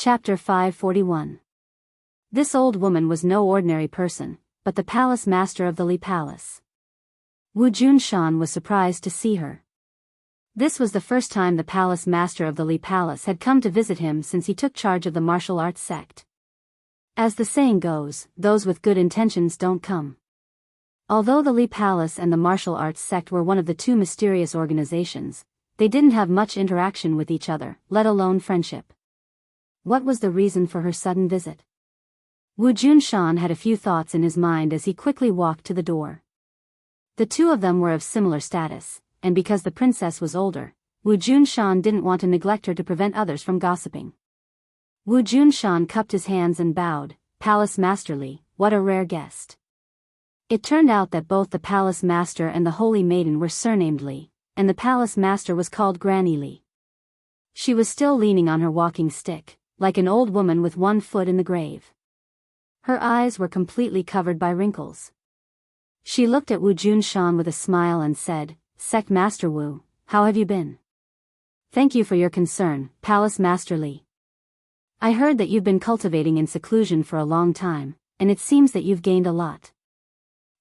Chapter 541. This old woman was no ordinary person, but the palace master of the Li Palace. Wu Junshan was surprised to see her. This was the first time the palace master of the Li Palace had come to visit him since he took charge of the martial arts sect. As the saying goes, those with good intentions don't come. Although the Li Palace and the martial arts sect were one of the two mysterious organizations, they didn't have much interaction with each other, let alone friendship. What was the reason for her sudden visit? Wu Junshan had a few thoughts in his mind as he quickly walked to the door. The two of them were of similar status, and because the princess was older, Wu Junshan didn't want to neglect her to prevent others from gossiping. Wu Junshan cupped his hands and bowed. "Palace Master Li, what a rare guest." It turned out that both the palace master and the holy maiden were surnamed Li, and the palace master was called Granny Li. She was still leaning on her walking stick, like an old woman with one foot in the grave. Her eyes were completely covered by wrinkles. She looked at Wu Junshan with a smile and said, "Sect Master Wu, how have you been?" "Thank you for your concern, Palace Master Li. I heard that you've been cultivating in seclusion for a long time, and it seems that you've gained a lot."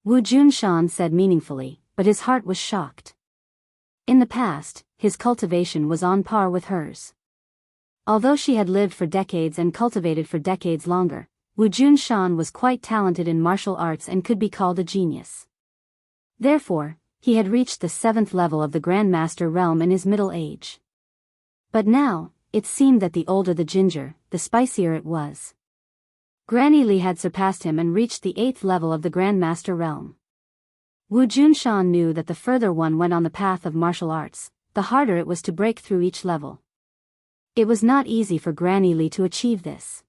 Wu Junshan said meaningfully, but his heart was shocked. In the past, his cultivation was on par with hers. Although she had lived for decades and cultivated for decades longer, Wu Junshan was quite talented in martial arts and could be called a genius. Therefore, he had reached the 7th level of the Grandmaster realm in his middle age. But now, it seemed that the older the ginger, the spicier it was. Granny Li had surpassed him and reached the 8th level of the Grandmaster realm. Wu Junshan knew that the further one went on the path of martial arts, the harder it was to break through each level. It was not easy for Granny Li to achieve this.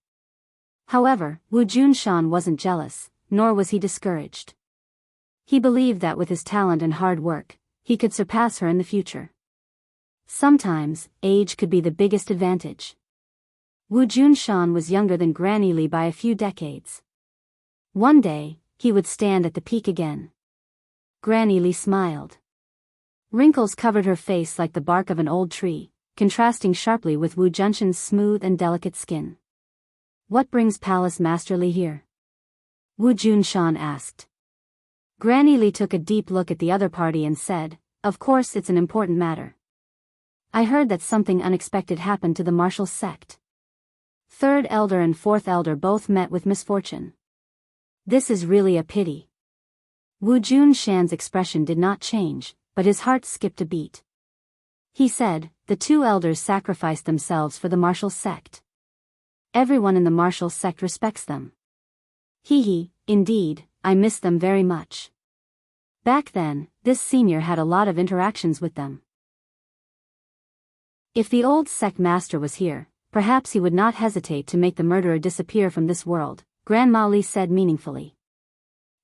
However, Wu Junshan wasn't jealous, nor was he discouraged. He believed that with his talent and hard work, he could surpass her in the future. Sometimes, age could be the biggest advantage. Wu Junshan was younger than Granny Li by a few decades. One day, he would stand at the peak again. Granny Li smiled. Wrinkles covered her face like the bark of an old tree, contrasting sharply with Wu Junshan's smooth and delicate skin. "What brings Palace Master Li here?" Wu Junshan asked. Granny Li took a deep look at the other party and said, "Of course it's an important matter. I heard that something unexpected happened to the martial sect. 3rd elder and 4th elder both met with misfortune. This is really a pity." Wu Junshan's expression did not change, but his heart skipped a beat. He said, "The 2 elders sacrificed themselves for the martial sect. Everyone in the martial sect respects them. Indeed, I miss them very much. Back then, this senior had a lot of interactions with them." If the old sect master was here, perhaps he would not hesitate to make the murderer disappear from this world, Grandma Li said meaningfully.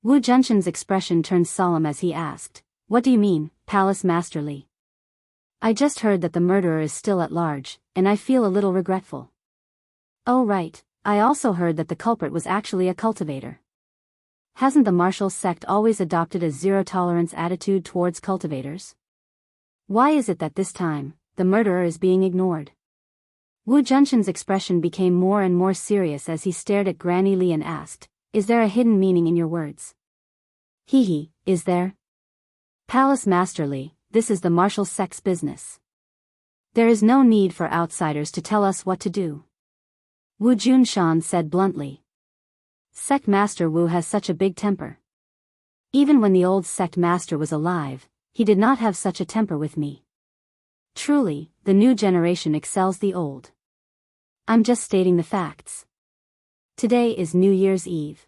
Wu Junshan's expression turned solemn as he asked, "What do you mean, Palace Master Li?" "I just heard that the murderer is still at large, and I feel a little regretful." "Oh right, I also heard that the culprit was actually a cultivator. Hasn't the martial sect always adopted a zero-tolerance attitude towards cultivators? Why is it that this time, the murderer is being ignored?" Wu Junshan's expression became more and more serious as he stared at Granny Li and asked, "Is there a hidden meaning in your words?" Is there?" "Palace Master Li, this is the martial sect's business. There is no need for outsiders to tell us what to do," Wu Junshan said bluntly. "Sect Master Wu has such a big temper. Even when the old sect master was alive, he did not have such a temper with me. Truly, the new generation excels the old. I'm just stating the facts. Today is New Year's Eve.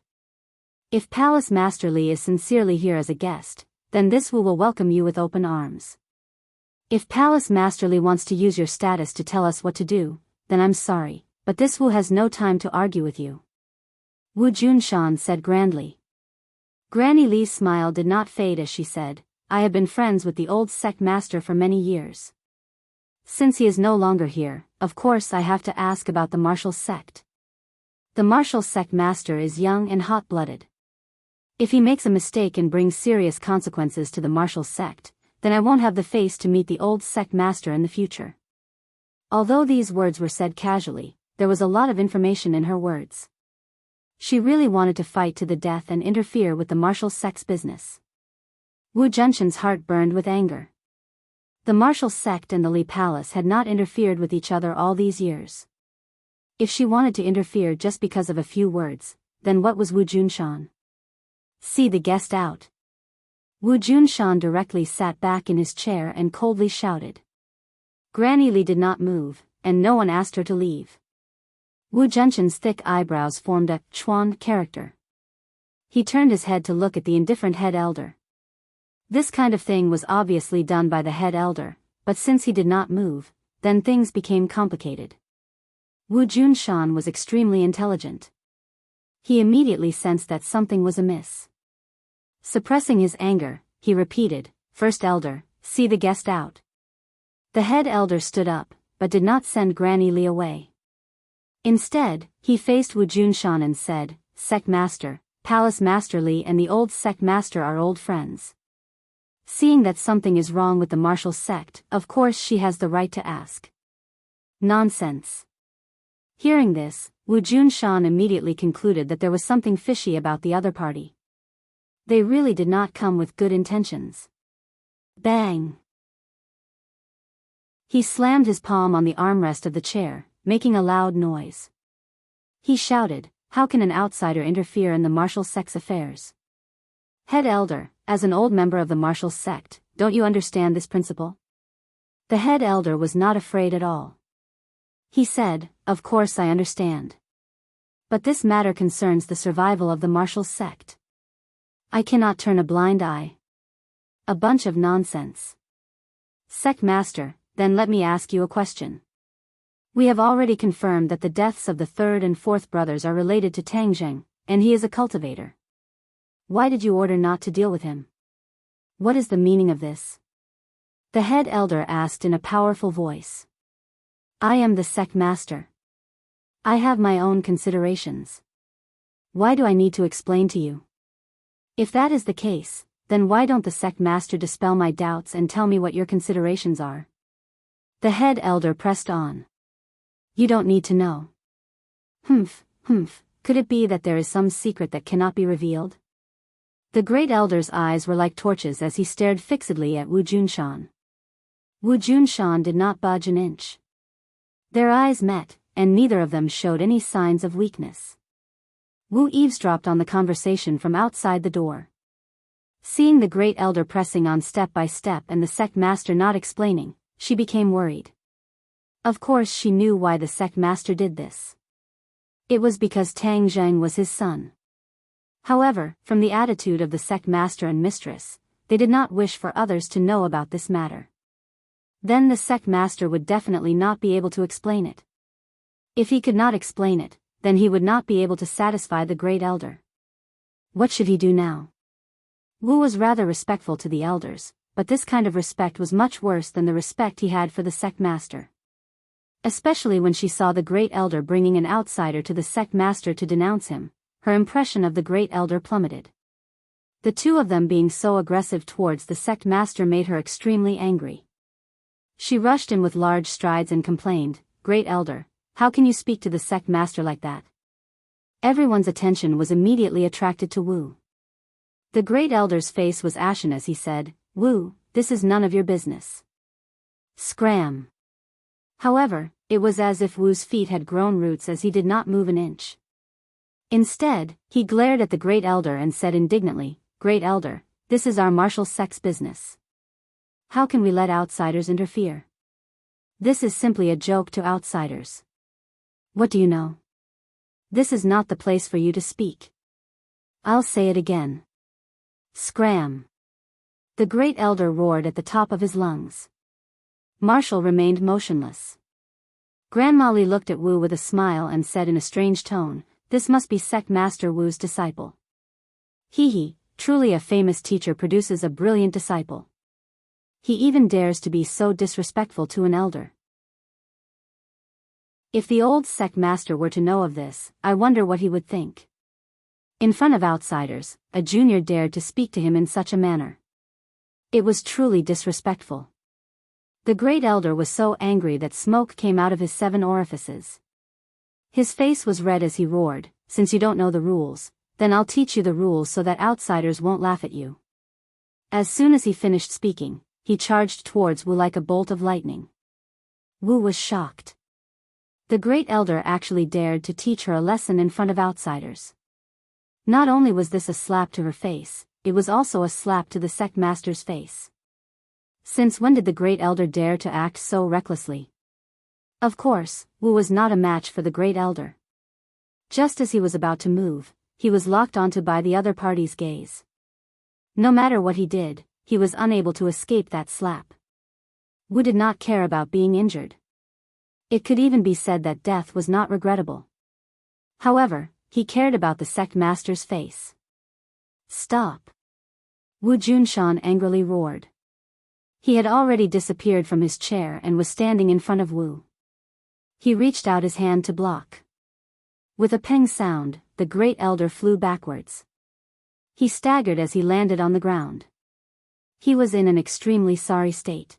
If Palace Master Li is sincerely here as a guest, then this Wu will welcome you with open arms. If Palace Master Li wants to use your status to tell us what to do, then I'm sorry, but this Wu has no time to argue with you," Wu Junshan said grandly. Granny Li's smile did not fade as she said, "I have been friends with the old sect master for many years. Since he is no longer here, of course I have to ask about the martial sect. The martial sect master is young and hot-blooded. If he makes a mistake and brings serious consequences to the martial sect, then I won't have the face to meet the old sect master in the future." Although these words were said casually, there was a lot of information in her words. She really wanted to fight to the death and interfere with the martial sect's business. Wu Junshan's heart burned with anger. The martial sect and the Li Palace had not interfered with each other all these years. If she wanted to interfere just because of a few words, then what was Wu Junshan? See the guest out. Wu Junshan directly sat back in his chair and coldly shouted. Granny Li did not move, and no one asked her to leave. Wu Junshan's thick eyebrows formed a chuan character. He turned his head to look at the indifferent head elder. This kind of thing was obviously done by the head elder, but since he did not move, then things became complicated. Wu Junshan was extremely intelligent. He immediately sensed that something was amiss. Suppressing his anger, he repeated, First elder, see the guest out. The head elder stood up, but did not send Granny Li away. Instead, he faced Wu Junshan and said, Sect Master, Palace Master Li and the old sect master are old friends. Seeing that something is wrong with the martial sect, of course she has the right to ask. Nonsense. Hearing this, Wu Junshan immediately concluded that there was something fishy about the other party. They really did not come with good intentions. Bang! He slammed his palm on the armrest of the chair, making a loud noise. He shouted, How can an outsider interfere in the martial sect's affairs? Head elder, as an old member of the martial sect, don't you understand this principle? The head elder was not afraid at all. He said, Of course I understand. But this matter concerns the survival of the martial sect. I cannot turn a blind eye. A bunch of nonsense. Sect master, then let me ask you a question. We have already confirmed that the deaths of the third and fourth brothers are related to Tang Zheng, and he is a cultivator. Why did you order not to deal with him? What is the meaning of this? The head elder asked in a powerful voice. I am the sect master. I have my own considerations. Why do I need to explain to you? If that is the case, then why don't the sect master dispel my doubts and tell me what your considerations are? The head elder pressed on. You don't need to know. Humph, could it be that there is some secret that cannot be revealed? The great elder's eyes were like torches as he stared fixedly at Wu Junshan. Wu Junshan did not budge an inch. Their eyes met, and neither of them showed any signs of weakness. Wu eavesdropped on the conversation from outside the door. Seeing the great elder pressing on step by step and the sect master not explaining, she became worried. Of course she knew why the sect master did this. It was because Tang Zheng was his son. However, from the attitude of the sect master and mistress, they did not wish for others to know about this matter. Then the sect master would definitely not be able to explain it. If he could not explain it, then he would not be able to satisfy the great elder. What should he do now? Wu was rather respectful to the elders, but this kind of respect was much worse than the respect he had for the sect master. Especially when she saw the great elder bringing an outsider to the sect master to denounce him, her impression of the great elder plummeted. The two of them being so aggressive towards the sect master made her extremely angry. She rushed in with large strides and complained, Great elder, how can you speak to the sect master like that? Everyone's attention was immediately attracted to Wu. The great elder's face was ashen as he said, Wu, this is none of your business. Scram. However, it was as if Wu's feet had grown roots as he did not move an inch. Instead, he glared at the great elder and said indignantly, Great elder, this is our martial sect's business. How can we let outsiders interfere? This is simply a joke to outsiders. What do you know? This is not the place for you to speak. I'll say it again. Scram. The great elder roared at the top of his lungs. Marshall remained motionless. Grandma Li looked at Wu with a smile and said in a strange tone, This must be sect master Wu's disciple. He, truly a famous teacher produces a brilliant disciple. He even dares to be so disrespectful to an elder. If the old sect master were to know of this, I wonder what he would think. In front of outsiders, a junior dared to speak to him in such a manner. It was truly disrespectful. The great elder was so angry that smoke came out of his 7 orifices. His face was red as he roared, "Since you don't know the rules, then I'll teach you the rules so that outsiders won't laugh at you." As soon as he finished speaking, he charged towards Wu like a bolt of lightning. Wu was shocked. The great elder actually dared to teach her a lesson in front of outsiders. Not only was this a slap to her face, it was also a slap to the sect master's face. Since when did the great elder dare to act so recklessly? Of course, Wu was not a match for the great elder. Just as he was about to move, he was locked onto by the other party's gaze. No matter what he did, he was unable to escape that slap. Wu did not care about being injured. It could even be said that death was not regrettable. However, he cared about the sect master's face. "Stop!" Wu Junshan angrily roared. He had already disappeared from his chair and was standing in front of Wu. He reached out his hand to block. With a peng sound, the great elder flew backwards. He staggered as he landed on the ground. He was in an extremely sorry state.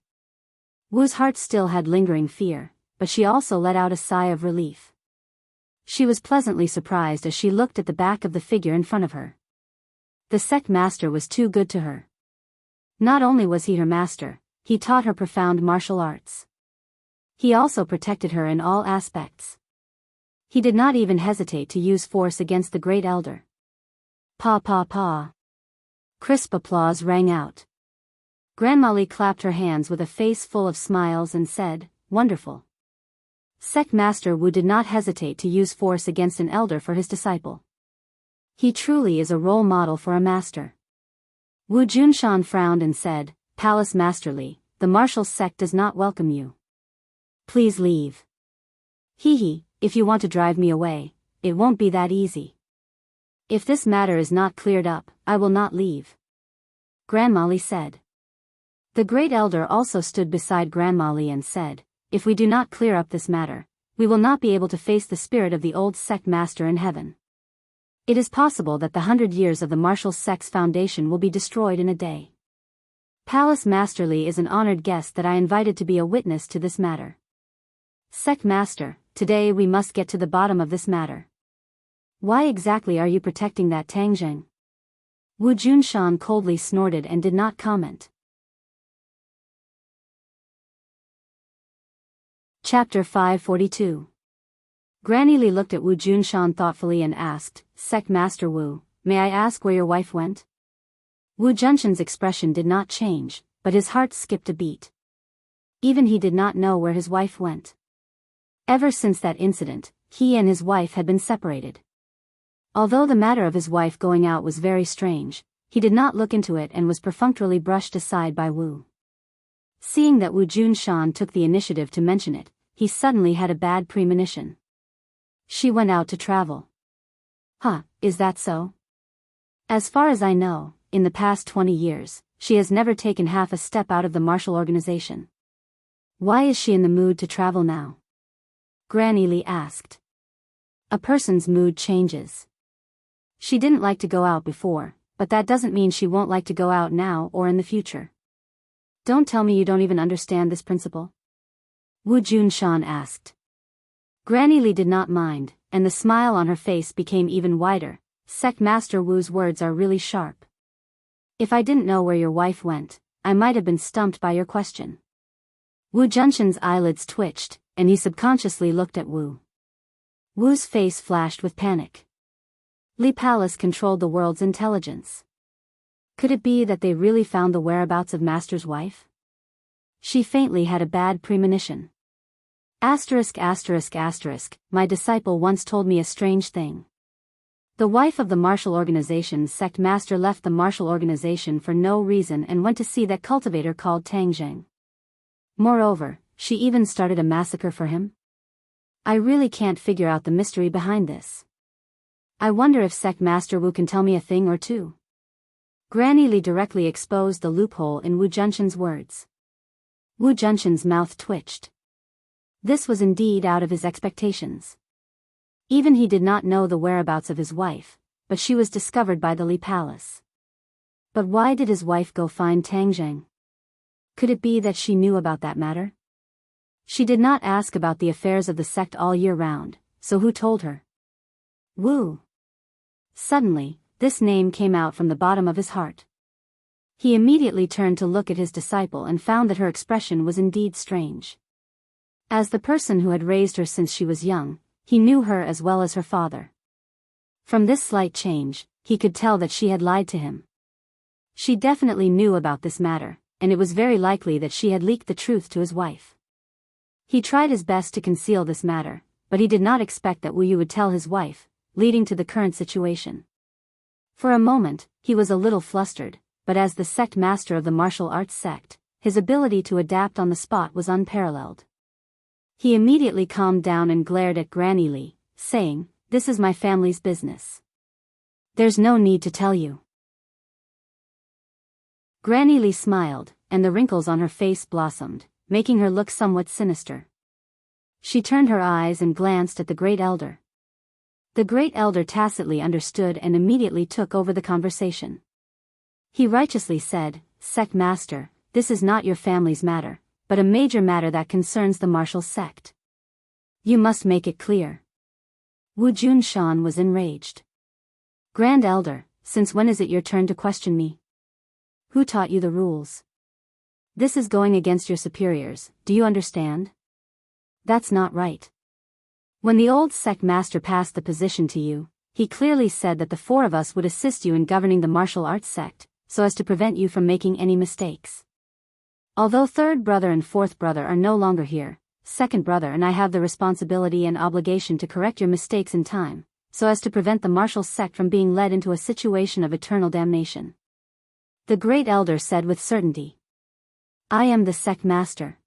Wu's heart still had lingering fear, but she also let out a sigh of relief. She was pleasantly surprised as she looked at the back of the figure in front of her. The sect master was too good to her. Not only was he her master, he taught her profound martial arts. He also protected her in all aspects. He did not even hesitate to use force against the great elder. Pa pa pa. Crisp applause rang out. Grandma Li clapped her hands with a face full of smiles and said, "Wonderful." Sect Master Wu did not hesitate to use force against an elder for his disciple. He truly is a role model for a master. Wu Junshan frowned and said, "Palace Master Li, the martial sect does not welcome you. Please leave." "Hee, if you want to drive me away, it won't be that easy. If this matter is not cleared up, I will not leave," Grandma Li said. The great elder also stood beside Grandma Li and said, "If we do not clear up this matter, we will not be able to face the spirit of the old sect master in heaven. It is possible that the 100 years of the martial sect's foundation will be destroyed in a day. Palace Master Li is an honored guest that I invited to be a witness to this matter. Sect Master, today we must get to the bottom of this matter. Why exactly are you protecting that Tangjing?" Wu Junshan coldly snorted and did not comment. Chapter 542. Granny Li looked at Wu Junshan thoughtfully and asked, "Sect Master Wu, may I ask where your wife went?" Wu Junshan's expression did not change, but his heart skipped a beat. Even he did not know where his wife went. Ever since that incident, he and his wife had been separated. Although the matter of his wife going out was very strange, he did not look into it and was perfunctorily brushed aside by Wu. Seeing that Wu Junshan took the initiative to mention it, he suddenly had a bad premonition. She went out to travel. Huh, is that so? As far as I know, in the past 20 years, she has never taken half a step out of the martial organization. Why is she in the mood to travel now? Granny Li asked. A person's mood changes. She didn't like to go out before, but that doesn't mean she won't like to go out now or in the future. Don't tell me you don't even understand this principle? Wu Junshan asked. Granny Li did not mind, and the smile on her face became even wider. Sect Master Wu's words are really sharp. If I didn't know where your wife went, I might have been stumped by your question. Wu Junshan's eyelids twitched, and he subconsciously looked at Wu. Wu's face flashed with panic. Li Palace controlled the world's intelligence. Could it be that they really found the whereabouts of Master's wife? She faintly had a bad premonition. My disciple once told me a strange thing. The wife of the martial organization's sect master left the martial organization for no reason and went to see that cultivator called Tangjing. Moreover, she even started a massacre for him. I really can't figure out the mystery behind this. I wonder if Sect Master Wu can tell me a thing or two. Granny Li directly exposed the loophole in Wu Junshan's words. Wu Junshan's mouth twitched. This was indeed out of his expectations. Even he did not know the whereabouts of his wife, but she was discovered by the Li Palace. But why did his wife go find Tangjing? Could it be that she knew about that matter? She did not ask about the affairs of the sect all year round, so who told her? Wu. Suddenly, this name came out from the bottom of his heart. He immediately turned to look at his disciple and found that her expression was indeed strange. As the person who had raised her since she was young, he knew her as well as her father. From this slight change, he could tell that she had lied to him. She definitely knew about this matter, and it was very likely that she had leaked the truth to his wife. He tried his best to conceal this matter, but he did not expect that Wu Yu would tell his wife, leading to the current situation. For a moment, he was a little flustered, but as the sect master of the martial arts sect, his ability to adapt on the spot was unparalleled. He immediately calmed down and glared at Granny Li, saying, "This is my family's business. There's no need to tell you." Granny Li smiled, and the wrinkles on her face blossomed, making her look somewhat sinister. She turned her eyes and glanced at the great elder. The great elder tacitly understood and immediately took over the conversation. He righteously said, "Sect master, this is not your family's matter, but a major matter that concerns the martial sect. You must make it clear." Wu Junshan was enraged. "Grand elder, since when is it your turn to question me? Who taught you the rules? This is going against your superiors, do you understand? That's not right. When the old sect master passed the position to you, he clearly said that the four of us would assist you in governing the martial arts sect, so as to prevent you from making any mistakes. Although third brother and fourth brother are no longer here, second brother and I have the responsibility and obligation to correct your mistakes in time, so as to prevent the martial sect from being led into a situation of eternal damnation." The great elder said with certainty. "I am the sect master.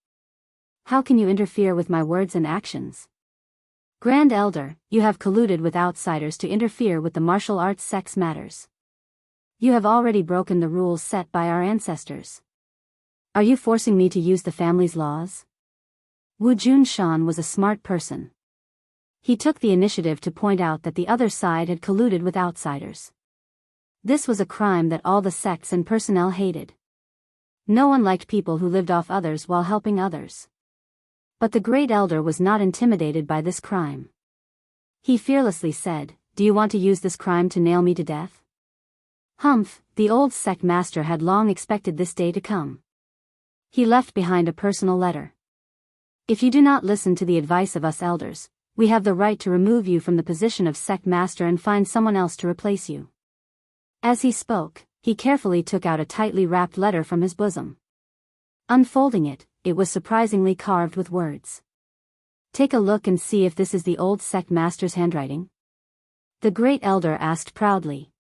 How can you interfere with my words and actions? Grand elder, you have colluded with outsiders to interfere with the martial arts sect's matters. You have already broken the rules set by our ancestors. Are you forcing me to use the family's laws?" Wu Junshan was a smart person. He took the initiative to point out that the other side had colluded with outsiders. This was a crime that all the sects and personnel hated. No one liked people who lived off others while helping others. But the great elder was not intimidated by this crime. He fearlessly said, "Do you want to use this crime to nail me to death?" Humph, the old sect master had long expected this day to come. He left behind a personal letter. "If you do not listen to the advice of us elders, we have the right to remove you from the position of sect master and find someone else to replace you." As he spoke, he carefully took out a tightly wrapped letter from his bosom. Unfolding it, it was surprisingly carved with words. "Take a look and see if this is the old sect master's handwriting?" The great elder asked proudly.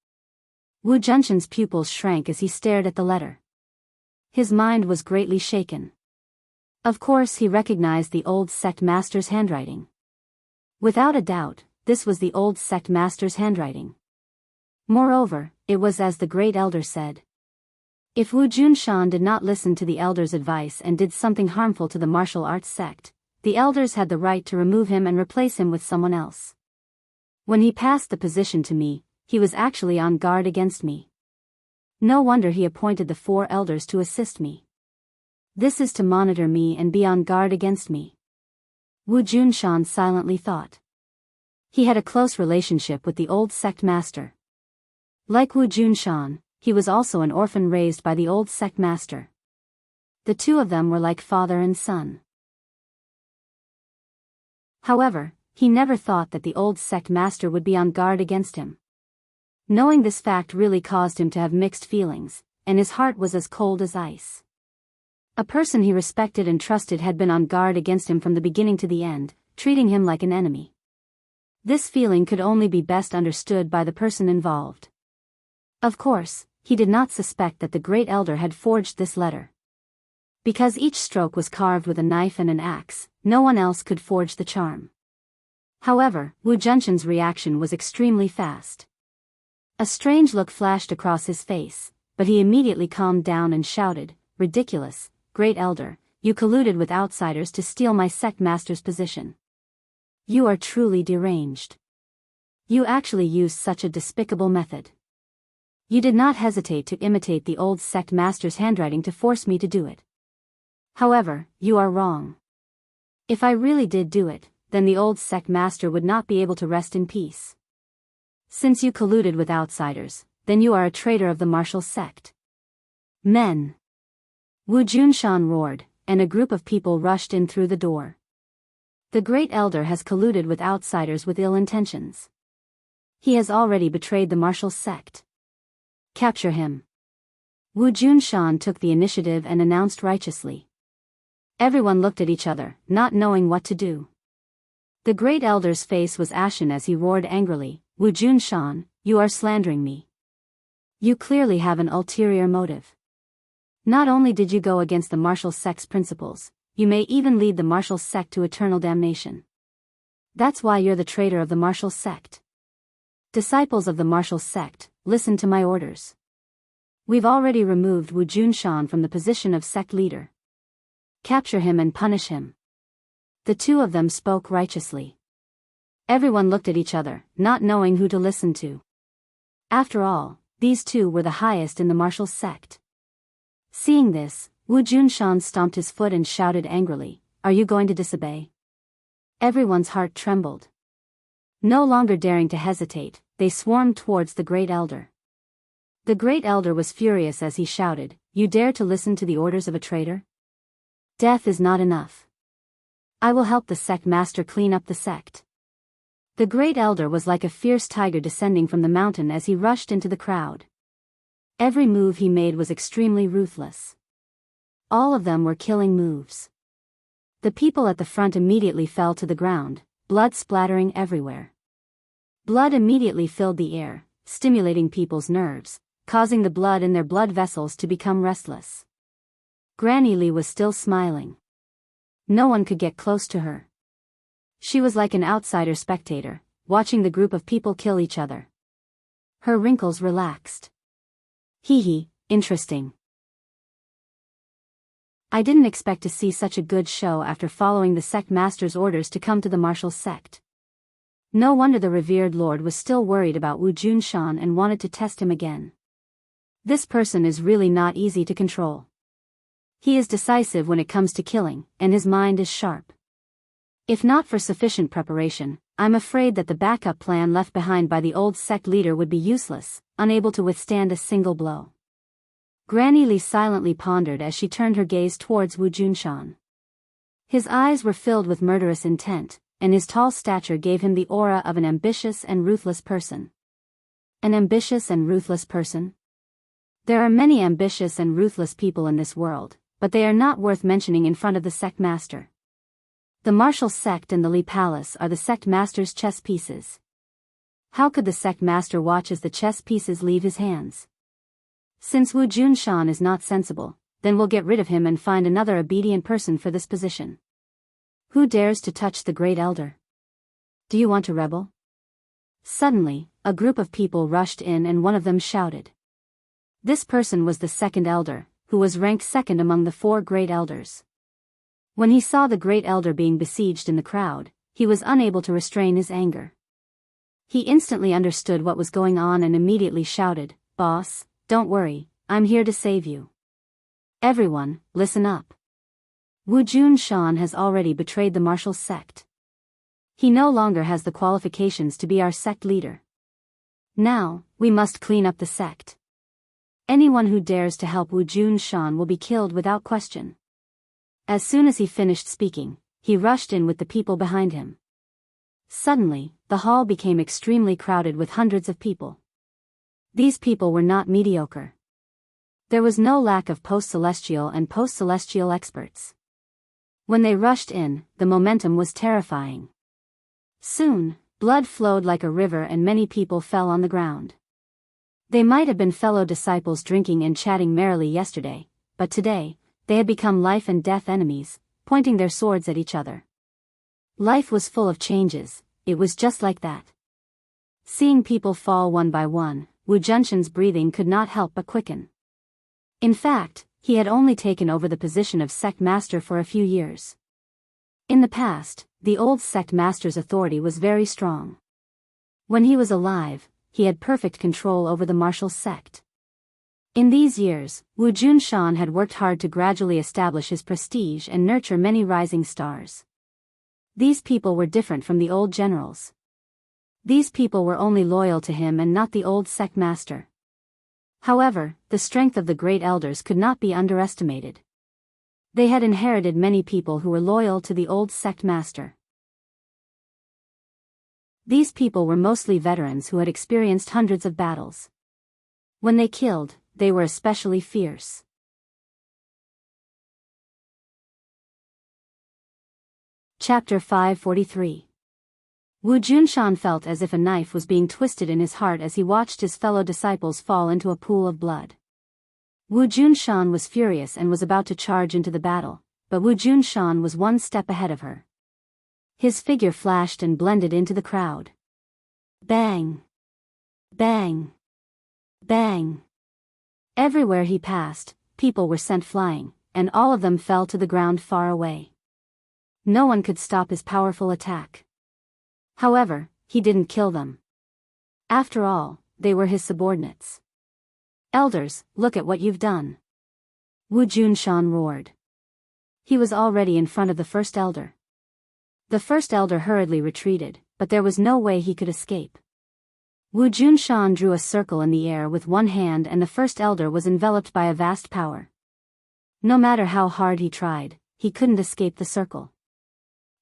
Wu Junshan's pupils shrank as he stared at the letter. His mind was greatly shaken. Of course he recognized the old sect master's handwriting. Without a doubt, this was the old sect master's handwriting. Moreover, it was as the great elder said. If Wu Junshan did not listen to the elder's advice and did something harmful to the martial arts sect, the elders had the right to remove him and replace him with someone else. When he passed the position to me, he was actually on guard against me. No wonder he appointed the four elders to assist me. This is to monitor me and be on guard against me. Wu Junshan silently thought. He had a close relationship with the old sect master. Like Wu Junshan, he was also an orphan raised by the old sect master. The two of them were like father and son. However, he never thought that the old sect master would be on guard against him. Knowing this fact really caused him to have mixed feelings, and his heart was as cold as ice. A person he respected and trusted had been on guard against him from the beginning to the end, treating him like an enemy. This feeling could only be best understood by the person involved. Of course, he did not suspect that the great elder had forged this letter. Because each stroke was carved with a knife and an axe, no one else could forge the charm. However, Wu Junshan's reaction was extremely fast. A strange look flashed across his face, but he immediately calmed down and shouted, "Ridiculous, great elder, you colluded with outsiders to steal my sect master's position. You are truly deranged. You actually used such a despicable method. You did not hesitate to imitate the old sect master's handwriting to force me to do it. However, you are wrong. If I really did do it, then the old sect master would not be able to rest in peace. Since you colluded with outsiders, then you are a traitor of the martial sect. Men! Wu Junshan roared, and a group of people rushed in through the door. The great elder has colluded with outsiders with ill intentions. He has already betrayed the martial sect. Capture him. Wu Junshan took the initiative and announced righteously. Everyone looked at each other, not knowing what to do. The great elder's face was ashen as he roared angrily, Wu Junshan, you are slandering me. You clearly have an ulterior motive. Not only did you go against the martial sect's principles, you may even lead the martial sect to eternal damnation. That's why you're the traitor of the martial sect. Disciples of the martial sect, listen to my orders. We've already removed Wu Junshan from the position of sect leader. Capture him and punish him. The two of them spoke righteously. Everyone looked at each other, not knowing who to listen to. After all, these two were the highest in the martial sect. Seeing this, Wu Junshan stomped his foot and shouted angrily, are you going to disobey? Everyone's heart trembled. No longer daring to hesitate, they swarmed towards the great elder. The great elder was furious as he shouted, you dare to listen to the orders of a traitor? Death is not enough. I will help the sect master clean up the sect. The great elder was like a fierce tiger descending from the mountain as he rushed into the crowd. Every move he made was extremely ruthless. All of them were killing moves. The people at the front immediately fell to the ground, blood splattering everywhere. Blood immediately filled the air, stimulating people's nerves, causing the blood in their blood vessels to become restless. Granny Li was still smiling. No one could get close to her. She was like an outsider spectator, watching the group of people kill each other. Her wrinkles relaxed. Hee hee, interesting. I didn't expect to see such a good show after following the sect master's orders to come to the martial sect. No wonder the revered lord was still worried about Wu Junshan and wanted to test him again. This person is really not easy to control. He is decisive when it comes to killing, and his mind is sharp. If not for sufficient preparation, I'm afraid that the backup plan left behind by the old sect leader would be useless, unable to withstand a single blow. Granny Li silently pondered as she turned her gaze towards Wu Junshan. His eyes were filled with murderous intent, and his tall stature gave him the aura of an ambitious and ruthless person. An ambitious and ruthless person? There are many ambitious and ruthless people in this world, but they are not worth mentioning in front of the sect master. The martial sect and the Li Palace are the sect master's chess pieces. How could the sect master watch as the chess pieces leave his hands? Since Wu Junshan is not sensible, then we'll get rid of him and find another obedient person for this position. Who dares to touch the great elder? Do you want to rebel? Suddenly, a group of people rushed in and one of them shouted. This person was the second elder, who was ranked second among the 4 great elders. When he saw the great elder being besieged in the crowd, he was unable to restrain his anger. He instantly understood what was going on and immediately shouted, Boss, don't worry, I'm here to save you. Everyone, listen up. Wu Junshan has already betrayed the martial sect. He no longer has the qualifications to be our sect leader. Now, we must clean up the sect. Anyone who dares to help Wu Junshan will be killed without question. As soon as he finished speaking, he rushed in with the people behind him. Suddenly, the hall became extremely crowded with hundreds of people. These people were not mediocre. There was no lack of post-celestial and post-celestial experts. When they rushed in, the momentum was terrifying. Soon, blood flowed like a river and many people fell on the ground. They might have been fellow disciples drinking and chatting merrily yesterday, but today, they had become life and death enemies, pointing their swords at each other. Life was full of changes, it was just like that. Seeing people fall one by one, Wu Junshan's breathing could not help but quicken. In fact, he had only taken over the position of sect master for a few years. In the past, the old sect master's authority was very strong. When he was alive, he had perfect control over the martial sect. In these years, Wu Junshan had worked hard to gradually establish his prestige and nurture many rising stars. These people were different from the old generals. These people were only loyal to him and not the old sect master. However, the strength of the great elders could not be underestimated. They had inherited many people who were loyal to the old sect master. These people were mostly veterans who had experienced hundreds of battles. When they killed, they were especially fierce. Chapter 543. Wu Junshan felt as if a knife was being twisted in his heart as he watched his fellow disciples fall into a pool of blood. Wu Junshan was furious and was about to charge into the battle, but Wu Junshan was one step ahead of her. His figure flashed and blended into the crowd. Bang! Bang! Bang! Everywhere he passed, people were sent flying, and all of them fell to the ground far away. No one could stop his powerful attack. However, he didn't kill them. After all, they were his subordinates. Elders, look at what you've done. Wu Junshan roared. He was already in front of the first elder. The first elder hurriedly retreated, but there was no way he could escape. Wu Junshan drew a circle in the air with one hand and the first elder was enveloped by a vast power. No matter how hard he tried, he couldn't escape the circle.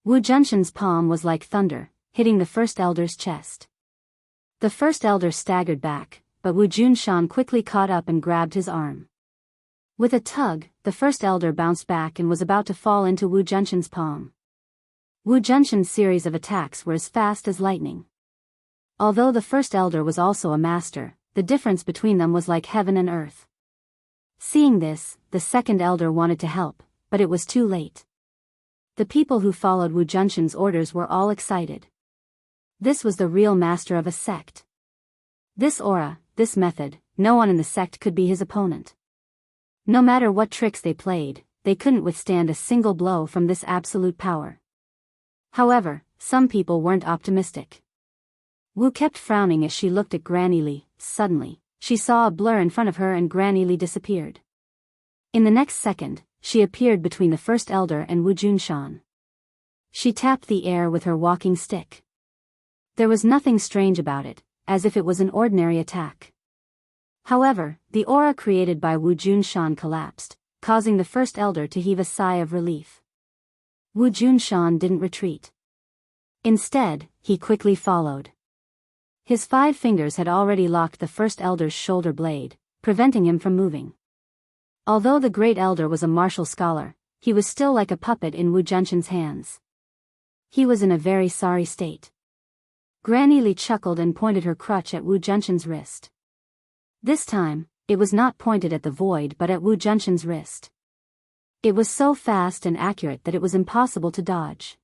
Wu Junshan's palm was like thunder, hitting the first elder's chest. The first elder staggered back, but Wu Junshan quickly caught up and grabbed his arm. With a tug, the first elder bounced back and was about to fall into Wu Junshan's palm. Wu Junshan's series of attacks were as fast as lightning. Although the first elder was also a master, the difference between them was like heaven and earth. Seeing this, the second elder wanted to help, but it was too late. The people who followed Wu Junshan's orders were all excited. This was the real master of a sect. This aura, this method, no one in the sect could be his opponent. No matter what tricks they played, they couldn't withstand a single blow from this absolute power. However, some people weren't optimistic. Wu kept frowning as she looked at Granny Li. Suddenly, she saw a blur in front of her and Granny Li disappeared. In the next second, she appeared between the first elder and Wu Junshan. She tapped the air with her walking stick. There was nothing strange about it, as if it was an ordinary attack. However, the aura created by Wu Junshan collapsed, causing the first elder to heave a sigh of relief. Wu Junshan didn't retreat. Instead, he quickly followed. His 5 fingers had already locked the first elder's shoulder blade, preventing him from moving. Although the great elder was a martial scholar, he was still like a puppet in Wu Junshan's hands. He was in a very sorry state. Granny Li chuckled and pointed her crutch at Wu Junshan's wrist. This time, it was not pointed at the void but at Wu Junshan's wrist. It was so fast and accurate that it was impossible to dodge.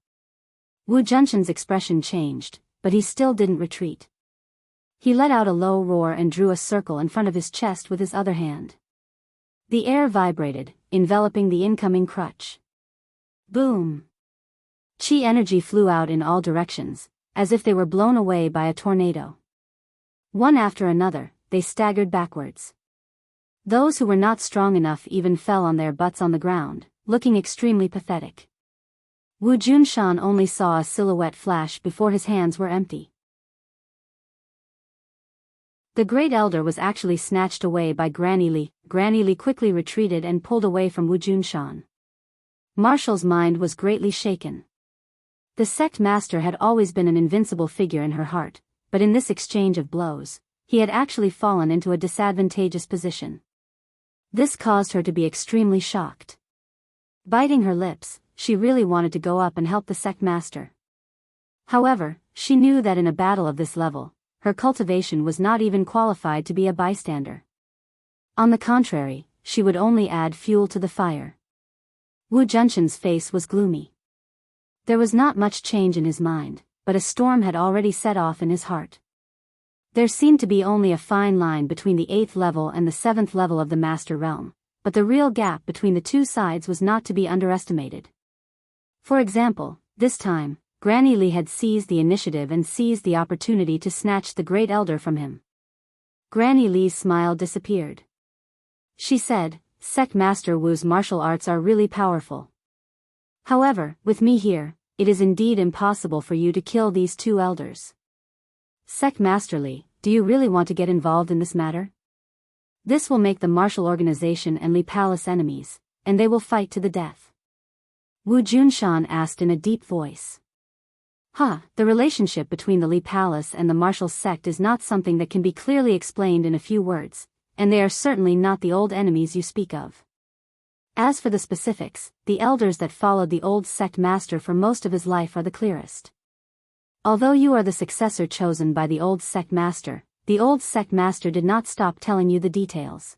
Wu Junshan's expression changed, but he still didn't retreat. He let out a low roar and drew a circle in front of his chest with his other hand. The air vibrated, enveloping the incoming crutch. Boom! Qi energy flew out in all directions, as if they were blown away by a tornado. One after another, they staggered backwards. Those who were not strong enough even fell on their butts on the ground, looking extremely pathetic. Wu Junshan only saw a silhouette flash before his hands were empty. The great elder was actually snatched away by Granny Li. Granny Li quickly retreated and pulled away from Wu Junshan. Marshall's mind was greatly shaken. The sect master had always been an invincible figure in her heart, but in this exchange of blows, he had actually fallen into a disadvantageous position. This caused her to be extremely shocked. Biting her lips, she really wanted to go up and help the sect master. However, she knew that in a battle of this level, her cultivation was not even qualified to be a bystander. On the contrary, she would only add fuel to the fire. Wu Junshan's face was gloomy. There was not much change in his mind, but a storm had already set off in his heart. There seemed to be only a fine line between the 8th level and the 7th level of the Master Realm, but the real gap between the two sides was not to be underestimated. For example, this time, Granny Li had seized the initiative and seized the opportunity to snatch the Great Elder from him. Granny Li's smile disappeared. She said, "Sect Master Wu's martial arts are really powerful. However, with me here, it is indeed impossible for you to kill these two elders. Sect Masterly, do you really want to get involved in this matter? This will make the martial organization and Li Palace enemies, and they will fight to the death. Wu Junshan asked in a deep voice. The relationship between the Li Palace and the martial sect is not something that can be clearly explained in a few words, and they are certainly not the old enemies you speak of. As for the specifics, the elders that followed the old sect master for most of his life are the clearest. Although you are the successor chosen by the old sect master did not stop telling you the details.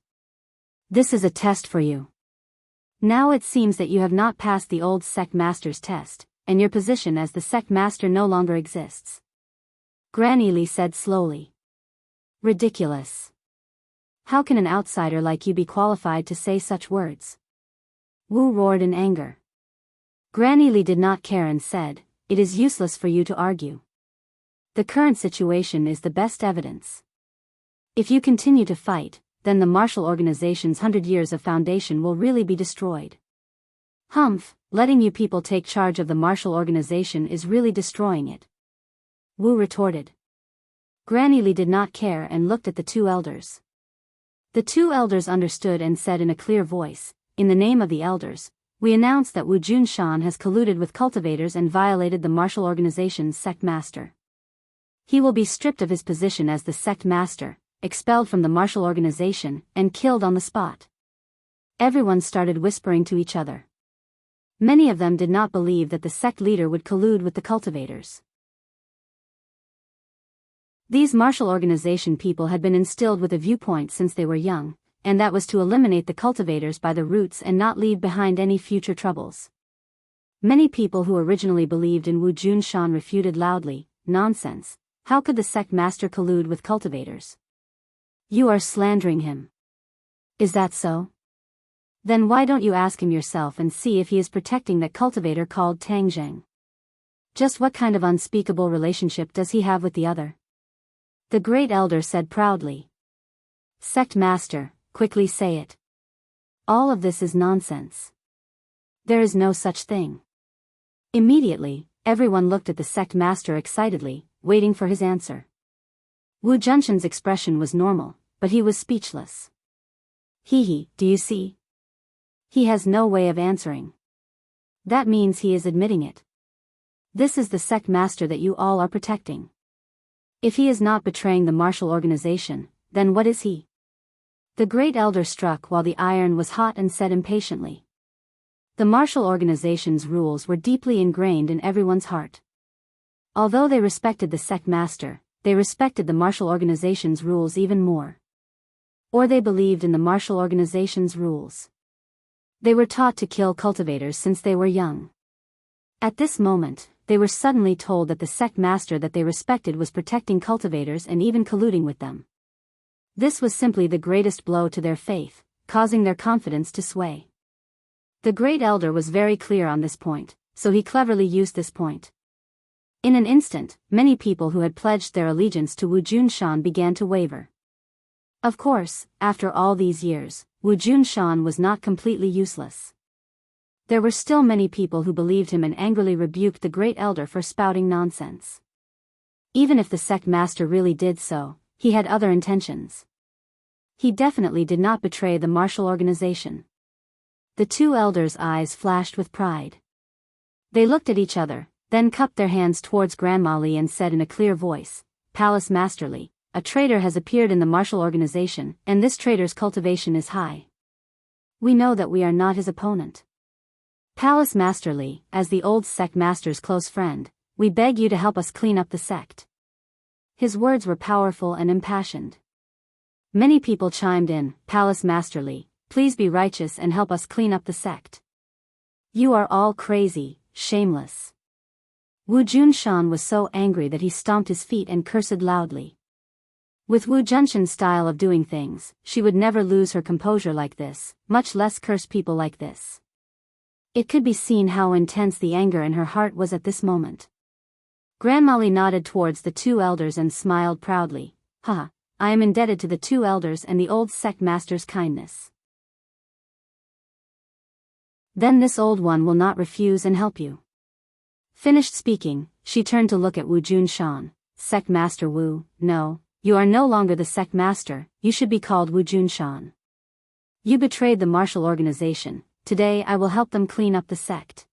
This is a test for you. Now it seems that you have not passed the old sect master's test, and your position as the sect master no longer exists. Granny Li said slowly. Ridiculous. How can an outsider like you be qualified to say such words? Wu roared in anger. Granny Li did not care and said, it is useless for you to argue. The current situation is the best evidence. If you continue to fight, then the martial organization's 100 years of foundation will really be destroyed. Letting you people take charge of the martial organization is really destroying it. Wu retorted. Granny Li did not care and looked at the two elders. The two elders understood and said in a clear voice, in the name of the elders, we announce that Wu Junshan has colluded with cultivators and violated the martial organization's sect master. He will be stripped of his position as the sect master, expelled from the martial organization, and killed on the spot. Everyone started whispering to each other. Many of them did not believe that the sect leader would collude with the cultivators. These martial organization people had been instilled with a viewpoint since they were young, and that was to eliminate the cultivators by the roots and not leave behind any future troubles. Many people who originally believed in Wu Junshan refuted loudly, nonsense, how could the sect master collude with cultivators? You are slandering him. Is that so? Then why don't you ask him yourself and see if he is protecting that cultivator called Tang Zheng? Just what kind of unspeakable relationship does he have with the other? The great elder said proudly. Sect master, quickly say it. All of this is nonsense. There is no such thing. Immediately, everyone looked at the sect master excitedly, waiting for his answer. Wu Junshan's expression was normal, but he was speechless. Do you see? He has no way of answering. That means he is admitting it. This is the sect master that you all are protecting. If he is not betraying the martial organization, then what is he? The great elder struck while the iron was hot and said impatiently. The martial organization's rules were deeply ingrained in everyone's heart. Although they respected the sect master, they respected the martial organization's rules even more. Or they believed in the martial organization's rules. They were taught to kill cultivators since they were young. At this moment, they were suddenly told that the sect master that they respected was protecting cultivators and even colluding with them. This was simply the greatest blow to their faith, causing their confidence to sway. The great elder was very clear on this point, so he cleverly used this point. In an instant, many people who had pledged their allegiance to Wu Junshan began to waver. Of course, after all these years, Wu Junshan was not completely useless. There were still many people who believed him and angrily rebuked the great elder for spouting nonsense. Even if the sect master really did so, he had other intentions. He definitely did not betray the martial organization. The two elders' eyes flashed with pride. They looked at each other, then cupped their hands towards Grandma Li and said in a clear voice, Palace Master Li, a traitor has appeared in the martial organization, and this traitor's cultivation is high. We know that we are not his opponent. Palace Master Li, as the old sect master's close friend, we beg you to help us clean up the sect. His words were powerful and impassioned. Many people chimed in, Palace Master Li, please be righteous and help us clean up the sect. You are all crazy, shameless. Wu Junshan was so angry that he stomped his feet and cursed loudly. With Wu Junshan's style of doing things, she would never lose her composure like this, much less curse people like this. It could be seen how intense the anger in her heart was at this moment. Grandma Li nodded towards the two elders and smiled proudly. I am indebted to the two elders and the old sect master's kindness. Then this old one will not refuse and help you. Finished speaking, she turned to look at Wu Junshan. Sect Master Wu, no, you are no longer the sect master, you should be called Wu Junshan. You betrayed the martial organization, today I will help them clean up the sect.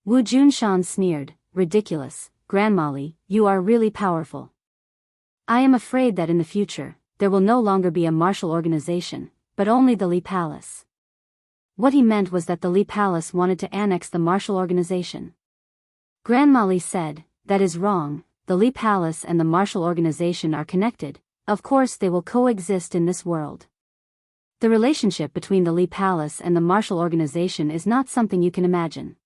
Wu Junshan sneered, ridiculous, Grandma Li, you are really powerful. I am afraid that in the future, there will no longer be a martial organization, but only the Li Palace. What he meant was that the Li Palace wanted to annex the martial organization. Grandma Li said, that is wrong, the Li Palace and the martial organization are connected, of course they will coexist in this world. The relationship between the Li Palace and the martial organization is not something you can imagine.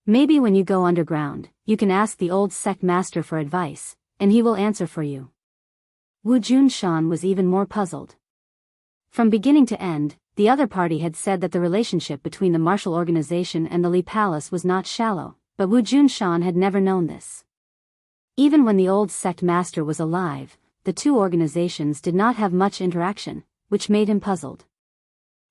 Maybe when you go underground, you can ask the old sect master for advice, and he will answer for you. Wu Junshan was even more puzzled. From beginning to end, the other party had said that the relationship between the martial organization and the Li Palace was not shallow, but Wu Junshan had never known this. Even when the old sect master was alive, the two organizations did not have much interaction, which made him puzzled.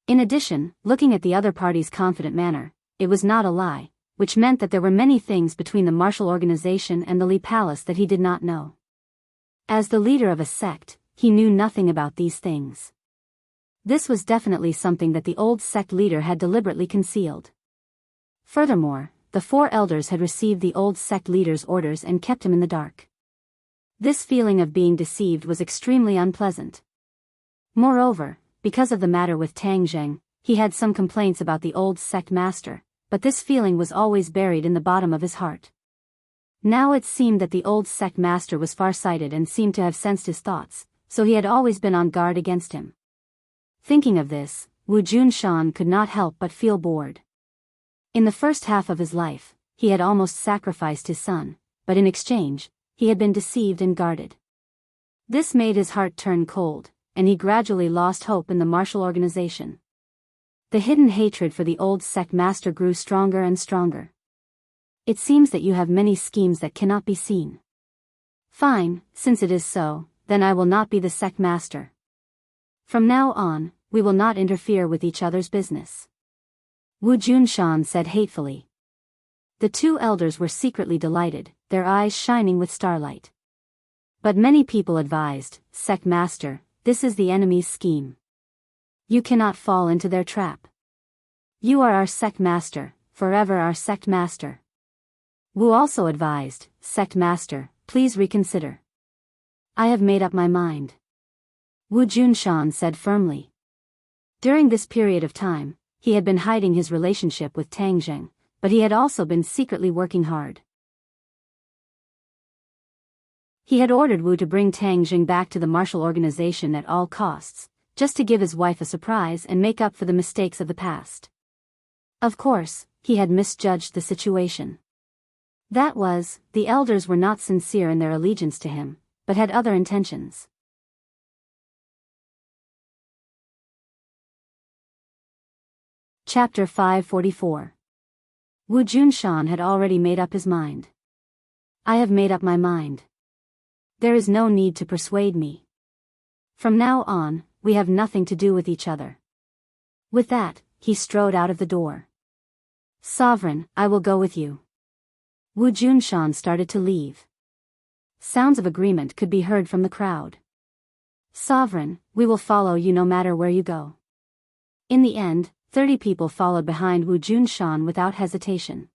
In addition, looking at the other party's confident manner, it was not a lie, which meant that there were many things between the martial organization and the Li Palace that he did not know. As the leader of a sect, he knew nothing about these things. This was definitely something that the old sect leader had deliberately concealed. Furthermore, the four elders had received the old sect leader's orders and kept him in the dark. This feeling of being deceived was extremely unpleasant. Moreover, because of the matter with Tang Zheng, he had some complaints about the old sect master, but this feeling was always buried in the bottom of his heart. Now it seemed that the old sect master was far-sighted and seemed to have sensed his thoughts, so he had always been on guard against him. Thinking of this, Wu Junshan could not help but feel bored. In the first half of his life, he had almost sacrificed his son, but in exchange, he had been deceived and guarded. This made his heart turn cold, and he gradually lost hope in the martial organization. The hidden hatred for the old sect master grew stronger and stronger. It seems that you have many schemes that cannot be seen. Fine, since it is so, then I will not be the sect master. From now on, we will not interfere with each other's business. Wu Junshan said hatefully. The two elders were secretly delighted, their eyes shining with starlight. But many people advised, sect master, this is the enemy's scheme. You cannot fall into their trap. You are our sect master, forever our sect master. Wu also advised, sect master, please reconsider. I have made up my mind. Wu Junshan said firmly. During this period of time, he had been hiding his relationship with Tang Zheng, but he had also been secretly working hard. He had ordered Wu to bring Tang Zheng back to the martial organization at all costs, just to give his wife a surprise and make up for the mistakes of the past. Of course, he had misjudged the situation. That was, the elders were not sincere in their allegiance to him, but had other intentions. Chapter 544. Wu Junshan had already made up his mind. I have made up my mind. There is no need to persuade me. From now on, we have nothing to do with each other. With that, he strode out of the door. Sovereign, I will go with you. Wu Junshan started to leave. Sounds of agreement could be heard from the crowd. Sovereign, we will follow you no matter where you go. In the end, 30 people followed behind Wu Junshan without hesitation.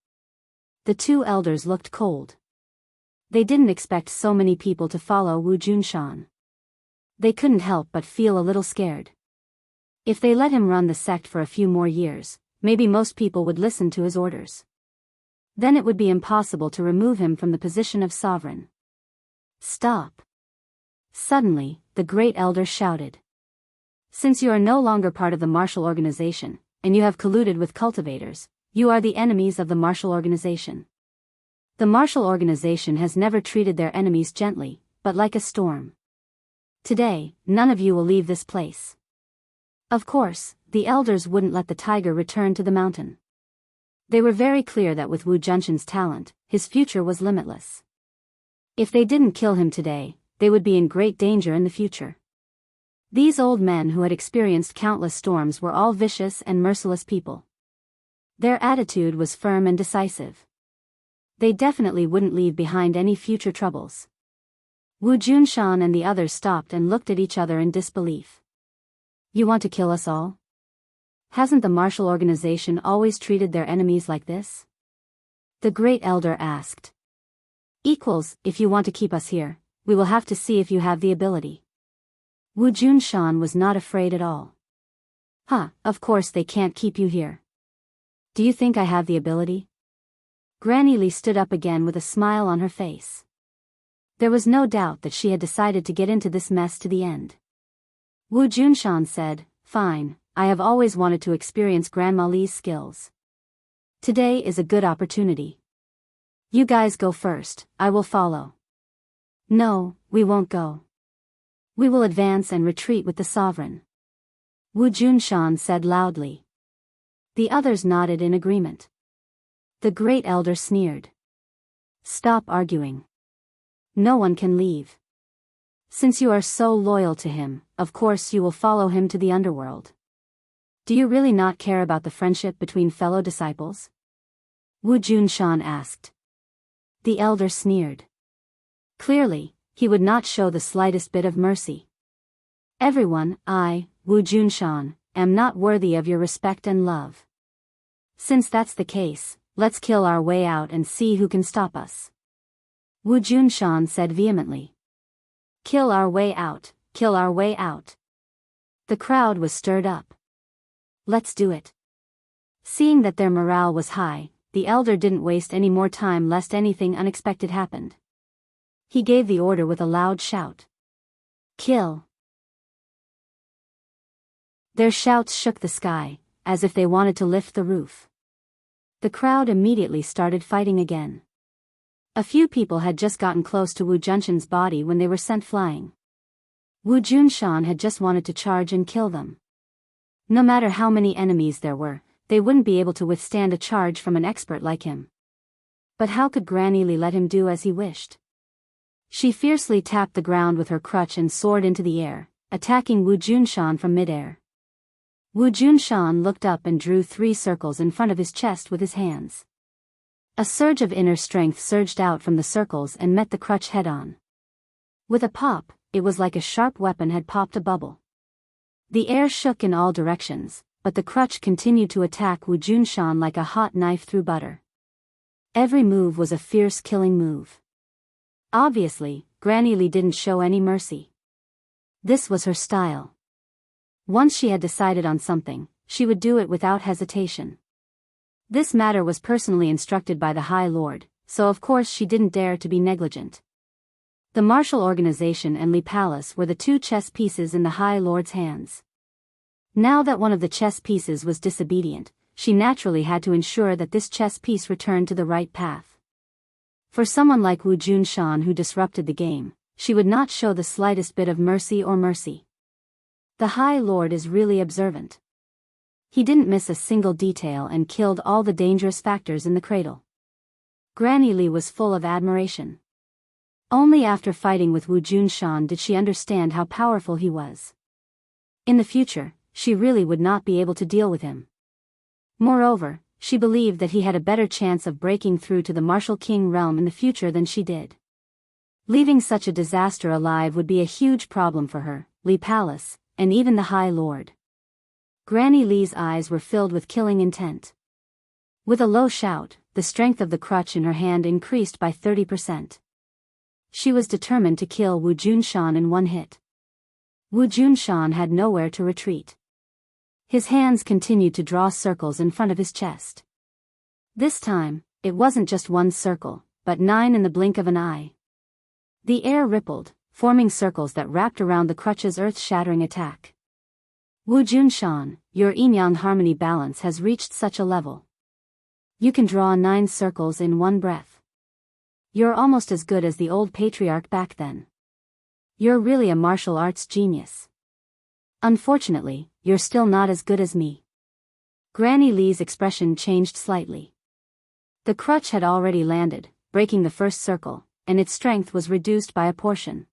The two elders looked cold. They didn't expect so many people to follow Wu Junshan. They couldn't help but feel a little scared. If they let him run the sect for a few more years, maybe most people would listen to his orders. Then it would be impossible to remove him from the position of sovereign. Stop! Suddenly, the great elder shouted. Since you are no longer part of the martial organization, and you have colluded with cultivators, you are the enemies of the martial organization. The martial organization has never treated their enemies gently, but like a storm. Today, none of you will leave this place. Of course, the elders wouldn't let the tiger return to the mountain. They were very clear that with Wu Junshan's talent, his future was limitless. If they didn't kill him today, they would be in great danger in the future. These old men who had experienced countless storms were all vicious and merciless people. Their attitude was firm and decisive. They definitely wouldn't leave behind any future troubles. Wu Junshan and the others stopped and looked at each other in disbelief. You want to kill us all? Hasn't the martial organization always treated their enemies like this? The Great Elder asked. Equals, if you want to keep us here, we will have to see if you have the ability. Wu Junshan was not afraid at all. Of course they can't keep you here. Do you think I have the ability? Granny Li stood up again with a smile on her face. There was no doubt that she had decided to get into this mess to the end. Wu Junshan said, Fine, I have always wanted to experience Grandma Li's skills. Today is a good opportunity. You guys go first, I will follow. No, we won't go. We will advance and retreat with the sovereign. Wu Junshan said loudly. The others nodded in agreement. The Great Elder sneered. Stop arguing. No one can leave. Since you are so loyal to him, of course you will follow him to the underworld. Do you really not care about the friendship between fellow disciples? Wu Junshan asked. The elder sneered. Clearly, he would not show the slightest bit of mercy. Everyone, I, Wu Junshan, am not worthy of your respect and love. Since that's the case, let's kill our way out and see who can stop us. Wu Junshan said vehemently. Kill our way out, kill our way out. The crowd was stirred up. Let's do it. Seeing that their morale was high, the elder didn't waste any more time lest anything unexpected happened. He gave the order with a loud shout. Kill. Their shouts shook the sky, as if they wanted to lift the roof. The crowd immediately started fighting again. A few people had just gotten close to Wu Junshan's body when they were sent flying. Wu Junshan had just wanted to charge and kill them. No matter how many enemies there were, they wouldn't be able to withstand a charge from an expert like him. But how could Granny Li let him do as he wished? She fiercely tapped the ground with her crutch and soared into the air, attacking Wu Junshan from midair. Wu Junshan looked up and drew 3 circles in front of his chest with his hands. A surge of inner strength surged out from the circles and met the crutch head-on. With a pop, it was like a sharp weapon had popped a bubble. The air shook in all directions, but the crutch continued to attack Wu Junshan like a hot knife through butter. Every move was a fierce killing move. Obviously, Granny Li didn't show any mercy. This was her style. Once she had decided on something, she would do it without hesitation. This matter was personally instructed by the High Lord, so of course she didn't dare to be negligent. The martial organization and Li Palace were the 2 chess pieces in the High Lord's hands. Now that one of the chess pieces was disobedient, she naturally had to ensure that this chess piece returned to the right path. For someone like Wu Junshan who disrupted the game, she would not show the slightest bit of mercy. The High Lord is really observant. He didn't miss a single detail and killed all the dangerous factors in the cradle. Granny Li was full of admiration. Only after fighting with Wu Junshan did she understand how powerful he was. In the future, she really would not be able to deal with him. Moreover, she believed that he had a better chance of breaking through to the martial king realm in the future than she did. Leaving such a disaster alive would be a huge problem for her, Li Palace, and even the High Lord. Granny Li's eyes were filled with killing intent. With a low shout, the strength of the crutch in her hand increased by 30%. She was determined to kill Wu Junshan in one hit. Wu Junshan had nowhere to retreat. His hands continued to draw circles in front of his chest. This time, it wasn't just 1 circle, but 9 in the blink of an eye. The air rippled, forming circles that wrapped around the crutch's earth-shattering attack. Wu Junshan, your yin-yang harmony balance has reached such a level. You can draw 9 circles in one breath. You're almost as good as the old patriarch back then. You're really a martial arts genius. Unfortunately, you're still not as good as me. Granny Li's expression changed slightly. The crutch had already landed, breaking the first circle, and its strength was reduced by a portion.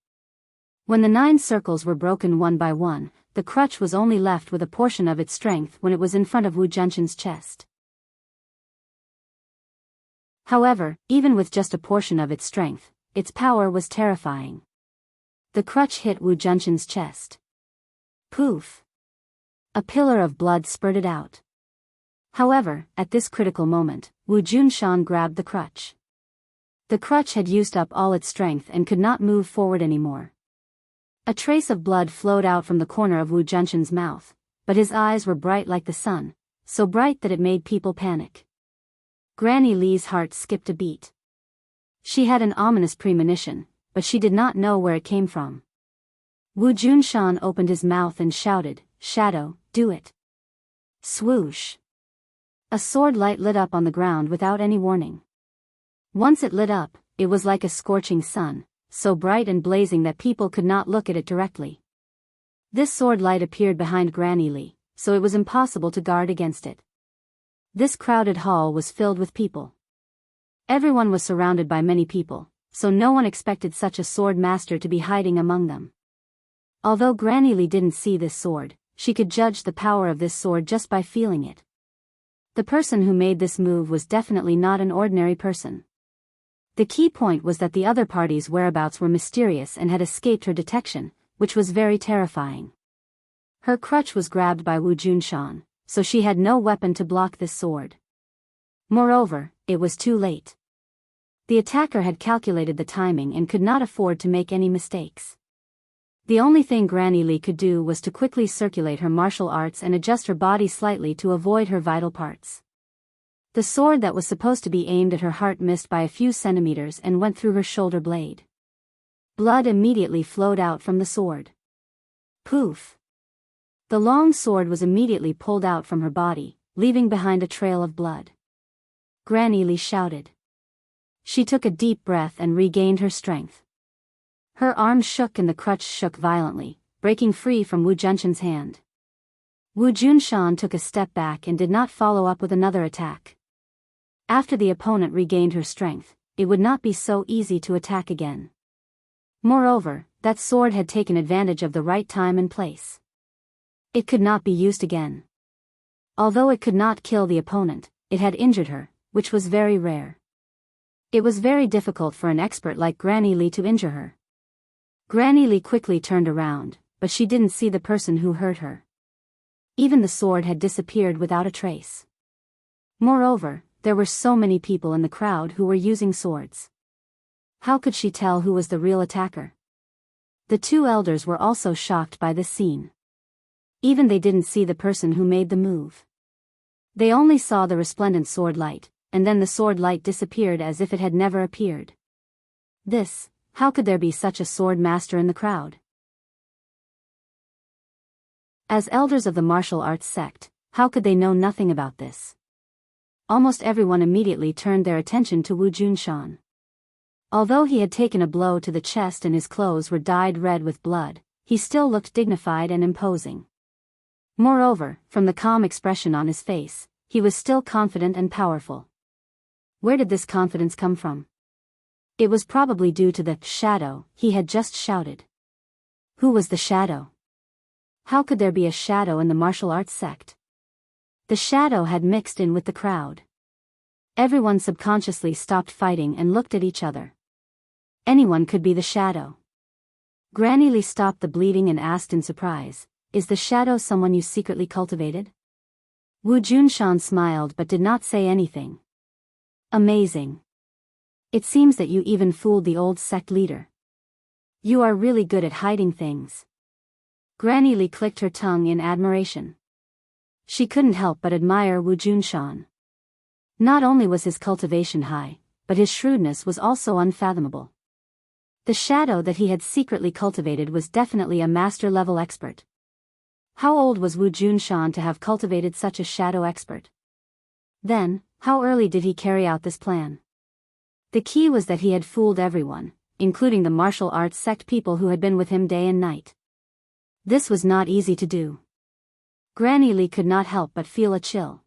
When the 9 circles were broken one by one, the crutch was only left with a portion of its strength when it was in front of Wu Junshan's chest. However, even with just a portion of its strength, its power was terrifying. The crutch hit Wu Junshan's chest. Poof! A pillar of blood spurted out. However, at this critical moment, Wu Junshan grabbed the crutch. The crutch had used up all its strength and could not move forward anymore. A trace of blood flowed out from the corner of Wu Junshan's mouth, but his eyes were bright like the sun, so bright that it made people panic. Granny Li's heart skipped a beat. She had an ominous premonition, but she did not know where it came from. Wu Junshan opened his mouth and shouted, "Shadow, do it." Swoosh! A sword light lit up on the ground without any warning. Once it lit up, it was like a scorching sun, so bright and blazing that people could not look at it directly. This sword light appeared behind Granny Li, so it was impossible to guard against it. This crowded hall was filled with people. Everyone was surrounded by many people, so no one expected such a sword master to be hiding among them. Although Granny Li didn't see this sword, she could judge the power of this sword just by feeling it. The person who made this move was definitely not an ordinary person. The key point was that the other party's whereabouts were mysterious and had escaped her detection, which was very terrifying. Her crutch was grabbed by Wu Junshan, so she had no weapon to block this sword. Moreover, it was too late. The attacker had calculated the timing and could not afford to make any mistakes. The only thing Granny Li could do was to quickly circulate her martial arts and adjust her body slightly to avoid her vital parts. The sword that was supposed to be aimed at her heart missed by a few centimeters and went through her shoulder blade. Blood immediately flowed out from the sword. Poof! The long sword was immediately pulled out from her body, leaving behind a trail of blood. Granny Li shouted. She took a deep breath and regained her strength. Her arms shook and the crutch shook violently, breaking free from Wu Junshan's hand. Wu Junshan took a step back and did not follow up with another attack. After the opponent regained her strength, it would not be so easy to attack again. Moreover, that sword had taken advantage of the right time and place. It could not be used again. Although it could not kill the opponent, it had injured her, which was very rare. It was very difficult for an expert like Granny Li to injure her. Granny Li quickly turned around, but she didn't see the person who hurt her. Even the sword had disappeared without a trace. Moreover, there were so many people in the crowd who were using swords. How could she tell who was the real attacker? The two elders were also shocked by this scene. Even they didn't see the person who made the move. They only saw the resplendent sword light, and then the sword light disappeared as if it had never appeared. How could there be such a sword master in the crowd? As elders of the martial arts sect, how could they know nothing about this? Almost everyone immediately turned their attention to Wu Junshan. Although he had taken a blow to the chest and his clothes were dyed red with blood, he still looked dignified and imposing. Moreover, from the calm expression on his face, he was still confident and powerful. Where did this confidence come from? It was probably due to the shadow he had just shouted. Who was the shadow? How could there be a shadow in the martial arts sect? The shadow had mixed in with the crowd. Everyone subconsciously stopped fighting and looked at each other. Anyone could be the shadow. Granny Li stopped the bleeding and asked in surprise, "Is the shadow someone you secretly cultivated?" Wu Junshan smiled but did not say anything. Amazing. It seems that you even fooled the old sect leader. You are really good at hiding things. Granny Li clicked her tongue in admiration. She couldn't help but admire Wu Junshan. Not only was his cultivation high, but his shrewdness was also unfathomable. The shadow that he had secretly cultivated was definitely a master-level expert. How old was Wu Junshan to have cultivated such a shadow expert? Then, how early did he carry out this plan? The key was that he had fooled everyone, including the martial arts sect people who had been with him day and night. This was not easy to do. Granny Li could not help but feel a chill.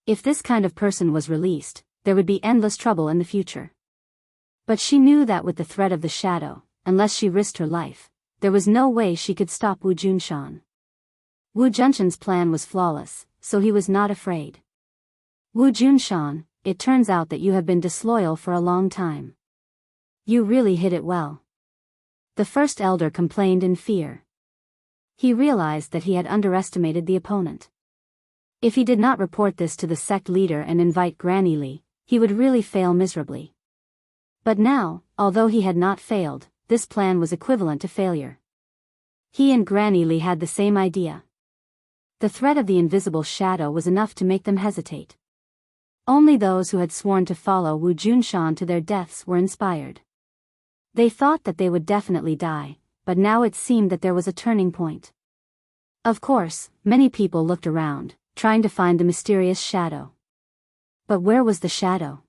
If this kind of person was released, there would be endless trouble in the future. But she knew that with the threat of the shadow, unless she risked her life, there was no way she could stop Wu Junshan. Wu Junshan's plan was flawless, so he was not afraid. Wu Junshan, it turns out that you have been disloyal for a long time. You really hid it well. The first elder complained in fear. He realized that he had underestimated the opponent. If he did not report this to the sect leader and invite Granny Lee, he would really fail miserably. But now, although he had not failed, this plan was equivalent to failure. He and Granny Lee had the same idea. The threat of the invisible shadow was enough to make them hesitate. Only those who had sworn to follow Wu Junshan to their deaths were inspired. They thought that they would definitely die, but now it seemed that there was a turning point. Of course, many people looked around, trying to find the mysterious shadow. But where was the shadow?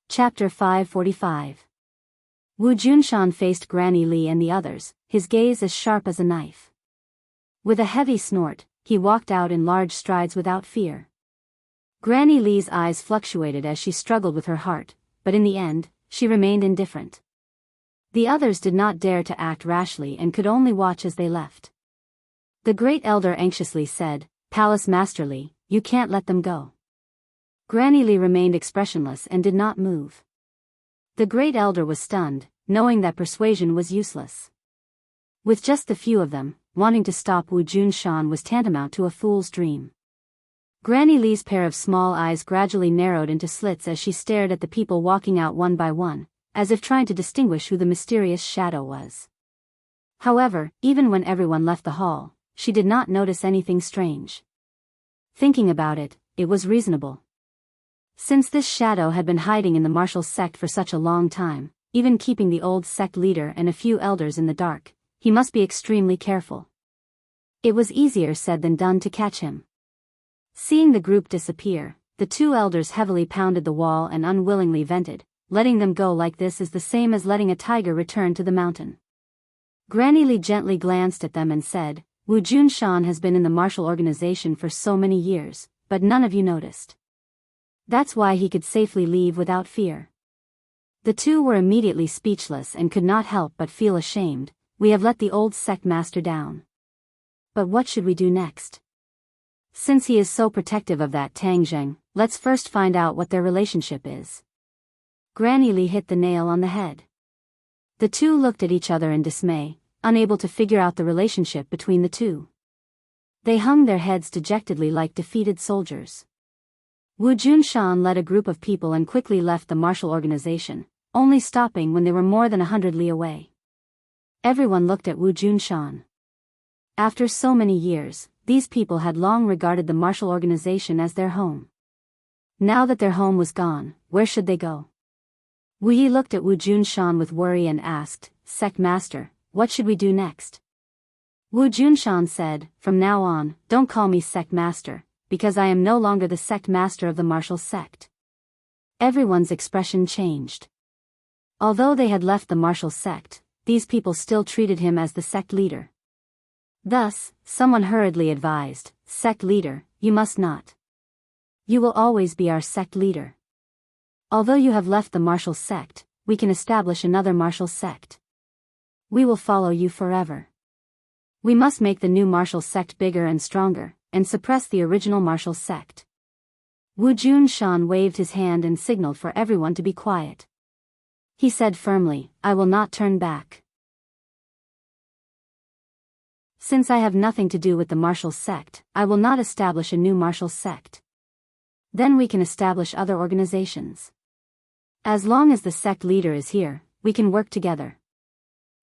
Chapter 545. Wu Junshan faced Granny Lee and the others, his gaze as sharp as a knife. With a heavy snort, he walked out in large strides without fear. Granny Lee's eyes fluctuated as she struggled with her heart, but in the end, she remained indifferent. The others did not dare to act rashly and could only watch as they left. The great elder anxiously said, "Palace Master Lee, you can't let them go." Granny Lee remained expressionless and did not move. The great elder was stunned, knowing that persuasion was useless. With just the few of them, wanting to stop Wu Junshan was tantamount to a fool's dream. Granny Lee's pair of small eyes gradually narrowed into slits as she stared at the people walking out one by one, as if trying to distinguish who the mysterious shadow was. However, even when everyone left the hall, she did not notice anything strange. Thinking about it, it was reasonable. Since this shadow had been hiding in the martial sect for such a long time, even keeping the old sect leader and a few elders in the dark, he must be extremely careful. It was easier said than done to catch him. Seeing the group disappear, the two elders heavily pounded the wall and unwillingly vented. Letting them go like this is the same as letting a tiger return to the mountain. Granny Lee gently glanced at them and said, "Wu Junshan has been in the martial organization for so many years, but none of you noticed. That's why he could safely leave without fear." The two were immediately speechless and could not help but feel ashamed. "We have let the old sect master down. But what should we do next? Since he is so protective of that Tang Zheng, let's first find out what their relationship is." Granny Lee hit the nail on the head. The two looked at each other in dismay, unable to figure out the relationship between the two. They hung their heads dejectedly like defeated soldiers. Wu Junshan led a group of people and quickly left the martial organization, only stopping when they were more than 100 li away. Everyone looked at Wu Junshan. After so many years, these people had long regarded the martial organization as their home. Now that their home was gone, where should they go? Wu Yi looked at Wu Junshan with worry and asked, "Sect Master, what should we do next?" Wu Junshan said, "From now on, don't call me Sect Master, because I am no longer the Sect Master of the martial sect." Everyone's expression changed. Although they had left the martial sect, these people still treated him as the sect leader. Thus, someone hurriedly advised, "Sect leader, you must not. You will always be our sect leader. Although you have left the martial sect, we can establish another martial sect. We will follow you forever. We must make the new martial sect bigger and stronger, and suppress the original martial sect." Wu Junshan waved his hand and signaled for everyone to be quiet. He said firmly, "I will not turn back. Since I have nothing to do with the martial sect, I will not establish a new martial sect. Then we can establish other organizations. As long as the sect leader is here, we can work together.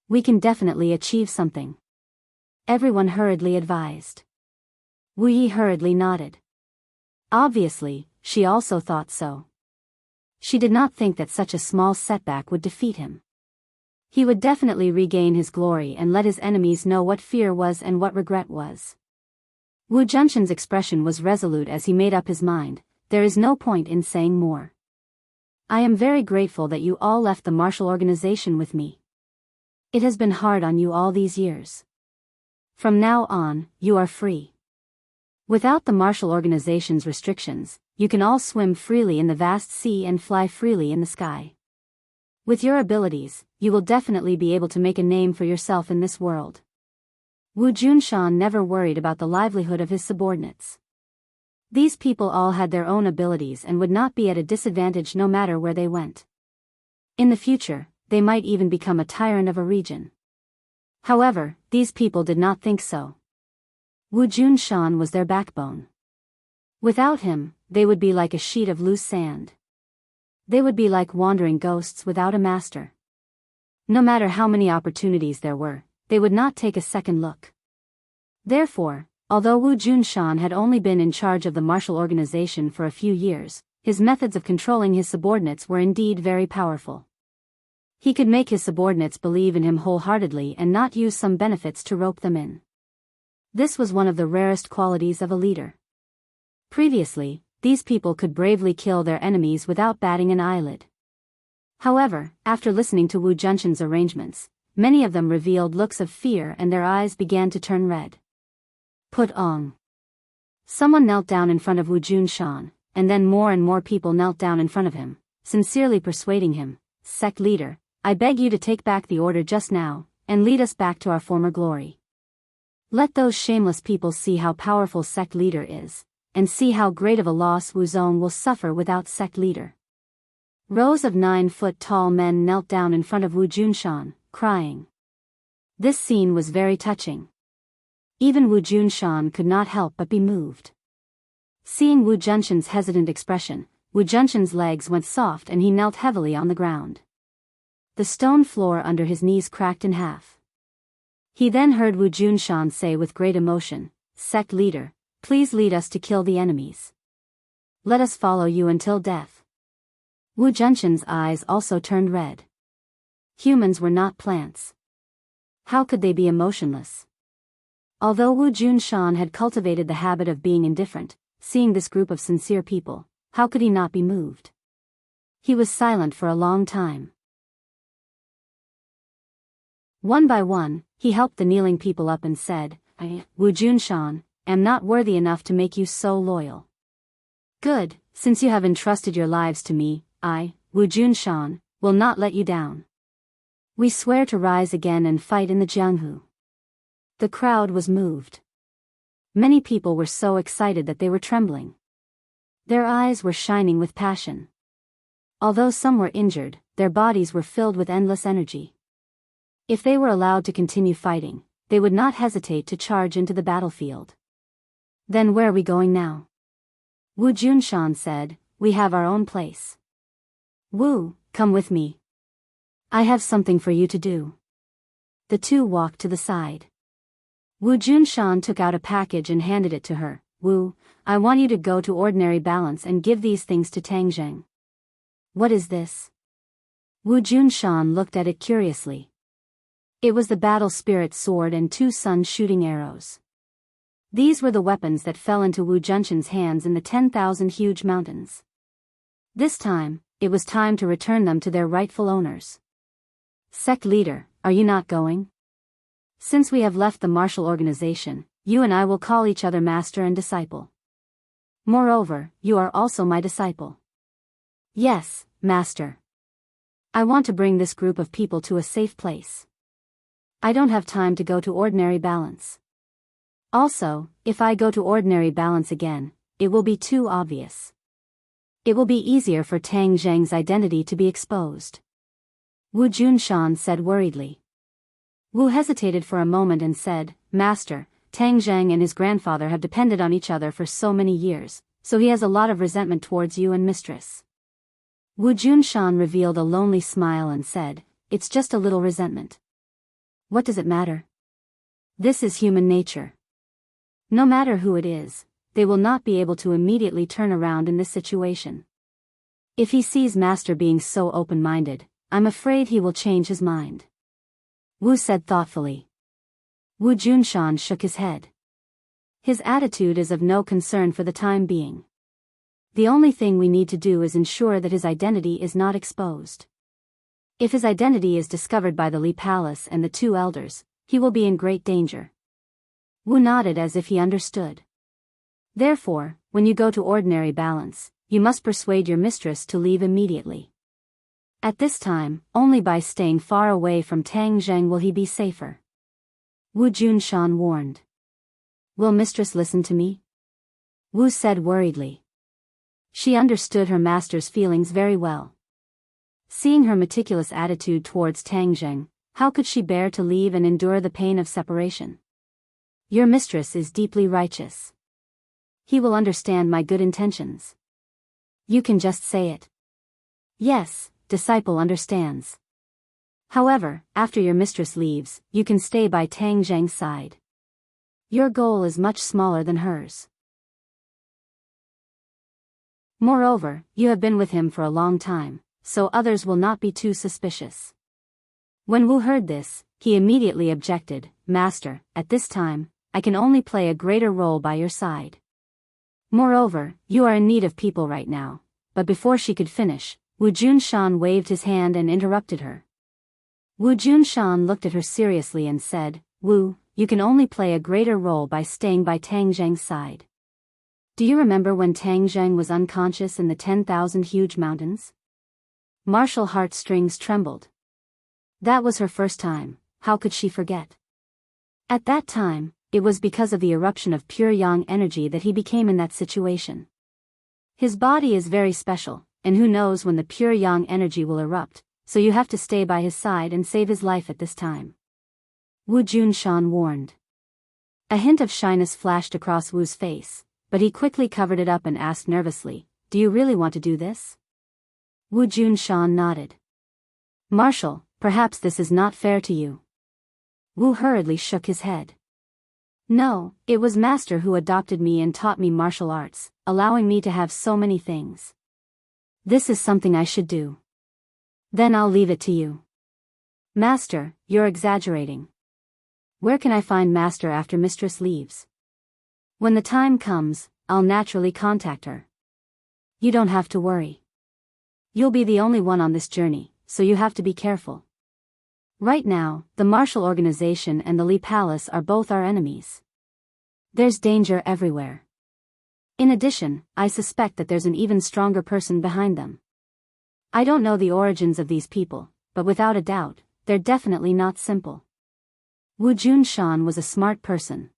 We can definitely achieve something." Everyone hurriedly advised. Wu Yi hurriedly nodded. Obviously, she also thought so. She did not think that such a small setback would defeat him. He would definitely regain his glory and let his enemies know what fear was and what regret was. Wu Junshan's expression was resolute as he made up his mind, "There is no point in saying more. I am very grateful that you all left the martial organization with me. It has been hard on you all these years. From now on, you are free. Without the martial organization's restrictions, you can all swim freely in the vast sea and fly freely in the sky. With your abilities, you will definitely be able to make a name for yourself in this world. Wu Junshan never worried about the livelihood of his subordinates. These people all had their own abilities and would not be at a disadvantage no matter where they went. In the future, they might even become a tyrant of a region. However, these people did not think so. Wu Junshan was their backbone. Without him, they would be like a sheet of loose sand. They would be like wandering ghosts without a master. No matter how many opportunities there were, they would not take a second look. Therefore, although Wu Junshan had only been in charge of the martial organization for a few years, his methods of controlling his subordinates were indeed very powerful. He could make his subordinates believe in him wholeheartedly and not use some benefits to rope them in. This was one of the rarest qualities of a leader. Previously, these people could bravely kill their enemies without batting an eyelid. However, after listening to Wu Junshan's arrangements, many of them revealed looks of fear and their eyes began to turn red. Put on. Someone knelt down in front of Wu Junshan, and then more and more people knelt down in front of him, sincerely persuading him, "Sect leader, I beg you to take back the order just now, and lead us back to our former glory. Let those shameless people see how powerful sect leader is, and see how great of a loss Wuzong will suffer without sect leader." Rows of 9-foot-tall men knelt down in front of Wu Junshan, crying. This scene was very touching. Even Wu Junshan could not help but be moved. Seeing Wu Junshan's hesitant expression, Wu Junshan's legs went soft and he knelt heavily on the ground. The stone floor under his knees cracked in half. He then heard Wu Junshan say with great emotion, "Sect leader, please lead us to kill the enemies. Let us follow you until death." Wu Junshan's eyes also turned red. Humans were not plants. How could they be emotionless? Although Wu Junshan had cultivated the habit of being indifferent, seeing this group of sincere people, how could he not be moved? He was silent for a long time. One by one, he helped the kneeling people up and said, "I, Wu Junshan, am not worthy enough to make you so loyal. Good, since you have entrusted your lives to me, I, Wu Junshan, will not let you down. We swear to rise again and fight in the Jianghu." The crowd was moved. Many people were so excited that they were trembling. Their eyes were shining with passion. Although some were injured, their bodies were filled with endless energy. If they were allowed to continue fighting, they would not hesitate to charge into the battlefield. "Then where are we going now?" Wu Junshan said, "We have our own place. Wu, come with me. I have something for you to do." The two walked to the side. Wu Junshan took out a package and handed it to her. "Wu, I want you to go to ordinary balance and give these things to Tang Zheng." "What is this?" Wu Junshan looked at it curiously. It was the battle spirit sword and 2 sun shooting arrows. These were the weapons that fell into Wu Junshan's hands in the 10,000 huge mountains. This time, it was time to return them to their rightful owners. "Sect leader, are you not going? Since we have left the martial organization, you and I will call each other master and disciple. Moreover, you are also my disciple." "Yes, master. I want to bring this group of people to a safe place. I don't have time to go to ordinary balance. Also, if I go to ordinary balance again, it will be too obvious. It will be easier for Tang Zheng's identity to be exposed." Wu Junshan said worriedly. Wu hesitated for a moment and said, "Master, Tang Zheng and his grandfather have depended on each other for so many years, so he has a lot of resentment towards you and mistress." Wu Junshan revealed a lonely smile and said, "It's just a little resentment. What does it matter? This is human nature. No matter who it is, they will not be able to immediately turn around in this situation. If he sees Master being so open-minded, I'm afraid he will change his mind." Wu said thoughtfully. Wu Junshan shook his head. His attitude is of no concern for the time being. The only thing we need to do is ensure that his identity is not exposed. If his identity is discovered by the Li Palace and the 2 elders, he will be in great danger. Wu nodded as if he understood. "Therefore, when you go to ordinary balance, you must persuade your mistress to leave immediately. At this time, only by staying far away from Tang Zheng will he be safer." Wu Junshan warned. Will mistress listen to me? Wu said worriedly. She understood her master's feelings very well. Seeing her meticulous attitude towards Tang Zheng, how could she bear to leave and endure the pain of separation? Your mistress is deeply righteous. He will understand my good intentions. You can just say it. Yes, disciple understands. However, after your mistress leaves, you can stay by Tang Zheng's side. Your goal is much smaller than hers. Moreover, you have been with him for a long time, so others will not be too suspicious. When Wu heard this, he immediately objected. Master, at this time, I can only play a greater role by your side. Moreover, you are in need of people right now. But before she could finish, Wu Junshan waved his hand and interrupted her. Wu Junshan looked at her seriously and said, Wu, you can only play a greater role by staying by Tang Zheng's side. Do you remember when Tang Zheng was unconscious in the 10,000 huge mountains? Martial heartstrings trembled. That was her first time, how could she forget? At that time, it was because of the eruption of pure yang energy that he became in that situation. His body is very special, and who knows when the pure yang energy will erupt, so you have to stay by his side and save his life at this time. Wu Junshan warned. A hint of shyness flashed across Wu's face, but he quickly covered it up and asked nervously, Do you really want to do this? Wu Junshan nodded. Marshal, perhaps this is not fair to you. Wu hurriedly shook his head. No, it was Master who adopted me and taught me martial arts, allowing me to have so many things. This is something I should do. Then I'll leave it to you. Master, you're exaggerating. Where can I find Master after mistress leaves? When the time comes, I'll naturally contact her. You don't have to worry. You'll be the only one on this journey, so you have to be careful. Right now, the martial organization and the Li Palace are both our enemies. There's danger everywhere. In addition, I suspect that there's an even stronger person behind them. I don't know the origins of these people, but without a doubt, they're definitely not simple. Wu Junshan was a smart person.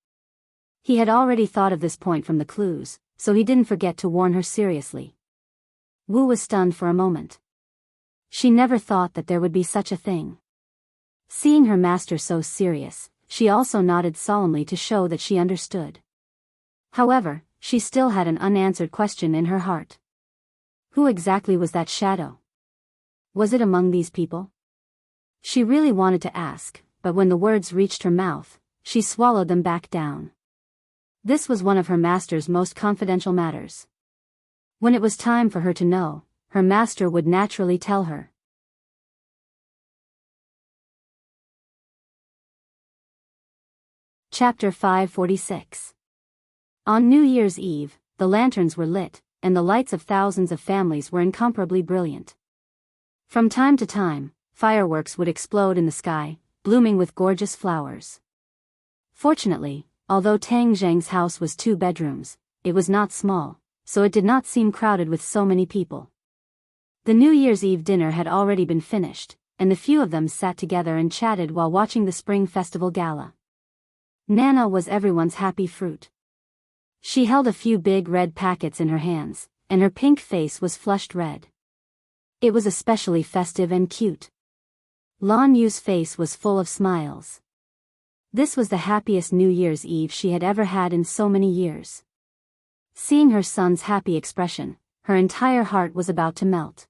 He had already thought of this point from the clues, so he didn't forget to warn her seriously. Wu was stunned for a moment. She never thought that there would be such a thing. Seeing her master so serious, she also nodded solemnly to show that she understood. However, she still had an unanswered question in her heart. Who exactly was that shadow? Was it among these people? She really wanted to ask, but when the words reached her mouth, she swallowed them back down. This was one of her master's most confidential matters. When it was time for her to know, her master would naturally tell her. Chapter 546. On New Year's Eve, the lanterns were lit, and the lights of thousands of families were incomparably brilliant. From time to time, fireworks would explode in the sky, blooming with gorgeous flowers. Fortunately, although Tang Zheng's house was 2 bedrooms, it was not small, so it did not seem crowded with so many people. The New Year's Eve dinner had already been finished, and the few of them sat together and chatted while watching the Spring Festival Gala. Nana was everyone's happy fruit. She held a few big red packets in her hands, and her pink face was flushed red. It was especially festive and cute. Lan Yu's face was full of smiles. This was the happiest New Year's Eve she had ever had in so many years. Seeing her son's happy expression, her entire heart was about to melt.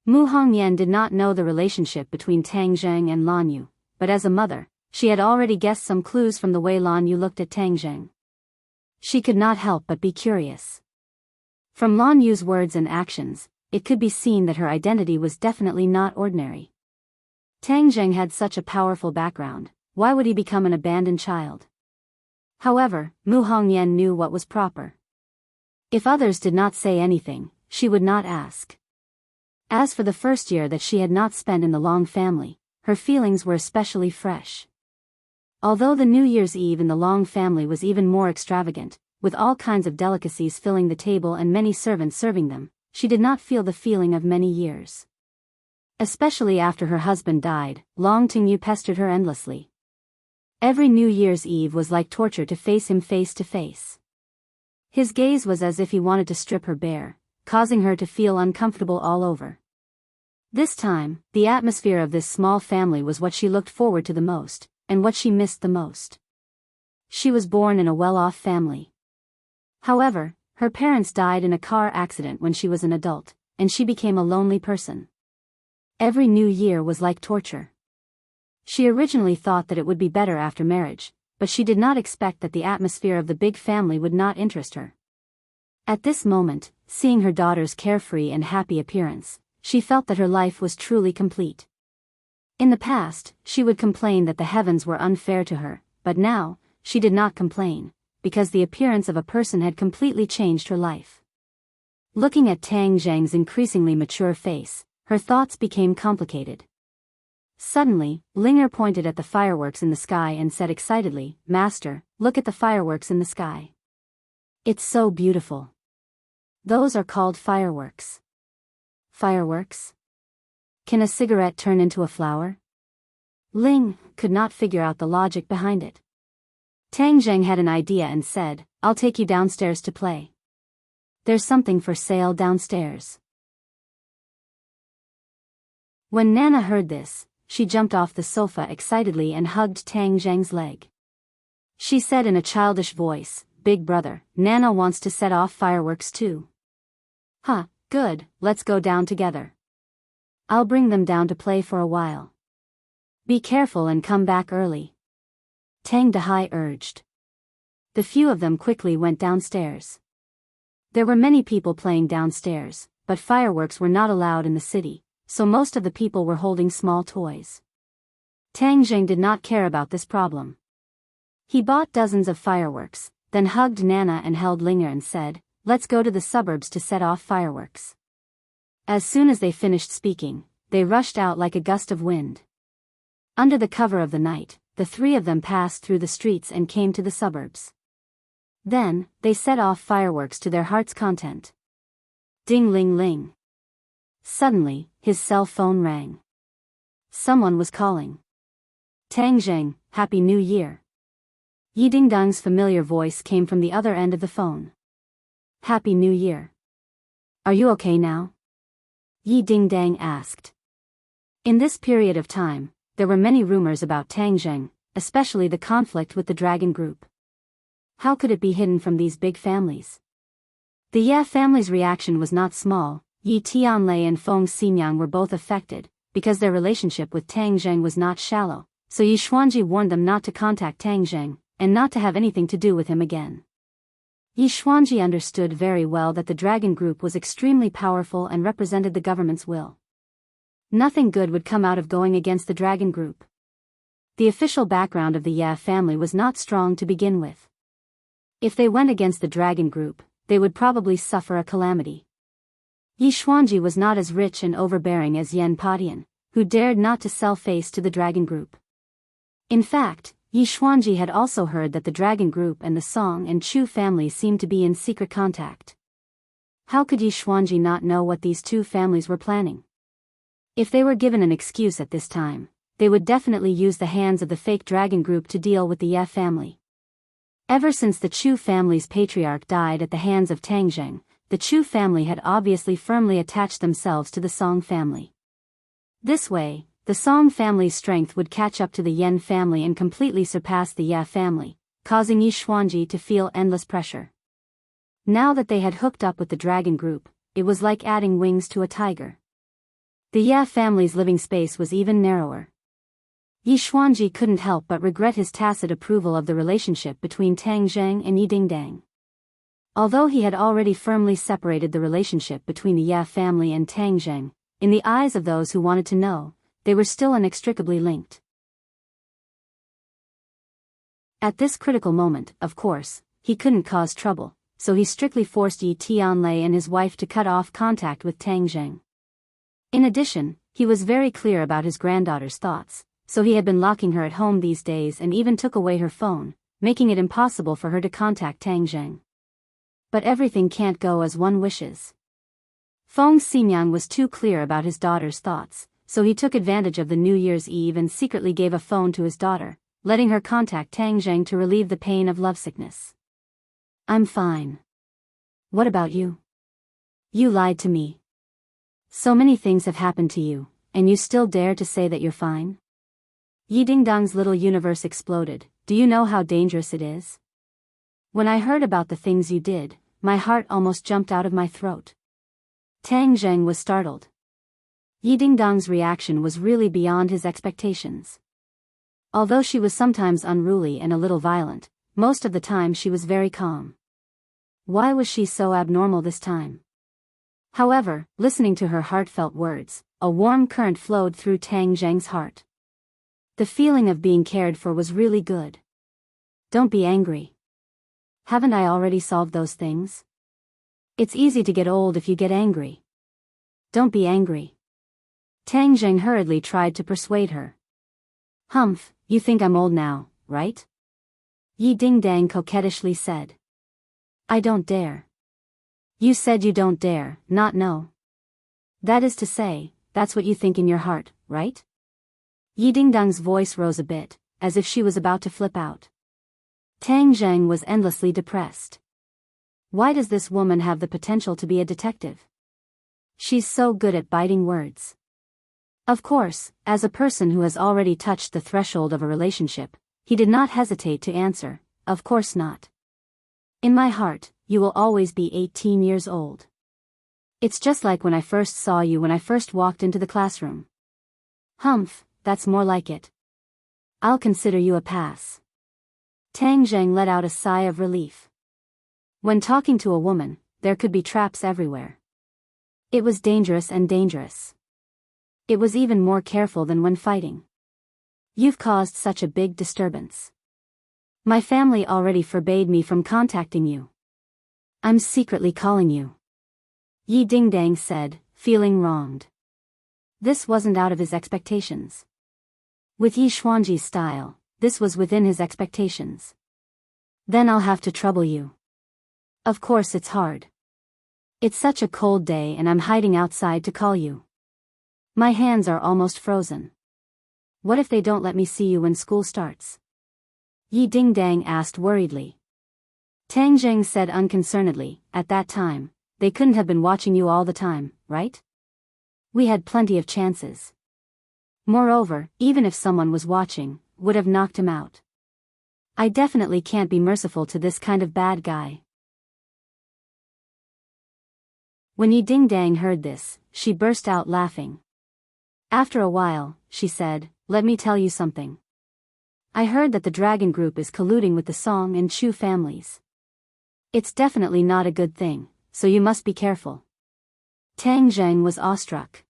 Mu Hongyan did not know the relationship between Tang Zheng and Lan Yu, but as a mother, she had already guessed some clues from the way Lan Yu looked at Tang Zheng. She could not help but be curious. From Lan Yu's words and actions, it could be seen that her identity was definitely not ordinary. Tang Zheng had such a powerful background, why would he become an abandoned child? However, Mu Hongyan knew what was proper. If others did not say anything, she would not ask. As for the first year that she had not spent in the Long family, her feelings were especially fresh. Although the New Year's Eve in the Long family was even more extravagant, with all kinds of delicacies filling the table and many servants serving them, she did not feel the feeling of many years. Especially after her husband died, Long Tingyu pestered her endlessly. Every New Year's Eve was like torture to face him face to face. His gaze was as if he wanted to strip her bare, causing her to feel uncomfortable all over. This time, the atmosphere of this small family was what she looked forward to the most, and what she missed the most. She was born in a well-off family. However, her parents died in a car accident when she was an adult, and she became a lonely person. Every new year was like torture. She originally thought that it would be better after marriage, but she did not expect that the atmosphere of the big family would not interest her. At this moment, seeing her daughter's carefree and happy appearance, she felt that her life was truly complete. In the past, she would complain that the heavens were unfair to her, but now, she did not complain, because the appearance of a person had completely changed her life. Looking at Tang Zhang's increasingly mature face, her thoughts became complicated. Suddenly, Linger pointed at the fireworks in the sky and said excitedly, "Master, look at the fireworks in the sky. It's so beautiful. Those are called fireworks." Fireworks? Can a cigarette turn into a flower? Ling could not figure out the logic behind it. Tang Zhang had an idea and said, "I'll take you downstairs to play. There's something for sale downstairs." When Nana heard this, she jumped off the sofa excitedly and hugged Tang Zhang's leg. She said in a childish voice, "Big brother, Nana wants to set off fireworks too." "Huh, good, let's go down together. I'll bring them down to play for a while. Be careful and come back early," Tang Dehai urged. The few of them quickly went downstairs. There were many people playing downstairs, but fireworks were not allowed in the city, so most of the people were holding small toys. Tang Zhang did not care about this problem. He bought dozens of fireworks, then hugged Nana and held Linger and said, "Let's go to the suburbs to set off fireworks." As soon as they finished speaking, they rushed out like a gust of wind. Under the cover of the night, the three of them passed through the streets and came to the suburbs. Then, they set off fireworks to their heart's content. Ding ling ling. Suddenly, his cell phone rang. Someone was calling. "Tang Zhang, Happy New Year." Yi Dingdang's familiar voice came from the other end of the phone. "Happy New Year. Are you okay now?" Yi Dingdang asked. In this period of time, there were many rumors about Tang Zhang, especially the conflict with the dragon group. How could it be hidden from these big families? The Ye family's reaction was not small. Yi Tianlei and Feng Ximiang were both affected, because their relationship with Tang Zhang was not shallow, so Yi Xuanji warned them not to contact Tang Zhang, and not to have anything to do with him again. Yi Xuanji understood very well that the dragon group was extremely powerful and represented the government's will. Nothing good would come out of going against the dragon group. The official background of the Ye family was not strong to begin with. If they went against the dragon group, they would probably suffer a calamity. Yi Xuanji was not as rich and overbearing as Yan Padian, who dared not to sell face to the dragon group. In fact, Yi Xuanji had also heard that the dragon group and the Song and Chu families seemed to be in secret contact. How could Yi Xuanji not know what these two families were planning? If they were given an excuse at this time, they would definitely use the hands of the fake dragon group to deal with the Ye family. Ever since the Chu family's patriarch died at the hands of Tang Zhang, the Chu family had obviously firmly attached themselves to the Song family. This way, the Song family's strength would catch up to the Yan family and completely surpass the Ye family, causing Yi Xuanji to feel endless pressure. Now that they had hooked up with the dragon group, it was like adding wings to a tiger. The Ye family's living space was even narrower. Yi Xuanji couldn't help but regret his tacit approval of the relationship between Tang Zhang and Yi Dingdang. Although he had already firmly separated the relationship between the Ye family and Tang Zhang, in the eyes of those who wanted to know, they were still inextricably linked. At this critical moment, of course, he couldn't cause trouble, so he strictly forced Yi Tianlei and his wife to cut off contact with Tang Zhang. In addition, he was very clear about his granddaughter's thoughts, so he had been locking her at home these days and even took away her phone, making it impossible for her to contact Tang Zhang. But everything can't go as one wishes. Feng Ximiang was too clear about his daughter's thoughts, so he took advantage of the New Year's Eve and secretly gave a phone to his daughter, letting her contact Tang Zheng to relieve the pain of lovesickness. I'm fine. What about you? You lied to me. So many things have happened to you, and you still dare to say that you're fine? Yi Dingdong's little universe exploded. Do you know how dangerous it is? When I heard about the things you did, my heart almost jumped out of my throat. Tang Zheng was startled. Yi Dingdong's reaction was really beyond his expectations. Although she was sometimes unruly and a little violent, most of the time she was very calm. Why was she so abnormal this time? However, listening to her heartfelt words, a warm current flowed through Tang Zheng's heart. The feeling of being cared for was really good. Don't be angry. Haven't I already solved those things? It's easy to get old if you get angry. Don't be angry. Tang Zheng hurriedly tried to persuade her. Humph, you think I'm old now, right? Yi Dingdong coquettishly said. I don't dare. You said you don't dare, not know. That is to say, that's what you think in your heart, right? Yi Dingdong's voice rose a bit, as if she was about to flip out. Tang Zheng was endlessly depressed. Why does this woman have the potential to be a detective? She's so good at biting words. Of course, as a person who has already touched the threshold of a relationship, he did not hesitate to answer, of course not. In my heart, you will always be 18 years old. It's just like when I first saw you when I first walked into the classroom. Humph, that's more like it. I'll consider you a pass. Tang Zheng let out a sigh of relief. When talking to a woman, there could be traps everywhere. It was dangerous and dangerous. It was even more careful than when fighting. You've caused such a big disturbance. My family already forbade me from contacting you. I'm secretly calling you. Yi Dingdong said, feeling wronged. This wasn't out of his expectations. With Yi Xuanji's style, this was within his expectations. Then I'll have to trouble you. Of course it's hard. It's such a cold day and I'm hiding outside to call you. My hands are almost frozen. What if they don't let me see you when school starts? Yi Dingdong asked worriedly. Tang Zheng said unconcernedly, at that time, they couldn't have been watching you all the time, right? We had plenty of chances. Moreover, even if someone was watching, would have knocked him out. I definitely can't be merciful to this kind of bad guy. When Yi Dingdong heard this, she burst out laughing. After a while, she said, let me tell you something. I heard that the Dragon Group is colluding with the Song and Chu families. It's definitely not a good thing, so you must be careful. Tang Zheng was awestruck.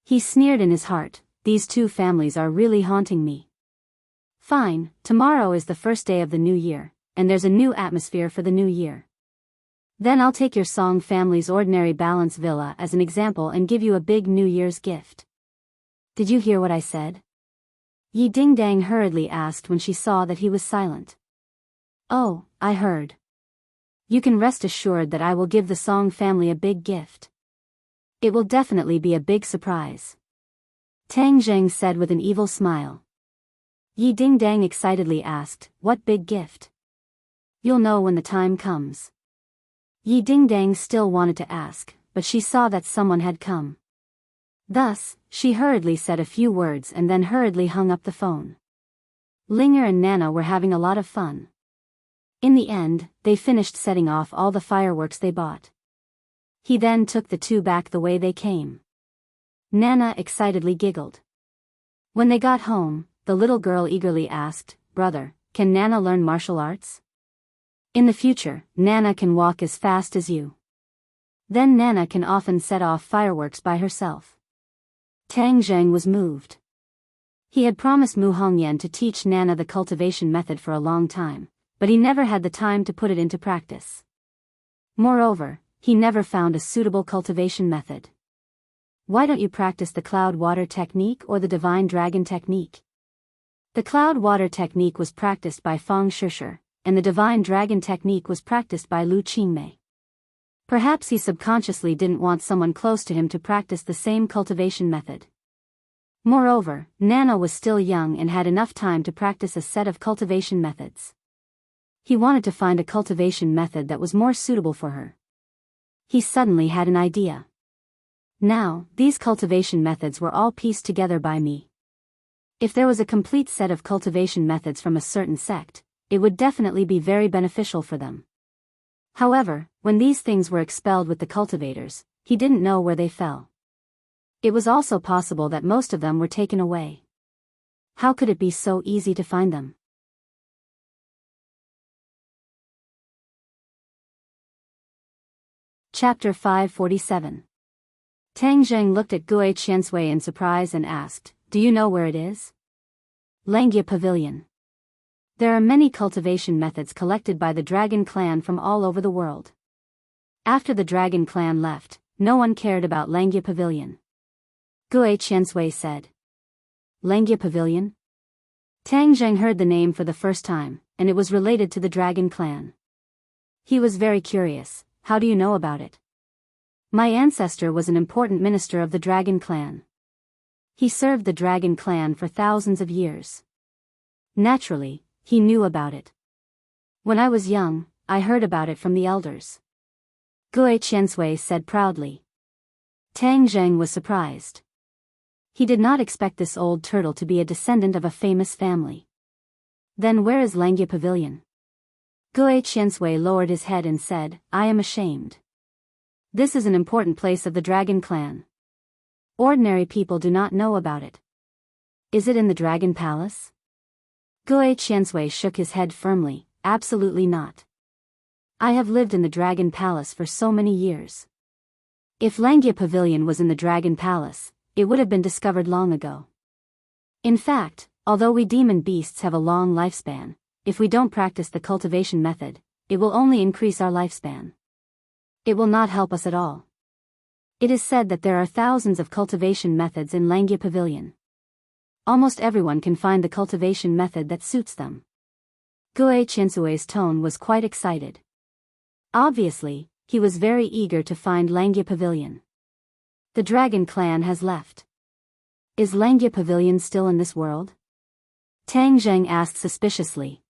He sneered in his heart, these two families are really haunting me. Fine, tomorrow is the first day of the new year, and there's a new atmosphere for the new year. Then I'll take your Song family's ordinary balance villa as an example and give you a big New Year's gift. Did you hear what I said? Yi Dingdong hurriedly asked when she saw that he was silent. Oh, I heard. You can rest assured that I will give the Song family a big gift. It will definitely be a big surprise. Tang Zheng said with an evil smile. Yi Dingdong excitedly asked, what big gift? You'll know when the time comes. Yi Dingdong still wanted to ask, but she saw that someone had come. Thus, she hurriedly said a few words and then hurriedly hung up the phone. Linger and Nana were having a lot of fun. In the end, they finished setting off all the fireworks they bought. He then took the two back the way they came. Nana excitedly giggled. When they got home, the little girl eagerly asked, brother, can Nana learn martial arts? In the future, Nana can walk as fast as you. Then Nana can often set off fireworks by herself. Tang Zheng was moved. He had promised Mu Hongyan to teach Nana the cultivation method for a long time, but he never had the time to put it into practice. Moreover, he never found a suitable cultivation method. Why don't you practice the cloud water technique or the divine dragon technique? The cloud water technique was practiced by Fang Shisher, and the divine dragon technique was practiced by Lu Qingmei. Perhaps he subconsciously didn't want someone close to him to practice the same cultivation method. Moreover, Nana was still young and had enough time to practice a set of cultivation methods. He wanted to find a cultivation method that was more suitable for her. He suddenly had an idea. Now, these cultivation methods were all pieced together by me. If there was a complete set of cultivation methods from a certain sect, it would definitely be very beneficial for them. However, when these things were expelled with the cultivators, he didn't know where they fell. It was also possible that most of them were taken away. How could it be so easy to find them? Chapter 547. Tang Zheng looked at Gue Qiansui in surprise and asked, "Do you know where it is?" Langia Pavilion. There are many cultivation methods collected by the Dragon Clan from all over the world. After the Dragon Clan left, no one cared about Langia Pavilion. Gue Qiansui said. Langia Pavilion? Tang Zheng heard the name for the first time, and it was related to the Dragon Clan. He was very curious. How do you know about it? My ancestor was an important minister of the Dragon Clan. He served the Dragon Clan for thousands of years. Naturally, he knew about it. When I was young, I heard about it from the elders. Gue Qiansui said proudly. Tang Zheng was surprised. He did not expect this old turtle to be a descendant of a famous family. Then where is Langia Pavilion? Gue Qiansui lowered his head and said, I am ashamed. This is an important place of the Dragon Clan. Ordinary people do not know about it. Is it in the Dragon Palace? Gue Qiansui shook his head firmly, absolutely not. I have lived in the Dragon Palace for so many years. If Langia Pavilion was in the Dragon Palace, it would have been discovered long ago. In fact, although we demon beasts have a long lifespan, if we don't practice the cultivation method, it will only increase our lifespan. It will not help us at all. It is said that there are thousands of cultivation methods in Langia Pavilion. Almost everyone can find the cultivation method that suits them. Gue Qiansui's tone was quite excited. Obviously, he was very eager to find Langia Pavilion. The Dragon Clan has left. Is Langia Pavilion still in this world? Tang Zheng asked suspiciously.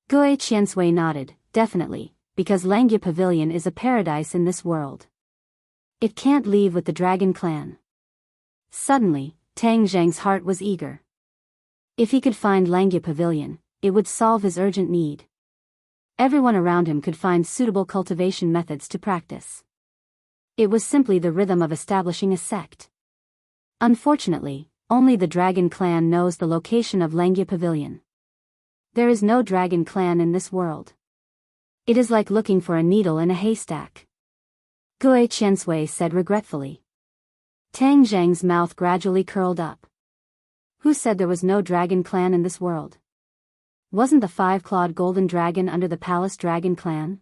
Gue Qiansui nodded, definitely, because Langia Pavilion is a paradise in this world. It can't leave with the Dragon Clan. Suddenly, Tang Zheng's heart was eager. If he could find Langia Pavilion, it would solve his urgent need. Everyone around him could find suitable cultivation methods to practice. It was simply the rhythm of establishing a sect. Unfortunately, only the Dragon Clan knows the location of Langia Pavilion. There is no Dragon Clan in this world. It is like looking for a needle in a haystack. Gue Qiansui said regretfully. Tang Zheng's mouth gradually curled up. Who said there was no Dragon Clan in this world? Wasn't the five-clawed golden dragon under the Palace Dragon Clan?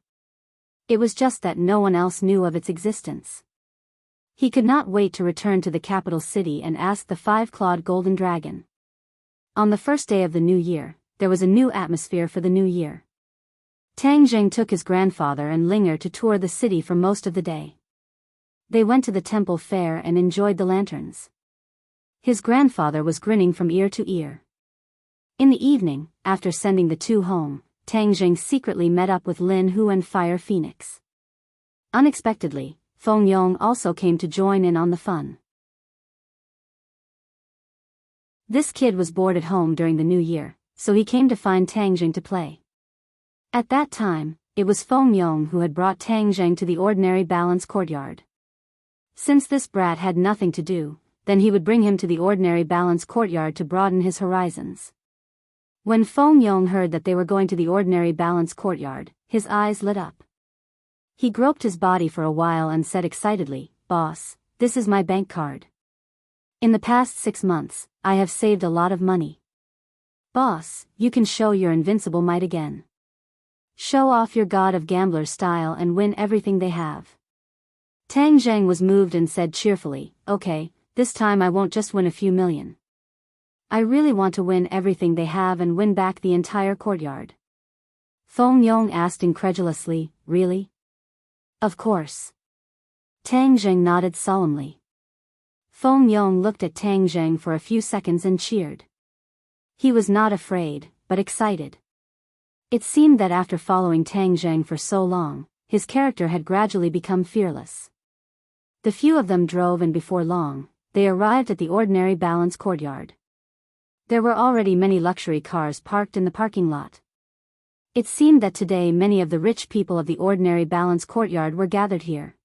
It was just that no one else knew of its existence. He could not wait to return to the capital city and ask the five-clawed golden dragon. On the first day of the new year, there was a new atmosphere for the new year. Tang Zheng took his grandfather and Linger to tour the city for most of the day. They went to the temple fair and enjoyed the lanterns. His grandfather was grinning from ear to ear. In the evening, after sending the two home, Tang Zheng secretly met up with Lin Hu and Fire Phoenix. Unexpectedly, Feng Yong also came to join in on the fun. This kid was bored at home during the new year, so he came to find Tang Zheng to play. At that time, it was Feng Yong who had brought Tang Zheng to the ordinary balance courtyard. Since this brat had nothing to do, then he would bring him to the ordinary balance courtyard to broaden his horizons. When Feng Yong heard that they were going to the ordinary balance courtyard, his eyes lit up. He groped his body for a while and said excitedly, "Boss, this is my bank card. In the past 6 months, I have saved a lot of money. Boss, you can show your invincible might again. Show off your god of gamblers style and win everything they have." Tang Zheng was moved and said cheerfully, "Okay, this time I won't just win a few million. I really want to win everything they have and win back the entire courtyard." Feng Yong asked incredulously, "Really?" "Of course." Tang Zheng nodded solemnly. Feng Yong looked at Tang Zheng for a few seconds and cheered. He was not afraid, but excited. It seemed that after following Tang Zheng for so long, his character had gradually become fearless. The few of them drove, and before long, they arrived at the ordinary balance courtyard. There were already many luxury cars parked in the parking lot. It seemed that today many of the rich people of the ordinary balance courtyard were gathered here.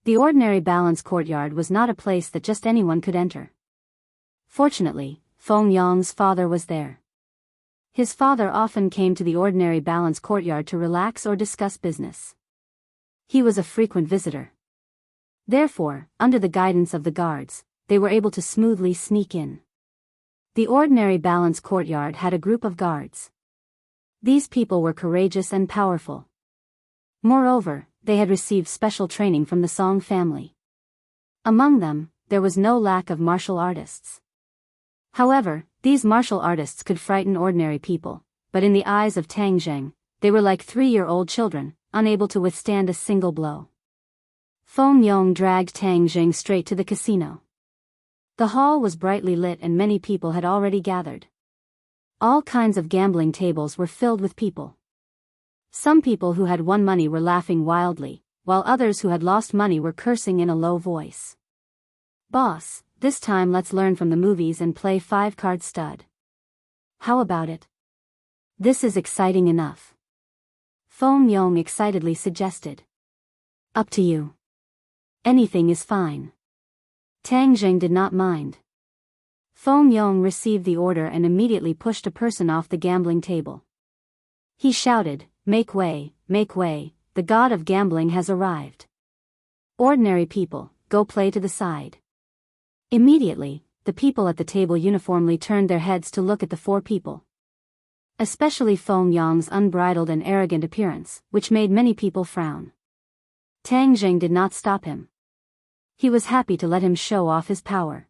The ordinary balance courtyard was not a place that just anyone could enter. Fortunately, Feng Yong's father was there. His father often came to the ordinary balance courtyard to relax or discuss business. He was a frequent visitor. Therefore, under the guidance of the guards, they were able to smoothly sneak in. The ordinary balance courtyard had a group of guards. These people were courageous and powerful. Moreover, they had received special training from the Song family. Among them, there was no lack of martial artists. However, these martial artists could frighten ordinary people, but in the eyes of Tang Zheng, they were like 3-year-old children, unable to withstand a single blow. Feng Yong dragged Tang Zheng straight to the casino. The hall was brightly lit and many people had already gathered. All kinds of gambling tables were filled with people. Some people who had won money were laughing wildly, while others who had lost money were cursing in a low voice. "Boss, this time let's learn from the movies and play 5-card stud. How about it? This is exciting enough," Feng Yong excitedly suggested. "Up to you. Anything is fine." Tang Zheng did not mind. Feng Yong received the order and immediately pushed a person off the gambling table. He shouted, make way, the god of gambling has arrived. Ordinary people, go play to the side." Immediately, the people at the table uniformly turned their heads to look at the 4 people. Especially Feng Yong's unbridled and arrogant appearance, which made many people frown. Tang Zheng did not stop him. He was happy to let him show off his power.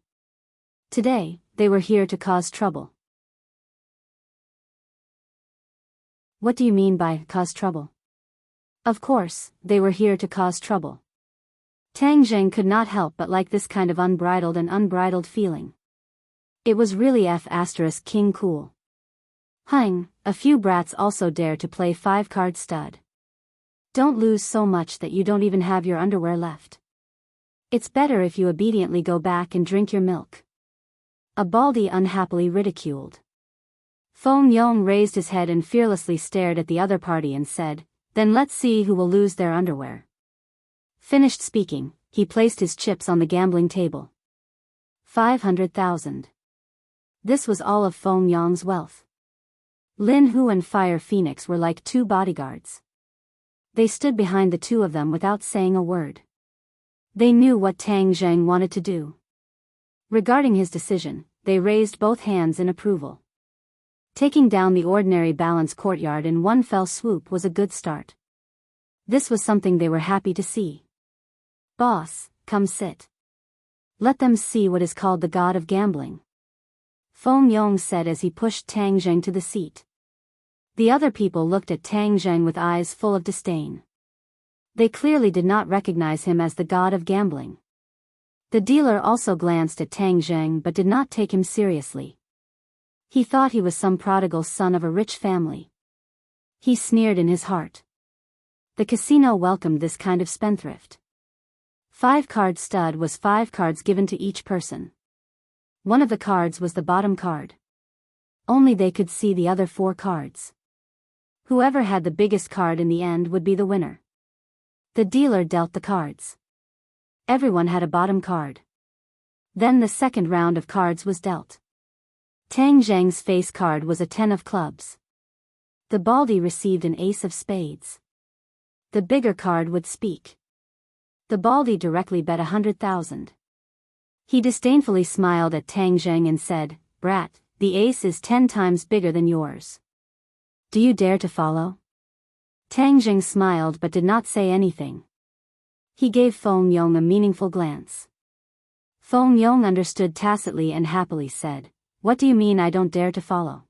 Today, they were here to cause trouble. What do you mean by cause trouble? Of course, they were here to cause trouble. Tang Zheng could not help but like this kind of unbridled feeling. It was really King cool. A few brats also dare to play 5-card stud. Don't lose so much that you don't even have your underwear left. It's better if you obediently go back and drink your milk. A Baldy unhappily ridiculed. Feng Yong raised his head and fearlessly stared at the other party and said, "Then let's see who will lose their underwear." Finished speaking, he placed his chips on the gambling table. 500,000. This was all of Feng Yong's wealth. Lin Hu and Fire Phoenix were like 2 bodyguards. They stood behind the 2 of them without saying a word. They knew what Tang Zheng wanted to do. Regarding his decision, they raised both hands in approval. Taking down the ordinary balance courtyard in one fell swoop was a good start. This was something they were happy to see. "Boss, come sit. Let them see what is called the god of gambling," Feng Yong said as he pushed Tang Zheng to the seat. The other people looked at Tang Zheng with eyes full of disdain. They clearly did not recognize him as the god of gambling. The dealer also glanced at Tang Zheng but did not take him seriously. He thought he was some prodigal son of a rich family. He sneered in his heart. The casino welcomed this kind of spendthrift. 5-card stud was 5 cards given to each person. One of the cards was the bottom card. Only they could see the other 4 cards. Whoever had the biggest card in the end would be the winner. The dealer dealt the cards. Everyone had a bottom card. Then the second round of cards was dealt. Tang Zheng's face card was a 10 of clubs. The Baldy received an ace of spades. The bigger card would speak. The Baldy directly bet 100,000. He disdainfully smiled at Tang Zheng and said, "Brat, the ace is 10 times bigger than yours. Do you dare to follow?" Tang Zheng smiled but did not say anything. He gave Feng Yong a meaningful glance. Feng Yong understood tacitly and happily said, "What do you mean I don't dare to follow?"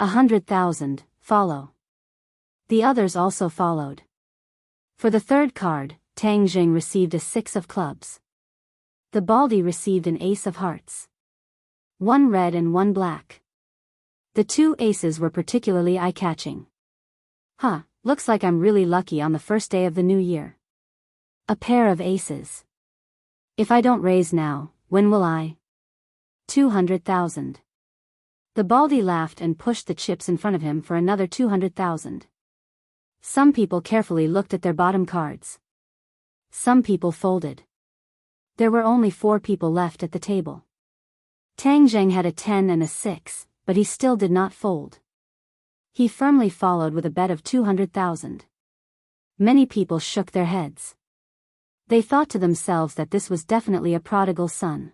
100,000, follow. The others also followed. For the third card, Tang Zheng received a 6 of clubs. The baldy received an ace of hearts. One red and one black. The two aces were particularly eye-catching. Huh, looks like I'm really lucky on the first day of the new year. A pair of aces. If I don't raise now, when will I? 200,000. The baldy laughed and pushed the chips in front of him for another 200,000. Some people carefully looked at their bottom cards. Some people folded. There were only 4 people left at the table. Tang Zheng had a 10 and a 6, but he still did not fold. He firmly followed with a bet of 200,000. Many people shook their heads. They thought to themselves that this was definitely a prodigal son.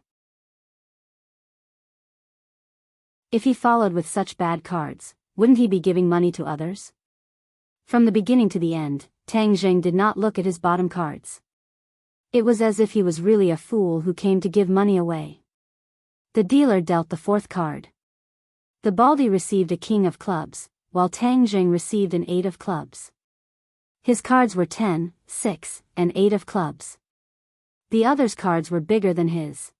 If he followed with such bad cards, wouldn't he be giving money to others? From the beginning to the end, Tang Zheng did not look at his bottom cards. It was as if he was really a fool who came to give money away. The dealer dealt the 4th card. The baldy received a king of clubs, while Tang Zheng received an 8 of clubs. His cards were 10, 6, and 8 of clubs. The others' cards were bigger than his.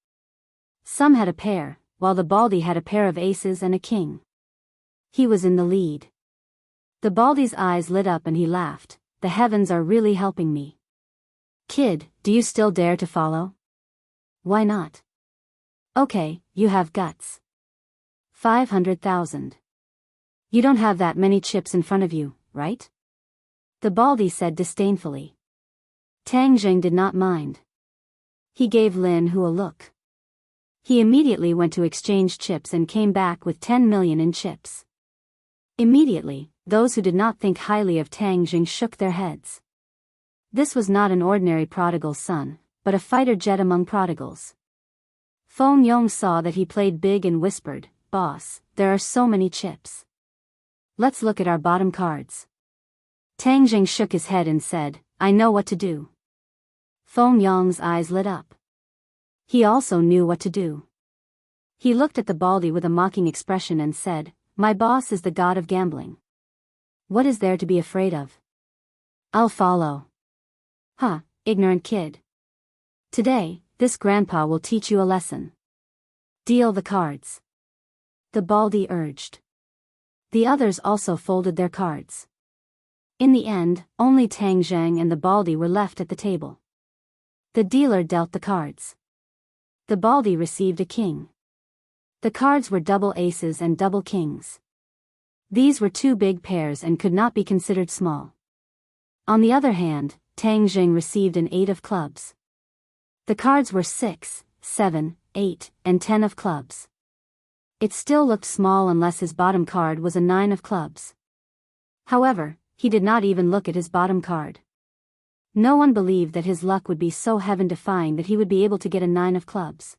Some had a pair, while the baldy had a pair of aces and a king. He was in the lead. The baldy's eyes lit up and he laughed. The heavens are really helping me. Kid, do you still dare to follow? Why not? Okay, you have guts. 500,000. You don't have that many chips in front of you, right? The baldy said disdainfully. Tang Zheng did not mind. He gave Lin Hu a look. He immediately went to exchange chips and came back with 10 million in chips. Immediately, those who did not think highly of Tang Zheng shook their heads. This was not an ordinary prodigal son, but a fighter jet among prodigals. Feng Yong saw that he played big and whispered, "Boss, there are so many chips. Let's look at our bottom cards." Tang Zheng shook his head and said, "I know what to do." Feng Yong's eyes lit up. He also knew what to do. He looked at the baldy with a mocking expression and said, "My boss is the god of gambling. What is there to be afraid of? I'll follow." Huh, ignorant kid. Today, this grandpa will teach you a lesson. Deal the cards. The baldy urged. The others also folded their cards. In the end, only Tang Zheng and the baldy were left at the table. The dealer dealt the cards. The baldy received a king. The cards were double aces and double kings. These were 2 big pairs and could not be considered small. On the other hand, Tang Zheng received an 8 of clubs. The cards were 6, 7, 8, and 10 of clubs. It still looked small unless his bottom card was a 9 of clubs. However, he did not even look at his bottom card. No one believed that his luck would be so heaven-defying that he would be able to get a 9 of clubs.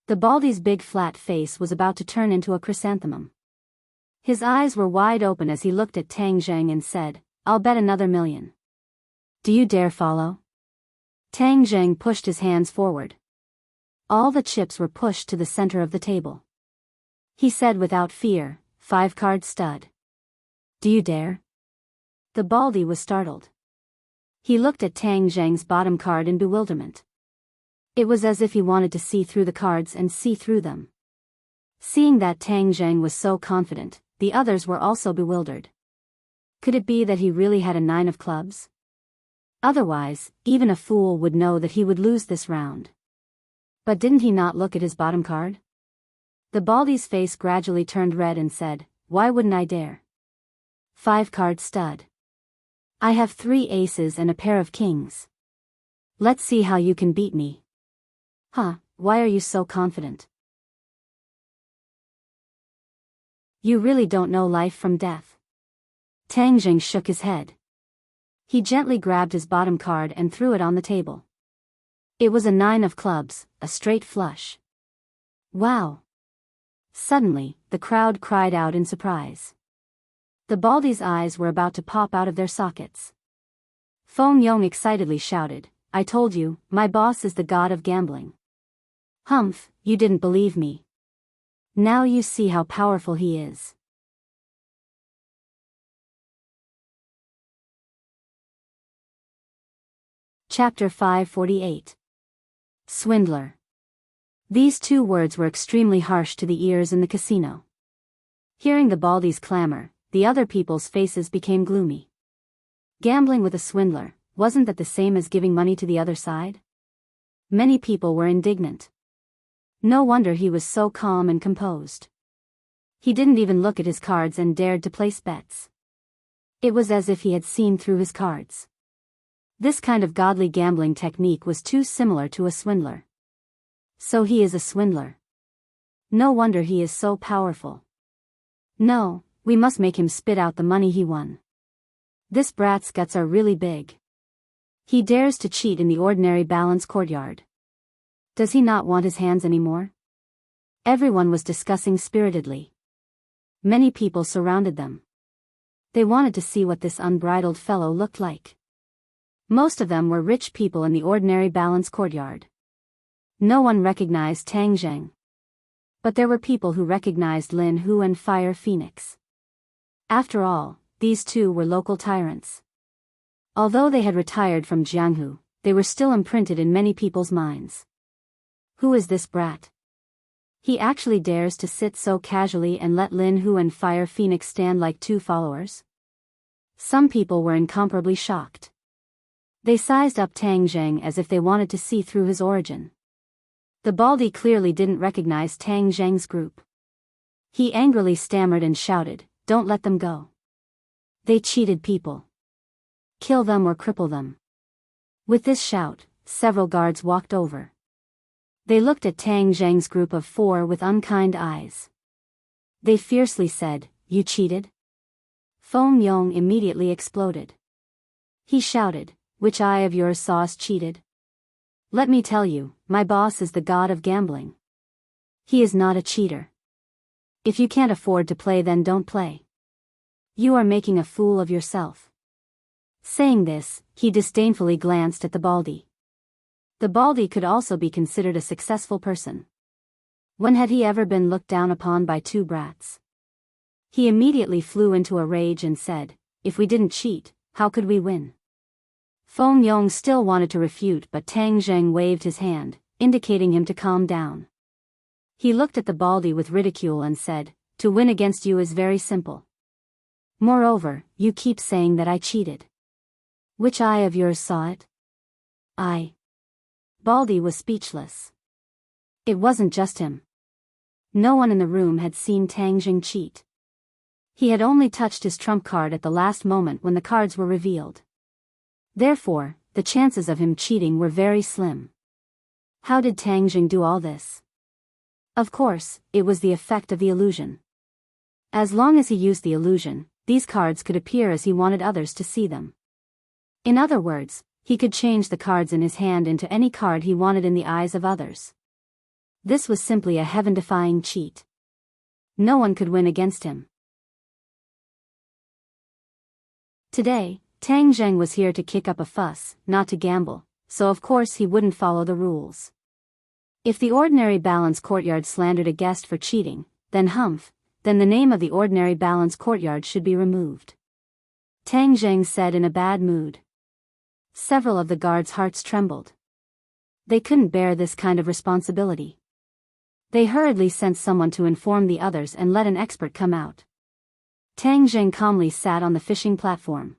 The baldy's big flat face was about to turn into a chrysanthemum. His eyes were wide open as he looked at Tang Zheng and said, "I'll bet another 1,000,000. Do you dare follow?" Tang Zheng pushed his hands forward. All the chips were pushed to the center of the table. He said without fear, 5-card stud. "Do you dare?" The baldy was startled. He looked at Tang Zheng's bottom card in bewilderment. It was as if he wanted to see through the cards and see through them. Seeing that Tang Zheng was so confident, the others were also bewildered. Could it be that he really had a 9 of clubs? Otherwise, even a fool would know that he would lose this round. But didn't he not look at his bottom card? The baldy's face gradually turned red and said, "Why wouldn't I dare? 5-card stud. I have 3 aces and a pair of kings. Let's see how you can beat me." Huh, why are you so confident? You really don't know life from death. Tang Zheng shook his head. He gently grabbed his bottom card and threw it on the table. It was a 9 of clubs, a straight flush. Wow! Suddenly, the crowd cried out in surprise. The baldy's eyes were about to pop out of their sockets. Feng Yong excitedly shouted, "I told you, my boss is the god of gambling." Humph, you didn't believe me. Now you see how powerful he is. Chapter 548. Swindler. These two words were extremely harsh to the ears in the casino. Hearing the Baldi's clamor, the other people's faces became gloomy. Gambling with a swindler, wasn't that the same as giving money to the other side? Many people were indignant. No wonder he was so calm and composed. He didn't even look at his cards and dared to place bets. It was as if he had seen through his cards. This kind of godly gambling technique was too similar to a swindler. So he is a swindler. No wonder he is so powerful. No, we must make him spit out the money he won. This brat's guts are really big. He dares to cheat in the ordinary balance courtyard. Does he not want his hands anymore? Everyone was discussing spiritedly. Many people surrounded them. They wanted to see what this unbridled fellow looked like. Most of them were rich people in the ordinary balance courtyard. No one recognized Tang Zheng. But there were people who recognized Lin Hu and Fire Phoenix. After all, these two were local tyrants. Although they had retired from Jianghu, they were still imprinted in many people's minds. Who is this brat? He actually dares to sit so casually and let Lin Hu and Fire Phoenix stand like two followers? Some people were incomparably shocked. They sized up Tang Zheng as if they wanted to see through his origin. The Baldi clearly didn't recognize Tang Zheng's group. He angrily stammered and shouted, "Don't let them go. They cheated people. Kill them or cripple them." With this shout, several guards walked over. They looked at Tang Zheng's group of 4 with unkind eyes. They fiercely said, "You cheated?" Feng Yong immediately exploded. He shouted, "Which eye of yours saw us cheated? Let me tell you, my boss is the god of gambling. He is not a cheater. If you can't afford to play, then don't play. You are making a fool of yourself." Saying this, he disdainfully glanced at the Baldi. The Baldi could also be considered a successful person. When had he ever been looked down upon by two brats? He immediately flew into a rage and said, "If we didn't cheat, how could we win?" Feng Yong still wanted to refute, but Tang Zheng waved his hand, indicating him to calm down. He looked at the Baldi with ridicule and said, "To win against you is very simple. Moreover, you keep saying that I cheated. Which eye of yours saw it?" Baldi was speechless. It wasn't just him. No one in the room had seen Tang Zheng cheat. He had only touched his trump card at the last moment when the cards were revealed. Therefore, the chances of him cheating were very slim. How did Tang Zheng do all this? Of course, it was the effect of the illusion. As long as he used the illusion, these cards could appear as he wanted others to see them. In other words, he could change the cards in his hand into any card he wanted in the eyes of others. This was simply a heaven-defying cheat. No one could win against him. Today, Tang Zheng was here to kick up a fuss, not to gamble, so of course he wouldn't follow the rules. If the ordinary balance courtyard slandered a guest for cheating, then the name of the ordinary balance courtyard should be removed. Tang Zheng said in a bad mood. Several of the guards' hearts trembled. They couldn't bear this kind of responsibility. They hurriedly sent someone to inform the others and let an expert come out. Tang Zheng calmly sat on the fishing platform.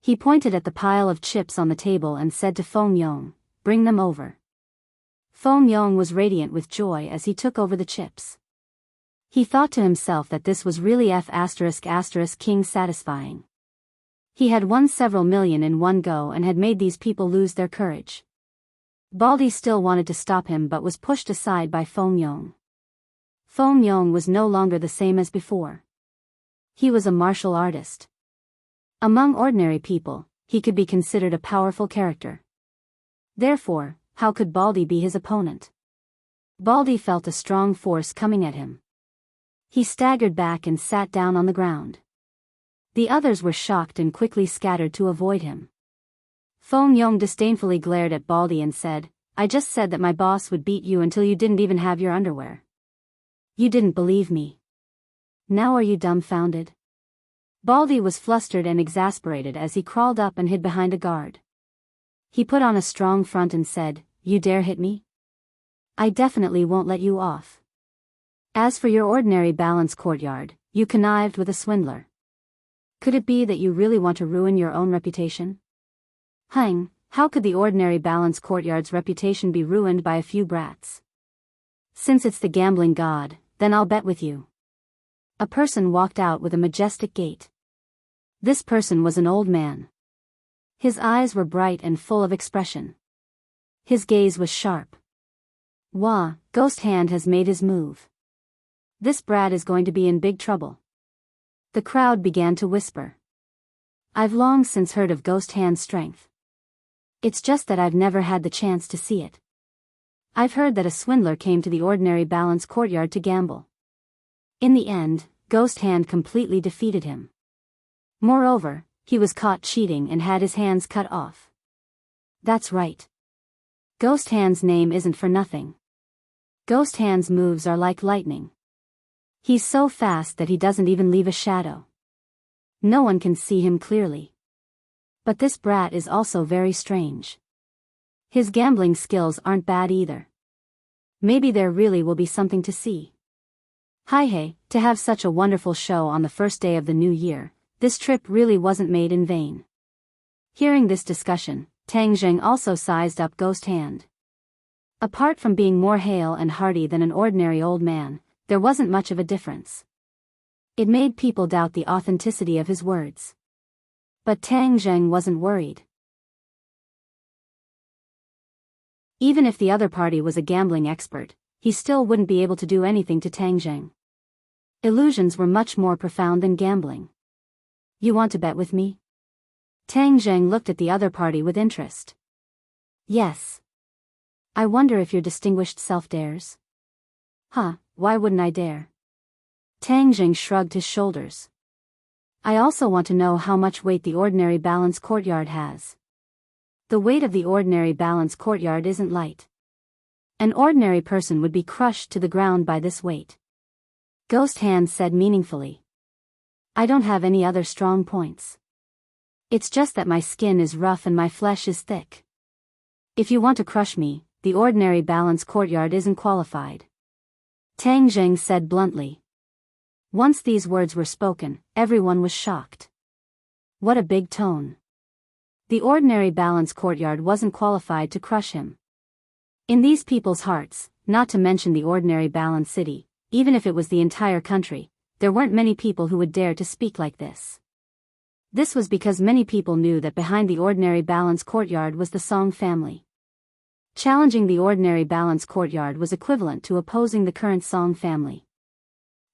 He pointed at the pile of chips on the table and said to Feng Yong, "Bring them over." Feng Yong was radiant with joy as he took over the chips. He thought to himself that this was really ***king satisfying. He had won several million in one go and had made these people lose their courage. Baldi still wanted to stop him but was pushed aside by Feng Yong. Feng Yong was no longer the same as before. He was a martial artist. Among ordinary people, he could be considered a powerful character. Therefore, how could Baldi be his opponent? Baldi felt a strong force coming at him. He staggered back and sat down on the ground. The others were shocked and quickly scattered to avoid him. Feng Yong disdainfully glared at Baldi and said, "I just said that my boss would beat you until you didn't even have your underwear. You didn't believe me. Now are you dumbfounded?" Baldi was flustered and exasperated as he crawled up and hid behind a guard. He put on a strong front and said, you dare hit me? I definitely won't let you off. As for your ordinary balance courtyard, you connived with a swindler. Could it be that you really want to ruin your own reputation? How could the ordinary balance courtyard's reputation be ruined by a few brats? Since it's the gambling god, then I'll bet with you. A person walked out with a majestic gait. This person was an old man. His eyes were bright and full of expression. His gaze was sharp. Wah, Ghost Hand has made his move. This brat is going to be in big trouble. The crowd began to whisper. I've long since heard of Ghost Hand's strength. It's just that I've never had the chance to see it. I've heard that a swindler came to the ordinary balance courtyard to gamble. In the end, Ghost Hand completely defeated him. Moreover, he was caught cheating and had his hands cut off. That's right. Ghost Hand's name isn't for nothing. Ghost Hand's moves are like lightning. He's so fast that he doesn't even leave a shadow. No one can see him clearly. But this brat is also very strange. His gambling skills aren't bad either. Maybe there really will be something to see. Hey, to have such a wonderful show on the first day of the new year, this trip really wasn't made in vain. Hearing this discussion, Tang Zheng also sized up Ghost Hand. Apart from being more hale and hearty than an ordinary old man, there wasn't much of a difference. It made people doubt the authenticity of his words. But Tang Zheng wasn't worried. Even if the other party was a gambling expert, he still wouldn't be able to do anything to Tang Zheng. Illusions were much more profound than gambling. You want to bet with me? Tang Zheng looked at the other party with interest. Yes. I wonder if your distinguished self dares? Why wouldn't I dare? Tang Zheng shrugged his shoulders. I also want to know how much weight the ordinary balance courtyard has. The weight of the ordinary balance courtyard isn't light. An ordinary person would be crushed to the ground by this weight. Ghost Hand said meaningfully. I don't have any other strong points. It's just that my skin is rough and my flesh is thick. If you want to crush me, the ordinary balance courtyard isn't qualified. Tang Zheng said bluntly. Once these words were spoken, everyone was shocked. What a big tone. The ordinary balance courtyard wasn't qualified to crush him. In these people's hearts, not to mention the ordinary balance city, even if it was the entire country, there weren't many people who would dare to speak like this. This was because many people knew that behind the ordinary balance courtyard was the Song family. Challenging the ordinary balance courtyard was equivalent to opposing the current Song family.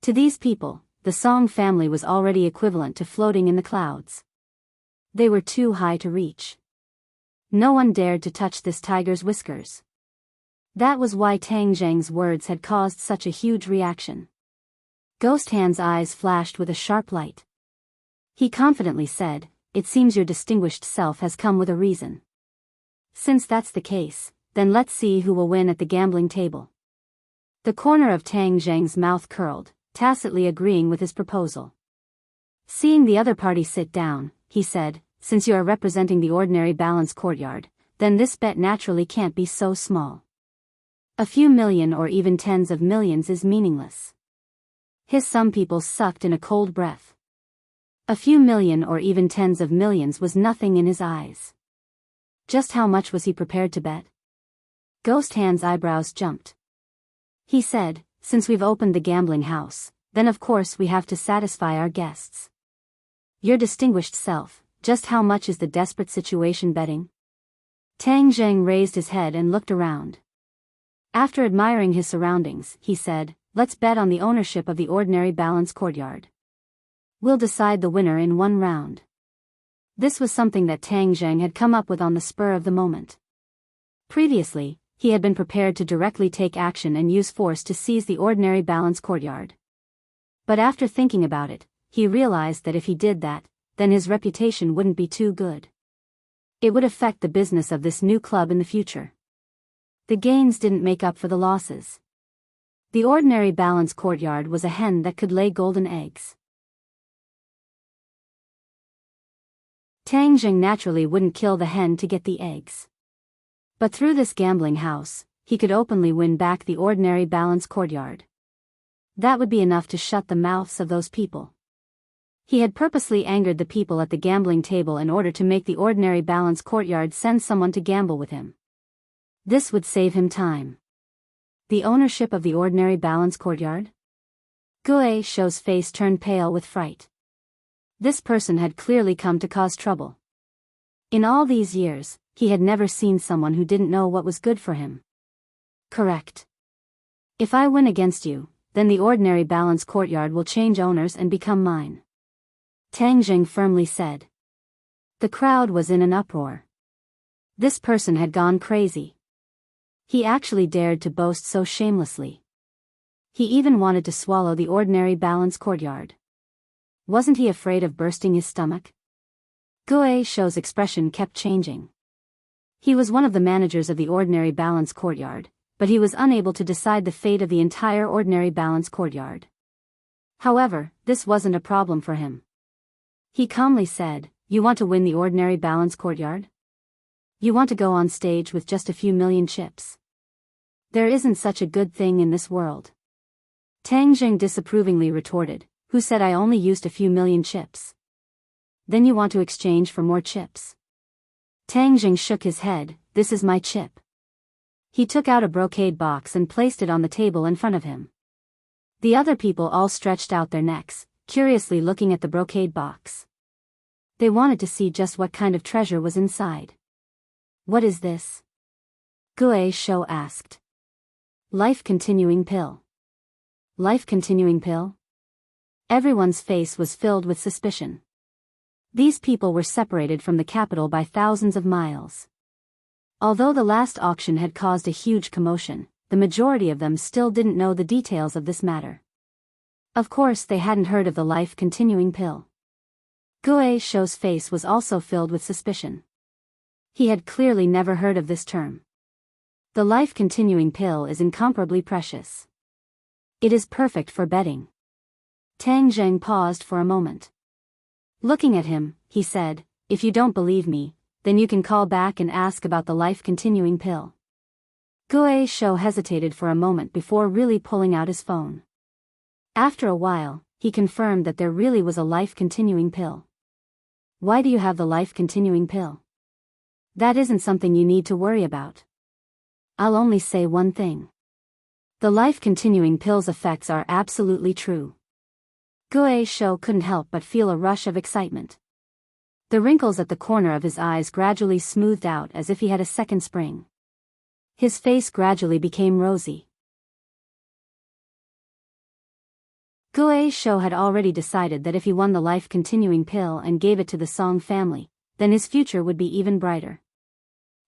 To these people, the Song family was already equivalent to floating in the clouds. They were too high to reach. No one dared to touch this tiger's whiskers. That was why Tang Zheng's words had caused such a huge reaction. Ghost Hand's eyes flashed with a sharp light. He confidently said, It seems your distinguished self has come with a reason. Since that's the case, then let's see who will win at the gambling table. The corner of Tang Zheng's mouth curled, tacitly agreeing with his proposal. Seeing the other party sit down, he said, Since you are representing the ordinary balance courtyard, then this bet naturally can't be so small. A few million or even tens of millions is meaningless. Some people sucked in a cold breath. A few million or even tens of millions was nothing in his eyes. Just how much was he prepared to bet? Ghost Hand's eyebrows jumped. He said, Since we've opened the gambling house, then of course we have to satisfy our guests. Your distinguished self, just how much is the desperate situation betting? Tang Zheng raised his head and looked around. After admiring his surroundings, he said, Let's bet on the ownership of the ordinary balance courtyard. We'll decide the winner in one round. This was something that Tang Zheng had come up with on the spur of the moment. Previously, he had been prepared to directly take action and use force to seize the ordinary balance courtyard. But after thinking about it, he realized that if he did that, then his reputation wouldn't be too good. It would affect the business of this new club in the future. The gains didn't make up for the losses. The ordinary balance courtyard was a hen that could lay golden eggs. Tang Zheng naturally wouldn't kill the hen to get the eggs. But through this gambling house, he could openly win back the ordinary balance courtyard. That would be enough to shut the mouths of those people. He had purposely angered the people at the gambling table in order to make the ordinary balance courtyard send someone to gamble with him. This would save him time. The ownership of the ordinary balance courtyard? Gue Shou's face turned pale with fright. This person had clearly come to cause trouble. In all these years, he had never seen someone who didn't know what was good for him. Correct. If I win against you, then the ordinary balance courtyard will change owners and become mine. Tang Jing firmly said. The crowd was in an uproar. This person had gone crazy. He actually dared to boast so shamelessly. He even wanted to swallow the ordinary balance courtyard. Wasn't he afraid of bursting his stomach? Gue Shou's expression kept changing. He was one of the managers of the ordinary balance courtyard, but he was unable to decide the fate of the entire ordinary balance courtyard. However, this wasn't a problem for him. He calmly said, "You want to win the ordinary balance courtyard? You want to go on stage with just a few million chips? There isn't such a good thing in this world." Tang Jing disapprovingly retorted, "Who said I only used a few million chips? Then you want to exchange for more chips?" Tang Jing shook his head, "This is my chip." He took out a brocade box and placed it on the table in front of him. The other people all stretched out their necks, curiously looking at the brocade box. They wanted to see just what kind of treasure was inside. "What is this?" Gue Shou asked. "Life-continuing pill." Life-continuing pill? Everyone's face was filled with suspicion. These people were separated from the capital by thousands of miles. Although the last auction had caused a huge commotion, the majority of them still didn't know the details of this matter. Of course they hadn't heard of the life-continuing pill. Gue Shou's face was also filled with suspicion. He had clearly never heard of this term. The life-continuing pill is incomparably precious. It is perfect for betting. Tang Jing paused for a moment. Looking at him, he said, "If you don't believe me, then you can call back and ask about the life-continuing pill." Gue Shou hesitated for a moment before really pulling out his phone. After a while, he confirmed that there really was a life-continuing pill. "Why do you have the life-continuing pill? That isn't something you need to worry about. I'll only say one thing. The life-continuing pill's effects are absolutely true." Gue Shou couldn't help but feel a rush of excitement. The wrinkles at the corner of his eyes gradually smoothed out as if he had a second spring. His face gradually became rosy. Gue Shou had already decided that if he won the life-continuing pill and gave it to the Song family, then his future would be even brighter.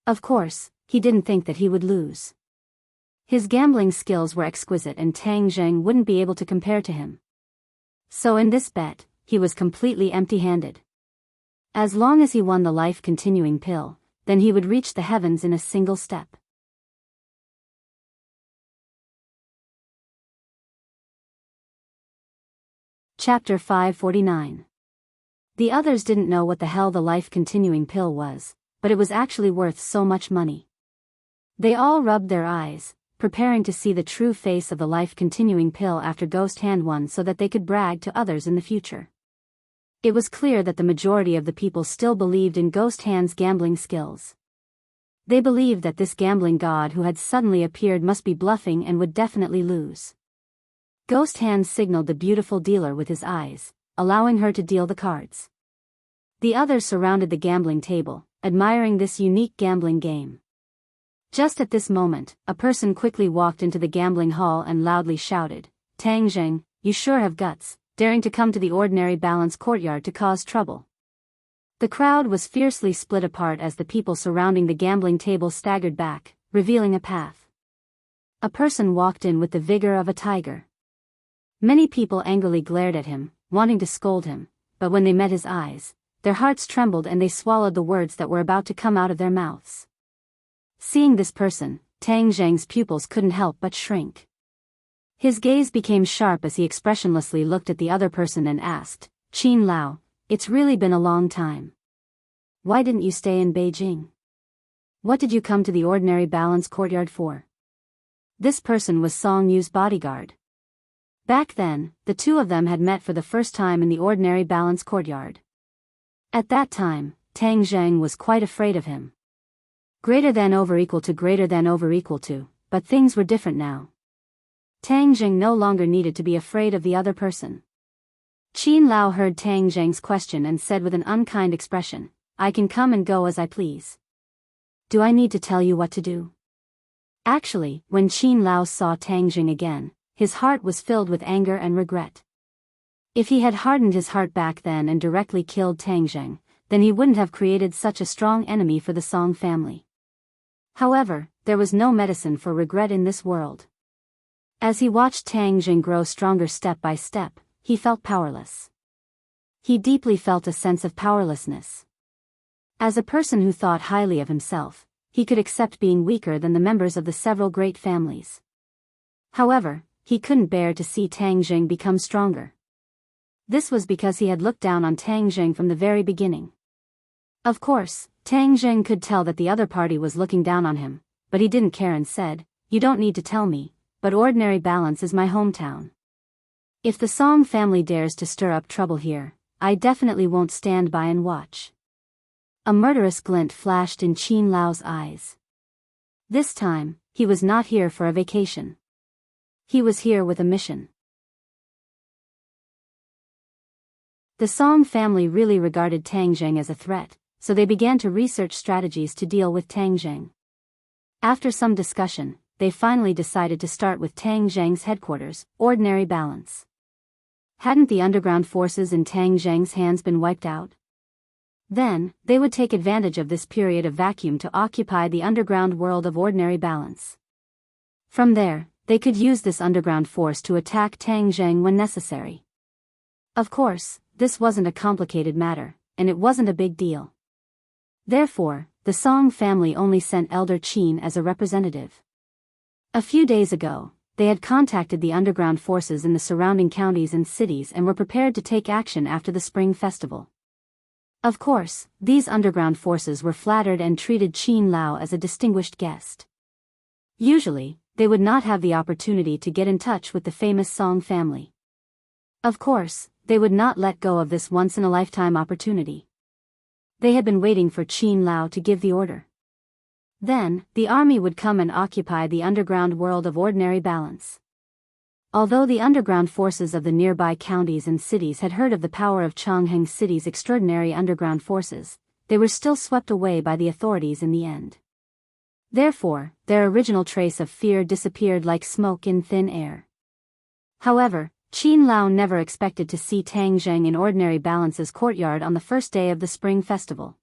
Of course, he didn't think that he would lose. His gambling skills were exquisite and Tang Jing wouldn't be able to compare to him. So in this bet, he was completely empty-handed. As long as he won the life-continuing pill, then he would reach the heavens in a single step. Chapter 549. The others didn't know what the hell the life-continuing pill was, but it was actually worth so much money. They all rubbed their eyes, preparing to see the true face of the life-continuing pill after Ghost Hand won so that they could brag to others in the future. It was clear that the majority of the people still believed in Ghost Hand's gambling skills. They believed that this gambling god who had suddenly appeared must be bluffing and would definitely lose. Ghost Hand signaled the beautiful dealer with his eyes, allowing her to deal the cards. The others surrounded the gambling table, admiring this unique gambling game. Just at this moment, a person quickly walked into the gambling hall and loudly shouted, "Tang Jing, you sure have guts, daring to come to the ordinary balance courtyard to cause trouble." The crowd was fiercely split apart as the people surrounding the gambling table staggered back, revealing a path. A person walked in with the vigor of a tiger. Many people angrily glared at him, wanting to scold him, but when they met his eyes, their hearts trembled and they swallowed the words that were about to come out of their mouths. Seeing this person, Tang Jing's pupils couldn't help but shrink. His gaze became sharp as he expressionlessly looked at the other person and asked, "Qin Lao, it's really been a long time. Why didn't you stay in Beijing?" What did you come to the ordinary balance courtyard for? This person was Song Yu's bodyguard. Back then, the two of them had met for the first time in the ordinary balance courtyard. At that time, Tang Zheng was quite afraid of him. Greater than over equal to, but things were different now. Tang Zheng no longer needed to be afraid of the other person. Qin Lao heard Tang Zheng's question and said with an unkind expression, I can come and go as I please. Do I need to tell you what to do? Actually, when Qin Lao saw Tang Zheng again, his heart was filled with anger and regret. If he had hardened his heart back then and directly killed Tang Zheng, then he wouldn't have created such a strong enemy for the Song family. However, there was no medicine for regret in this world. As he watched Tang Zheng grow stronger step by step, he felt powerless. He deeply felt a sense of powerlessness. As a person who thought highly of himself, he could accept being weaker than the members of the several great families. However, he couldn't bear to see Tang Zheng become stronger. This was because he had looked down on Tang Zheng from the very beginning. Of course, Tang Zheng could tell that the other party was looking down on him, but he didn't care and said, You don't need to tell me, but ordinary balance is my hometown. If the Song family dares to stir up trouble here, I definitely won't stand by and watch. A murderous glint flashed in Qin Lao's eyes. This time, he was not here for a vacation. He was here with a mission. The Song family really regarded Tang Zheng as a threat, so they began to research strategies to deal with Tang Zheng. After some discussion, they finally decided to start with Tang Zheng's headquarters, Ordinary Balance. Hadn't the underground forces in Tang Zheng's hands been wiped out? Then, they would take advantage of this period of vacuum to occupy the underground world of Ordinary Balance. From there, they could use this underground force to attack Tang Zheng when necessary. Of course, this wasn't a complicated matter, and it wasn't a big deal. Therefore, the Song family only sent Elder Qin as a representative. A few days ago, they had contacted the underground forces in the surrounding counties and cities and were prepared to take action after the Spring Festival. Of course, these underground forces were flattered and treated Qin Lao as a distinguished guest. Usually, they would not have the opportunity to get in touch with the famous Song family. Of course, they would not let go of this once-in-a-lifetime opportunity. They had been waiting for Qin Lao to give the order. Then, the army would come and occupy the underground world of Ordinary Balance. Although the underground forces of the nearby counties and cities had heard of the power of Chongheng City's extraordinary underground forces, they were still swept away by the authorities in the end. Therefore, their original trace of fear disappeared like smoke in thin air. However, Qin Lao never expected to see Tang Zheng in Ordinary Balance's courtyard on the first day of the Spring Festival.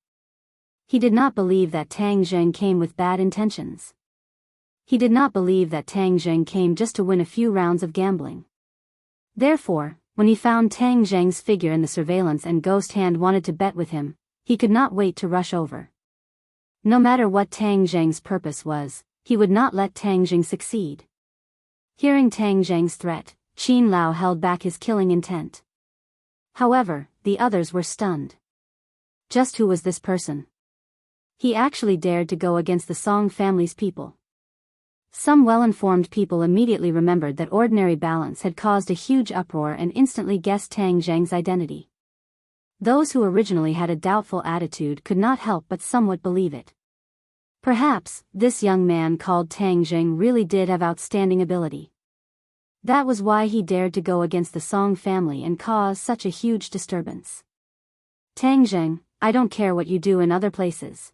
He did not believe that Tang Zheng came with bad intentions. He did not believe that Tang Zheng came just to win a few rounds of gambling. Therefore, when he found Tang Zheng's figure in the surveillance and Ghost Hand wanted to bet with him, he could not wait to rush over. No matter what Tang Zheng's purpose was, he would not let Tang Zheng succeed. Hearing Tang Zheng's threat, Qin Lao held back his killing intent. However, the others were stunned. Just who was this person? He actually dared to go against the Song family's people. Some well-informed people immediately remembered that Ordinary Balance had caused a huge uproar and instantly guessed Tang Zheng's identity. Those who originally had a doubtful attitude could not help but somewhat believe it. Perhaps, this young man called Tang Zheng really did have outstanding ability. That was why he dared to go against the Song family and cause such a huge disturbance. Tang Zheng, I don't care what you do in other places.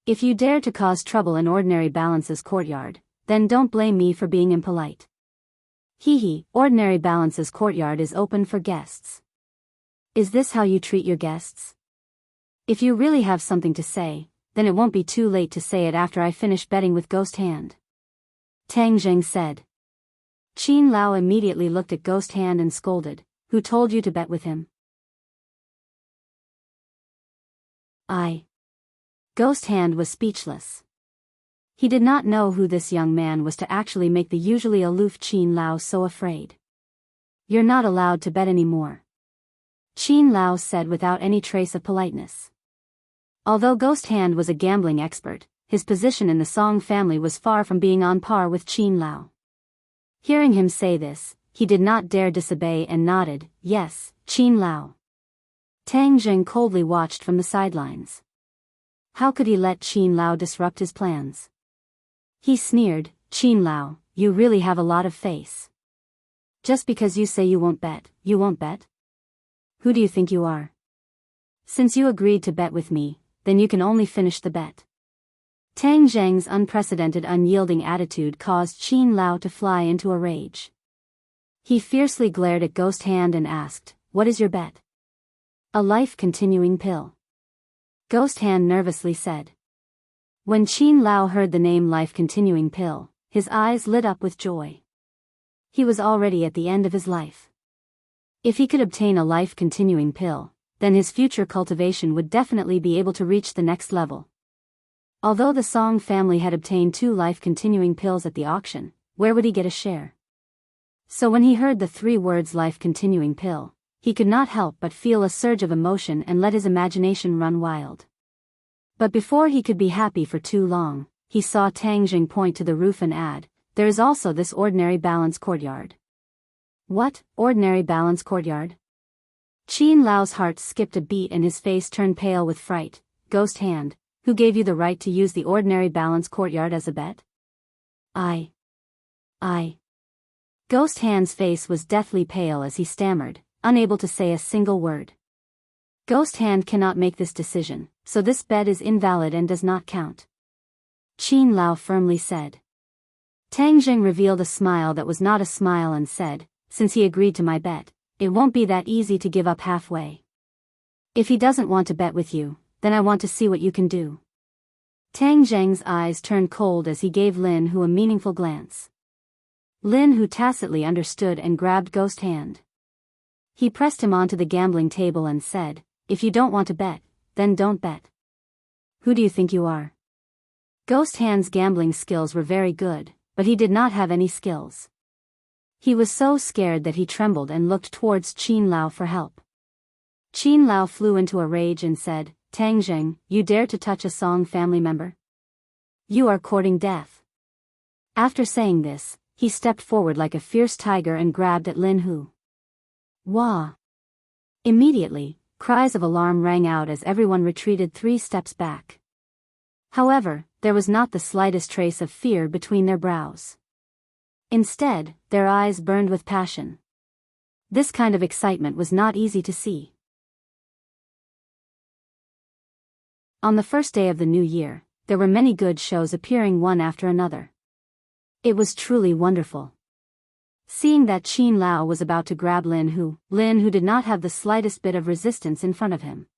If you dare to cause trouble in Ordinary Balance's courtyard, then don't blame me for being impolite. Ordinary Balance's courtyard is open for guests. Is this how you treat your guests? If you really have something to say, then it won't be too late to say it after I finish betting with Ghost Hand. Tang Zheng said. Qin Lao immediately looked at Ghost Hand and scolded, Who told you to bet with him? Ghost Hand was speechless. He did not know who this young man was to actually make the usually aloof Qin Lao so afraid. You're not allowed to bet anymore. Qin Lao said without any trace of politeness. Although Ghost Hand was a gambling expert, his position in the Song family was far from being on par with Qin Lao. Hearing him say this, he did not dare disobey and nodded, "Yes, Qin Lao." Tang Jing coldly watched from the sidelines. How could he let Qin Lao disrupt his plans? He sneered, "Qin Lao, you really have a lot of face. Just because you say you won't bet, you won't bet? Who do you think you are? Since you agreed to bet with me, then you can only finish the bet." Tang Zheng's unprecedented unyielding attitude caused Qin Lao to fly into a rage. He fiercely glared at Ghost Hand and asked, "What is your bet?" "A life-continuing pill," Ghost Hand nervously said. When Qin Lao heard the name life-continuing pill, his eyes lit up with joy. He was already at the end of his life. If he could obtain a life-continuing pill, then his future cultivation would definitely be able to reach the next level. Although the Song family had obtained 2 life-continuing pills at the auction, where would he get a share? So when he heard the 3 words life-continuing pill, he could not help but feel a surge of emotion and let his imagination run wild. But before he could be happy for too long, he saw Tang Jing point to the roof and add, "There is also this ordinary balance courtyard." "What, ordinary balance courtyard?" Qin Lao's heart skipped a beat and his face turned pale with fright. "Ghost Hand, who gave you the right to use the ordinary balance courtyard as a bet?" I. Ghost Hand's face was deathly pale as he stammered, unable to say a single word. "Ghost Hand cannot make this decision, so this bet is invalid and does not count," Qin Lao firmly said. Tang Jing revealed a smile that was not a smile and said, "Since he agreed to my bet, it won't be that easy to give up halfway. If he doesn't want to bet with you, then I want to see what you can do." Tang Jing's eyes turned cold as he gave Lin Hu a meaningful glance. Lin Hu tacitly understood and grabbed Ghost Hand. He pressed him onto the gambling table and said, "If you don't want to bet, then don't bet. Who do you think you are?" Ghost Hand's gambling skills were very good, but he did not have any skills. He was so scared that he trembled and looked towards Qin Lao for help. Qin Lao flew into a rage and said, "Tang Jing, you dare to touch a Song family member? You are courting death." After saying this, he stepped forward like a fierce tiger and grabbed at Lin Hu. Wah! Immediately, cries of alarm rang out as everyone retreated 3 steps back. However, there was not the slightest trace of fear between their brows. Instead, their eyes burned with passion. This kind of excitement was not easy to see. On the first day of the new year, there were many good shows appearing one after another. It was truly wonderful. Seeing that Qin Lao was about to grab Lin Hu did not have the slightest bit of resistance in front of him.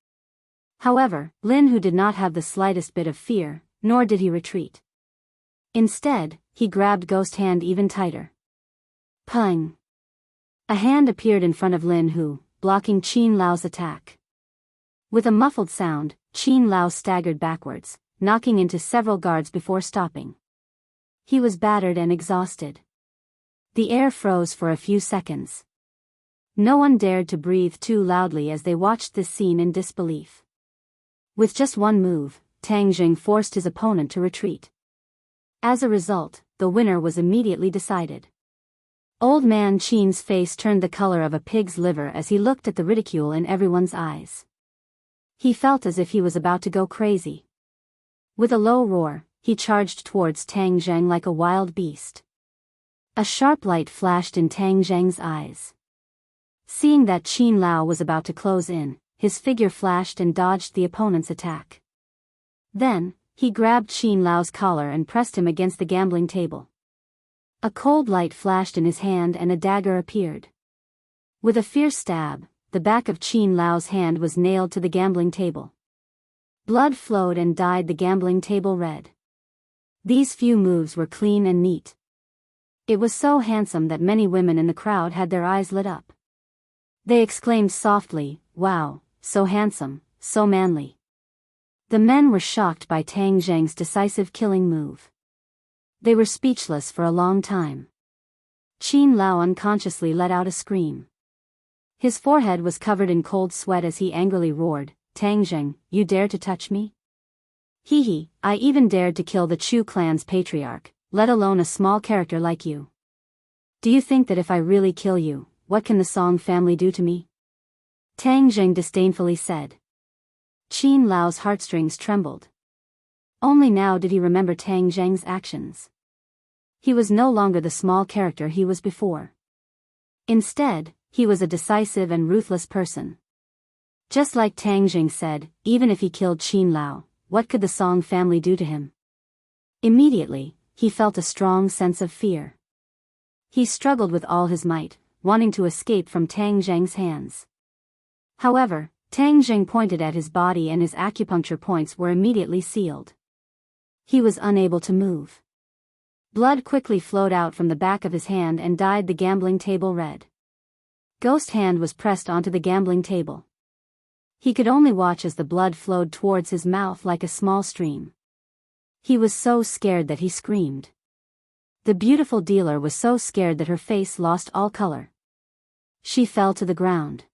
However, Lin Hu did not have the slightest bit of fear, nor did he retreat. Instead, he grabbed Ghost Hand even tighter. Pung! A hand appeared in front of Lin Hu, blocking Qin Lao's attack. With a muffled sound, Qin Lao staggered backwards, knocking into several guards before stopping. He was battered and exhausted. The air froze for a few seconds. No one dared to breathe too loudly as they watched this scene in disbelief. With just one move, Tang Jing forced his opponent to retreat. As a result, the winner was immediately decided. Old Man Qin's face turned the color of a pig's liver as he looked at the ridicule in everyone's eyes. He felt as if he was about to go crazy. With a low roar, he charged towards Tang Jing like a wild beast. A sharp light flashed in Tang Jing's eyes. Seeing that Qin Lao was about to close in, his figure flashed and dodged the opponent's attack. Then, he grabbed Qin Lao's collar and pressed him against the gambling table. A cold light flashed in his hand and a dagger appeared. With a fierce stab, the back of Qin Lao's hand was nailed to the gambling table. Blood flowed and dyed the gambling table red. These few moves were clean and neat. It was so handsome that many women in the crowd had their eyes lit up. They exclaimed softly, "Wow, so handsome, so manly." The men were shocked by Tang Jing's decisive killing move. They were speechless for a long time. Qin Lao unconsciously let out a scream. His forehead was covered in cold sweat as he angrily roared, "Tang Jing, you dare to touch me? I even dared to kill the Chu clan's patriarch, let alone a small character like you. Do you think that if I really kill you, what can the Song family do to me? Tang Zheng disdainfully said. Qin Lao's heartstrings trembled. Only now did he remember Tang Zheng's actions. He was no longer the small character he was before. Instead, he was a decisive and ruthless person. Just like Tang Zheng said, even if he killed Qin Lao, what could the Song family do to him? Immediately, he felt a strong sense of fear. He struggled with all his might, wanting to escape from Tang Zheng's hands. However, Tang Zheng pointed at his body and his acupuncture points were immediately sealed. He was unable to move. Blood quickly flowed out from the back of his hand and dyed the gambling table red. Ghost Hand was pressed onto the gambling table. He could only watch as the blood flowed towards his mouth like a small stream. He was so scared that he screamed. The beautiful dealer was so scared that her face lost all color. She fell to the ground.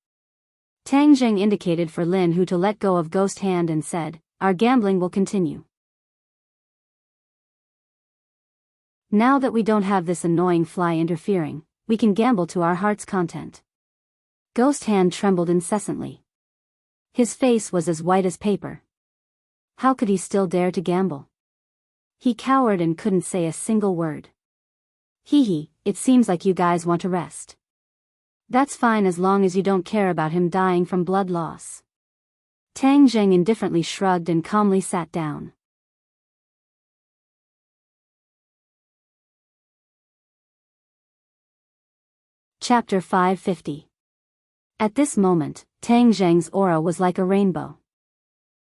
Tang Zheng indicated for Lin Hu to let go of Ghost Hand and said, "Our gambling will continue. Now that we don't have this annoying fly interfering, we can gamble to our heart's content." Ghost Hand trembled incessantly. His face was as white as paper. How could he still dare to gamble? He cowered and couldn't say a single word. It seems like you guys want to rest. That's fine as long as you don't care about him dying from blood loss. Tang Zheng indifferently shrugged and calmly sat down. Chapter 550. At this moment, Tang Zheng's aura was like a rainbow.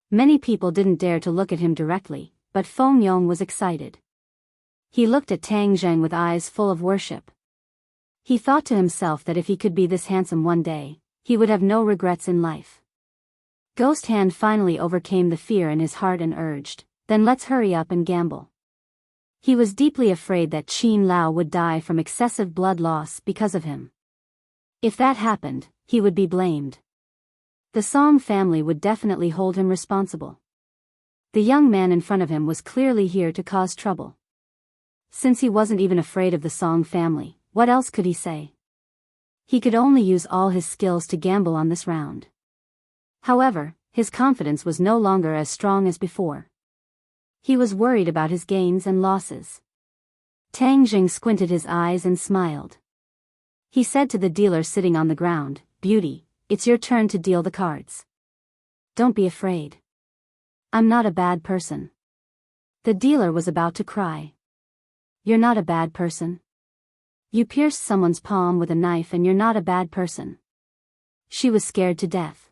Many people didn't dare to look at him directly, but Feng Yong was excited. He looked at Tang Zheng with eyes full of worship. He thought to himself that if he could be this handsome one day, he would have no regrets in life. Ghost Hand finally overcame the fear in his heart and urged, "Then let's hurry up and gamble." He was deeply afraid that Qin Lao would die from excessive blood loss because of him. If that happened, he would be blamed. The Song family would definitely hold him responsible. The young man in front of him was clearly here to cause trouble. Since he wasn't even afraid of the Song family, what else could he say? He could only use all his skills to gamble on this round. However, his confidence was no longer as strong as before. He was worried about his gains and losses. Tang Zheng squinted his eyes and smiled. He said to the dealer sitting on the ground, "Beauty, it's your turn to deal the cards. Don't be afraid. I'm not a bad person." The dealer was about to cry. "You're not a bad person. You pierced someone's palm with a knife and you're not a bad person." She was scared to death.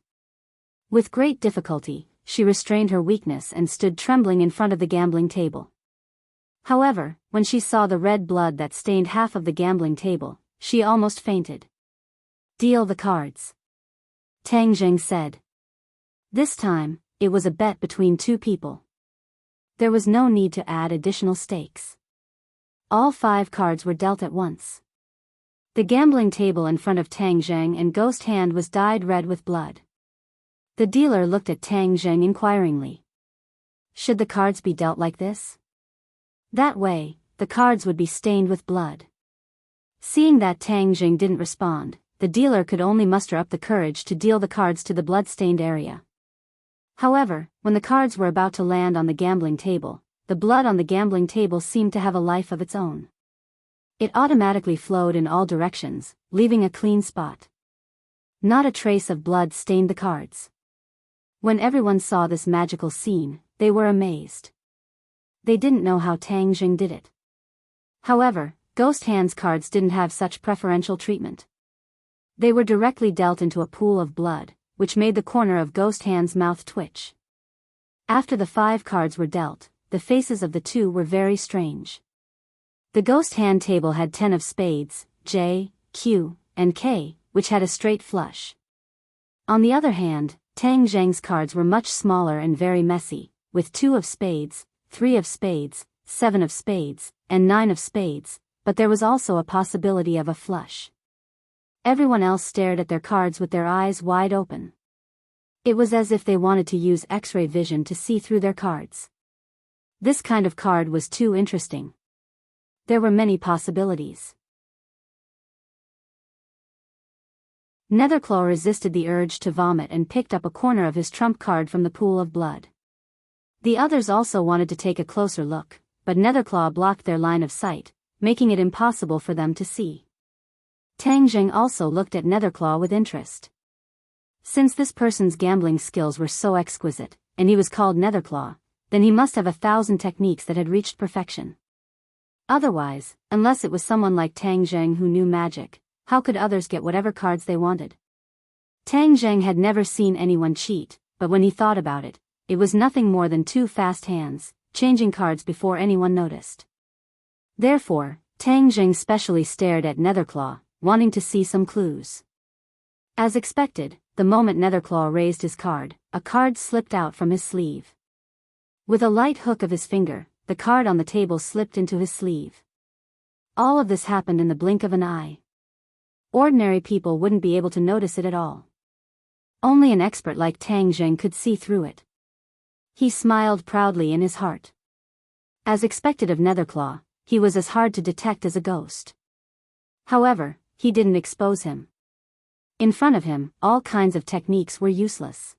With great difficulty, she restrained her weakness and stood trembling in front of the gambling table. However, when she saw the red blood that stained half of the gambling table, she almost fainted. "Deal the cards," Tang Zheng said. This time, it was a bet between two people. There was no need to add additional stakes. All 5 cards were dealt at once. The gambling table in front of Tang Zheng and Ghost Hand was dyed red with blood. The dealer looked at Tang Zheng inquiringly. Should the cards be dealt like this? That way, the cards would be stained with blood. Seeing that Tang Zheng didn't respond, the dealer could only muster up the courage to deal the cards to the blood-stained area. However, when the cards were about to land on the gambling table, the blood on the gambling table seemed to have a life of its own. It automatically flowed in all directions, leaving a clean spot. Not a trace of blood stained the cards. When everyone saw this magical scene, they were amazed. They didn't know how Tang Zheng did it. However, Ghost Hand's cards didn't have such preferential treatment. They were directly dealt into a pool of blood, which made the corner of Ghost Hand's mouth twitch. After the 5 cards were dealt, the faces of the two were very strange. The Ghost Hand table had 10 of spades, J, Q, and K, which had a straight flush. On the other hand, Tang Zheng's cards were much smaller and very messy, with 2 of spades, 3 of spades, 7 of spades, and 9 of spades, but there was also a possibility of a flush. Everyone else stared at their cards with their eyes wide open. It was as if they wanted to use X-ray vision to see through their cards. This kind of card was too interesting. There were many possibilities. Netherclaw resisted the urge to vomit and picked up a corner of his trump card from the pool of blood. The others also wanted to take a closer look, but Netherclaw blocked their line of sight, making it impossible for them to see. Tang Jing also looked at Netherclaw with interest. Since this person's gambling skills were so exquisite, and he was called Netherclaw, then he must have 1,000 techniques that had reached perfection. Otherwise, unless it was someone like Tang Jing who knew magic, how could others get whatever cards they wanted? Tang Jing had never seen anyone cheat, but when he thought about it, it was nothing more than 2 fast hands, changing cards before anyone noticed. Therefore, Tang Jing specially stared at Netherclaw, wanting to see some clues. As expected, the moment Netherclaw raised his card, a card slipped out from his sleeve. With a light hook of his finger, the card on the table slipped into his sleeve. All of this happened in the blink of an eye. Ordinary people wouldn't be able to notice it at all. Only an expert like Tang Jing could see through it. He smiled proudly in his heart. As expected of Netherclaw, he was as hard to detect as a ghost. However, he didn't expose him. In front of him, all kinds of techniques were useless.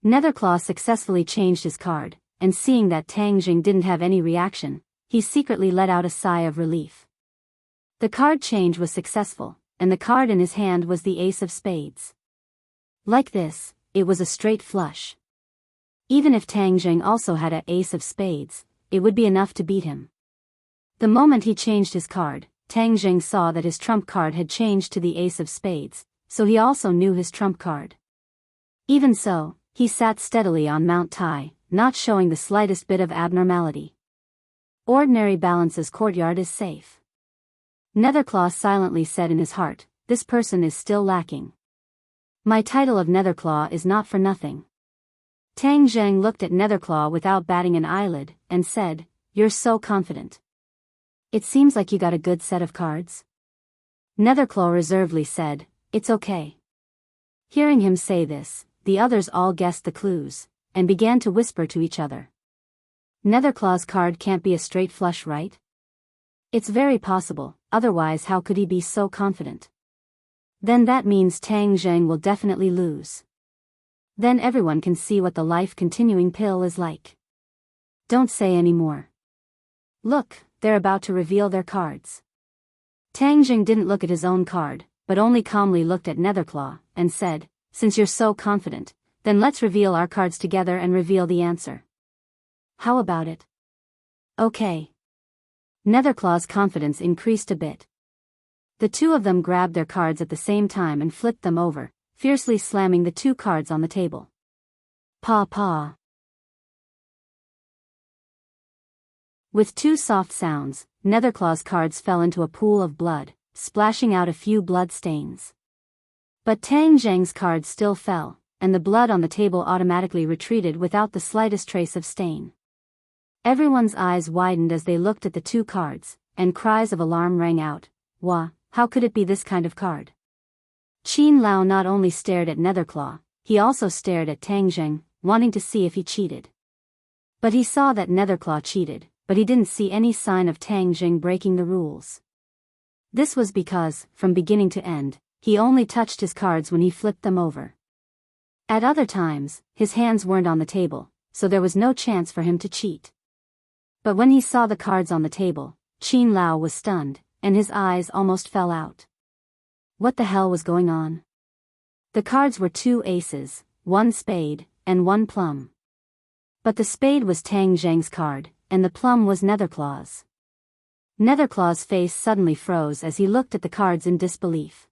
Netherclaw successfully changed his card, and seeing that Tang Jing didn't have any reaction, he secretly let out a sigh of relief. The card change was successful, and the card in his hand was the ace of spades. Like this, it was a straight flush. Even if Tang Jing also had an ace of spades, it would be enough to beat him. The moment he changed his card, Tang Jing saw that his trump card had changed to the ace of spades, so he also knew his trump card. Even so, he sat steadily on Mount Tai, not showing the slightest bit of abnormality. Ordinary Balance's courtyard is safe. Netherclaw silently said in his heart, this person is still lacking. My title of Netherclaw is not for nothing. Tang Jing looked at Netherclaw without batting an eyelid, and said, you're so confident. It seems like you got a good set of cards. Netherclaw reservedly said, it's okay. Hearing him say this, the others all guessed the clues, and began to whisper to each other. Netherclaw's card can't be a straight flush, right? It's very possible, otherwise how could he be so confident? Then that means Tang Jing will definitely lose. Then everyone can see what the life-continuing pill is like. Don't say any more. Look, they're about to reveal their cards. Tang Jing didn't look at his own card, but only calmly looked at Netherclaw, and said, since you're so confident, then let's reveal our cards together and reveal the answer. How about it? Okay. Netherclaw's confidence increased a bit. The two of them grabbed their cards at the same time and flipped them over, fiercely slamming the 2 cards on the table. Paw paw. With 2 soft sounds, Netherclaw's cards fell into a pool of blood, splashing out a few blood stains. But Tang Jing's cards still fell, and the blood on the table automatically retreated without the slightest trace of stain. Everyone's eyes widened as they looked at the 2 cards, and cries of alarm rang out. Wah, how could it be this kind of card? Qin Lao not only stared at Netherclaw, he also stared at Tang Jing, wanting to see if he cheated. But he saw that Netherclaw cheated, but he didn't see any sign of Tang Jing breaking the rules. This was because, from beginning to end, he only touched his cards when he flipped them over. At other times, his hands weren't on the table, so there was no chance for him to cheat. But when he saw the cards on the table, Qin Lao was stunned, and his eyes almost fell out. What the hell was going on? The cards were 2 aces, 1 spade, and 1 plum. But the spade was Tang Jing's card, and the plum was Netherclaw's. Netherclaw's face suddenly froze as he looked at the cards in disbelief.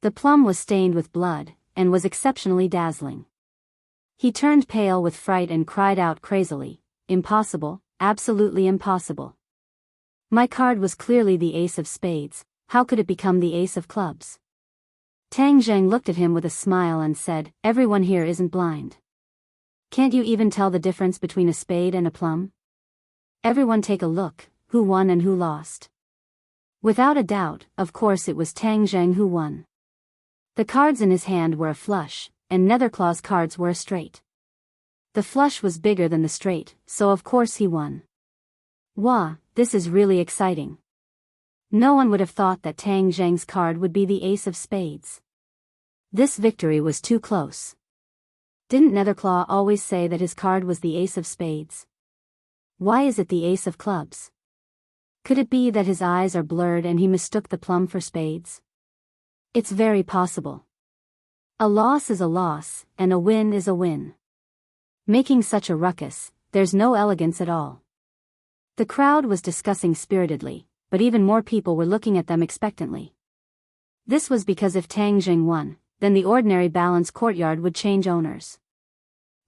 The plum was stained with blood, and was exceptionally dazzling. He turned pale with fright and cried out crazily, impossible, absolutely impossible. My card was clearly the ace of spades, how could it become the ace of clubs? Tang Jing looked at him with a smile and said, everyone here isn't blind. Can't you even tell the difference between a spade and a plum? Everyone take a look, who won and who lost. Without a doubt, of course it was Tang Jing who won. The cards in his hand were a flush, and Netherclaw's cards were a straight. The flush was bigger than the straight, so of course he won. Wah, this is really exciting. No one would have thought that Tang Zheng's card would be the ace of spades. This victory was too close. Didn't Netherclaw always say that his card was the ace of spades? Why is it the ace of clubs? Could it be that his eyes are blurred and he mistook the plum for spades? It's very possible. A loss is a loss, and a win is a win. Making such a ruckus, there's no elegance at all. The crowd was discussing spiritedly, but even more people were looking at them expectantly. This was because if Tang Jing won, then the ordinary balance courtyard would change owners.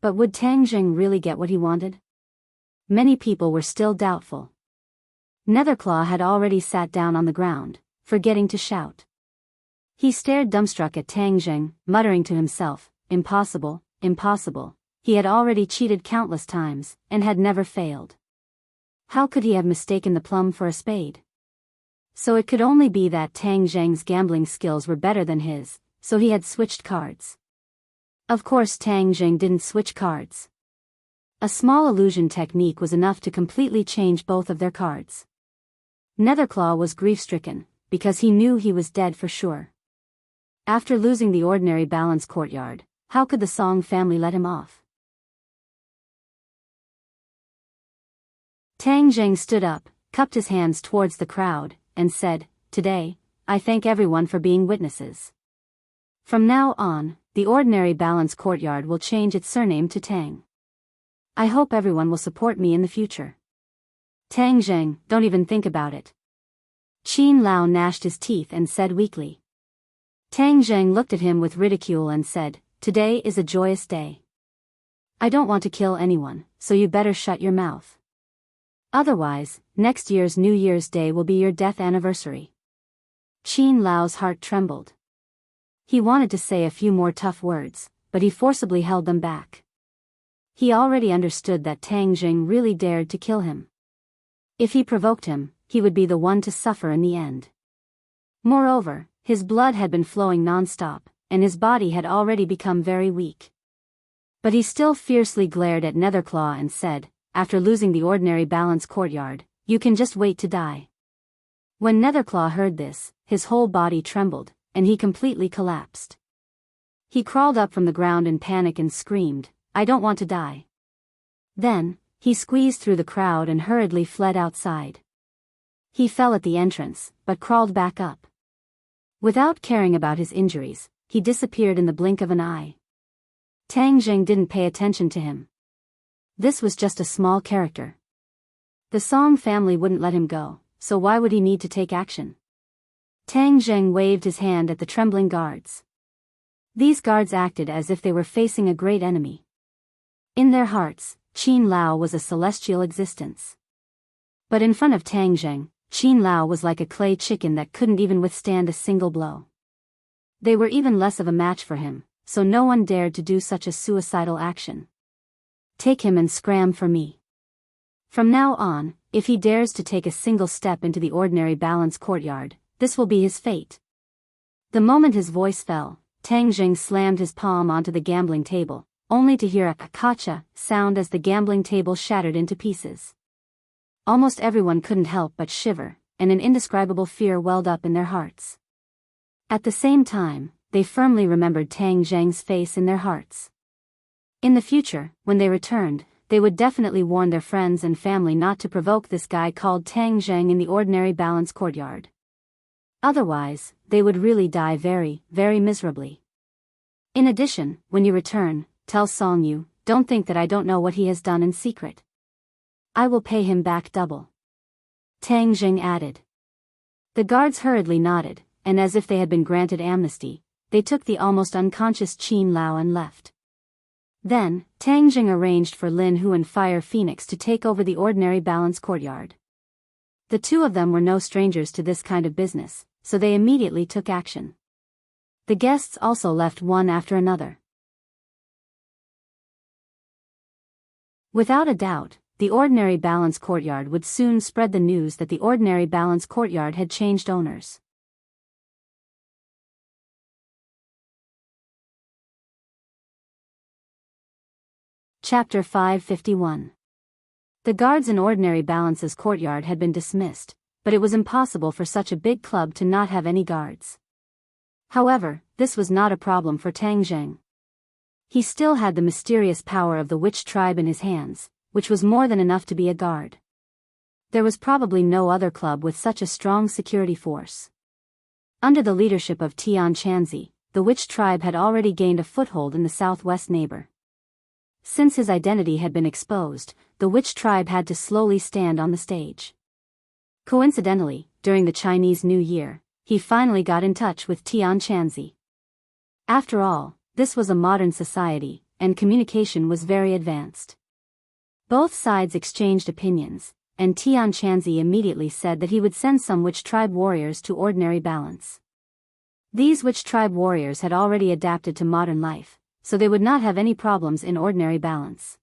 But would Tang Jing really get what he wanted? Many people were still doubtful. Netherclaw had already sat down on the ground, forgetting to shout. He stared dumbstruck at Tang Jing, muttering to himself, impossible, impossible. He had already cheated countless times, and had never failed. How could he have mistaken the plum for a spade? So it could only be that Tang Zheng's gambling skills were better than his, so he had switched cards. Of course Tang Zheng didn't switch cards. A small illusion technique was enough to completely change both of their cards. Netherclaw was grief-stricken, because he knew he was dead for sure. After losing the ordinary balance courtyard, how could the Song family let him off? Tang Zheng stood up, cupped his hands towards the crowd, and said, "Today, I thank everyone for being witnesses. From now on, the ordinary balance courtyard will change its surname to Tang. I hope everyone will support me in the future." Tang Zheng, don't even think about it. Qin Lao gnashed his teeth and said weakly. Tang Zheng looked at him with ridicule and said, "Today is a joyous day. I don't want to kill anyone, so you better shut your mouth. Otherwise, next year's New Year's Day will be your death anniversary." Qin Lao's heart trembled. He wanted to say a few more tough words, but he forcibly held them back. He already understood that Tang Jing really dared to kill him. If he provoked him, he would be the one to suffer in the end. Moreover, his blood had been flowing non-stop, and his body had already become very weak. But he still fiercely glared at Netherclaw and said, "After losing the ordinary balance courtyard, you can just wait to die." When Netherclaw heard this, his whole body trembled, and he completely collapsed. He crawled up from the ground in panic and screamed, "I don't want to die." Then, he squeezed through the crowd and hurriedly fled outside. He fell at the entrance, but crawled back up. Without caring about his injuries, he disappeared in the blink of an eye. Tang Jing didn't pay attention to him. This was just a small character. The Song family wouldn't let him go, so why would he need to take action? Tang Zheng waved his hand at the trembling guards. These guards acted as if they were facing a great enemy. In their hearts, Qin Lao was a celestial existence. But in front of Tang Zheng, Qin Lao was like a clay chicken that couldn't even withstand a single blow. They were even less of a match for him, so no one dared to do such a suicidal action. "Take him and scram for me. From now on, if he dares to take a single step into the ordinary balance courtyard, this will be his fate." The moment his voice fell, Tang Jing slammed his palm onto the gambling table, only to hear a "kacha" sound as the gambling table shattered into pieces. Almost everyone couldn't help but shiver, and an indescribable fear welled up in their hearts. At the same time, they firmly remembered Tang Zheng's face in their hearts. In the future, when they returned, they would definitely warn their friends and family not to provoke this guy called Tang Zheng in the ordinary balance courtyard. Otherwise, they would really die very, very miserably. In addition, when you return, tell Song Yu, don't think that I don't know what he has done in secret. I will pay him back double. Tang Jing added. The guards hurriedly nodded, and as if they had been granted amnesty, they took the almost unconscious Qin Lao and left. Then, Tang Jing arranged for Lin Hu and Fire Phoenix to take over the ordinary balance courtyard. The two of them were no strangers to this kind of business, so they immediately took action. The guests also left one after another. Without a doubt, the ordinary balance courtyard would soon spread the news that the ordinary balance courtyard had changed owners. Chapter 551. The guards in Ordinary Balance's courtyard had been dismissed, but it was impossible for such a big club to not have any guards. However, this was not a problem for Tang Zheng. He still had the mysterious power of the witch tribe in his hands, which was more than enough to be a guard. There was probably no other club with such a strong security force. Under the leadership of Tian Chanzi, the witch tribe had already gained a foothold in the southwest neighbor. Since his identity had been exposed, the witch tribe had to slowly stand on the stage. Coincidentally, during the Chinese New Year, he finally got in touch with Tian Chanzi. After all, this was a modern society, and communication was very advanced. Both sides exchanged opinions, and Tian Chanzi immediately said that he would send some witch tribe warriors to Ordinary Balance. These witch tribe warriors had already adapted to modern life, so they would not have any problems in Ordinary Balance.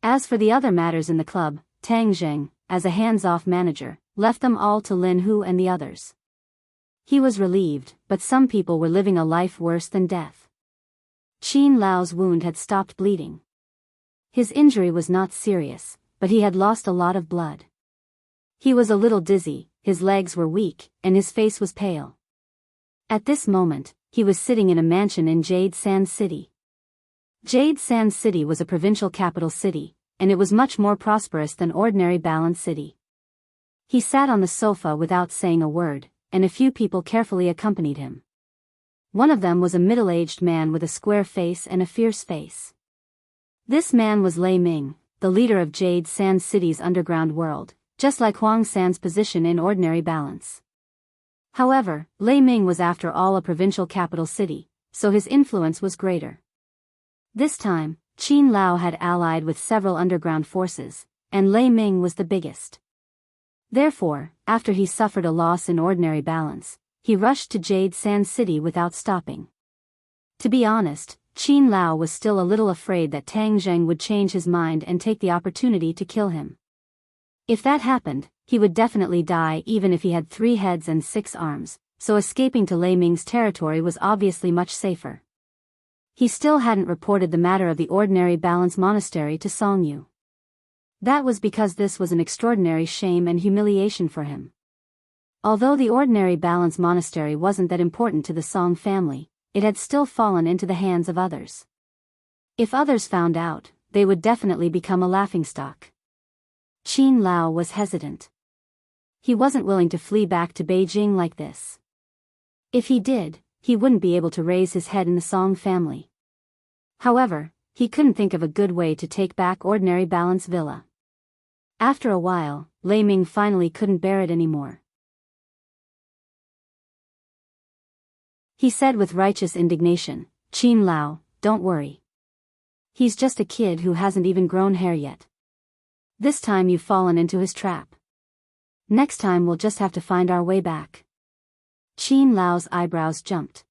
As for the other matters in the club, Tang Zheng, as a hands-off manager, left them all to Lin Hu and the others. He was relieved, but some people were living a life worse than death. Qin Lao's wound had stopped bleeding. His injury was not serious, but he had lost a lot of blood. He was a little dizzy, his legs were weak, and his face was pale. At this moment, he was sitting in a mansion in Jade Sand City. Jade Sand City was a provincial capital city, and it was much more prosperous than Ordinary Balance City. He sat on the sofa without saying a word, and a few people carefully accompanied him. One of them was a middle-aged man with a square face and a fierce face. This man was Lei Ming, the leader of Jade Sand City's underground world, just like Huang San's position in Ordinary Balance. However, Lei Ming was after all a provincial capital city, so his influence was greater. This time, Qin Lao had allied with several underground forces, and Lei Ming was the biggest. Therefore, after he suffered a loss in Ordinary Balance, he rushed to Jade Sand City without stopping. To be honest, Qin Lao was still a little afraid that Tang Zheng would change his mind and take the opportunity to kill him. If that happened, he would definitely die even if he had 3 heads and 6 arms, so escaping to Lei Ming's territory was obviously much safer. He still hadn't reported the matter of the Ordinary Balance Monastery to Song Yu. That was because this was an extraordinary shame and humiliation for him. Although the Ordinary Balance Monastery wasn't that important to the Song family, it had still fallen into the hands of others. If others found out, they would definitely become a laughingstock. Qin Lao was hesitant. He wasn't willing to flee back to Beijing like this. If he did, he wouldn't be able to raise his head in the Song family. However, he couldn't think of a good way to take back Ordinary Balance Villa. After a while, Lei Ming finally couldn't bear it anymore. He said with righteous indignation, "Qin Lao, don't worry. He's just a kid who hasn't even grown hair yet. This time you've fallen into his trap. Next time we'll just have to find our way back." Qin Lao's eyebrows jumped.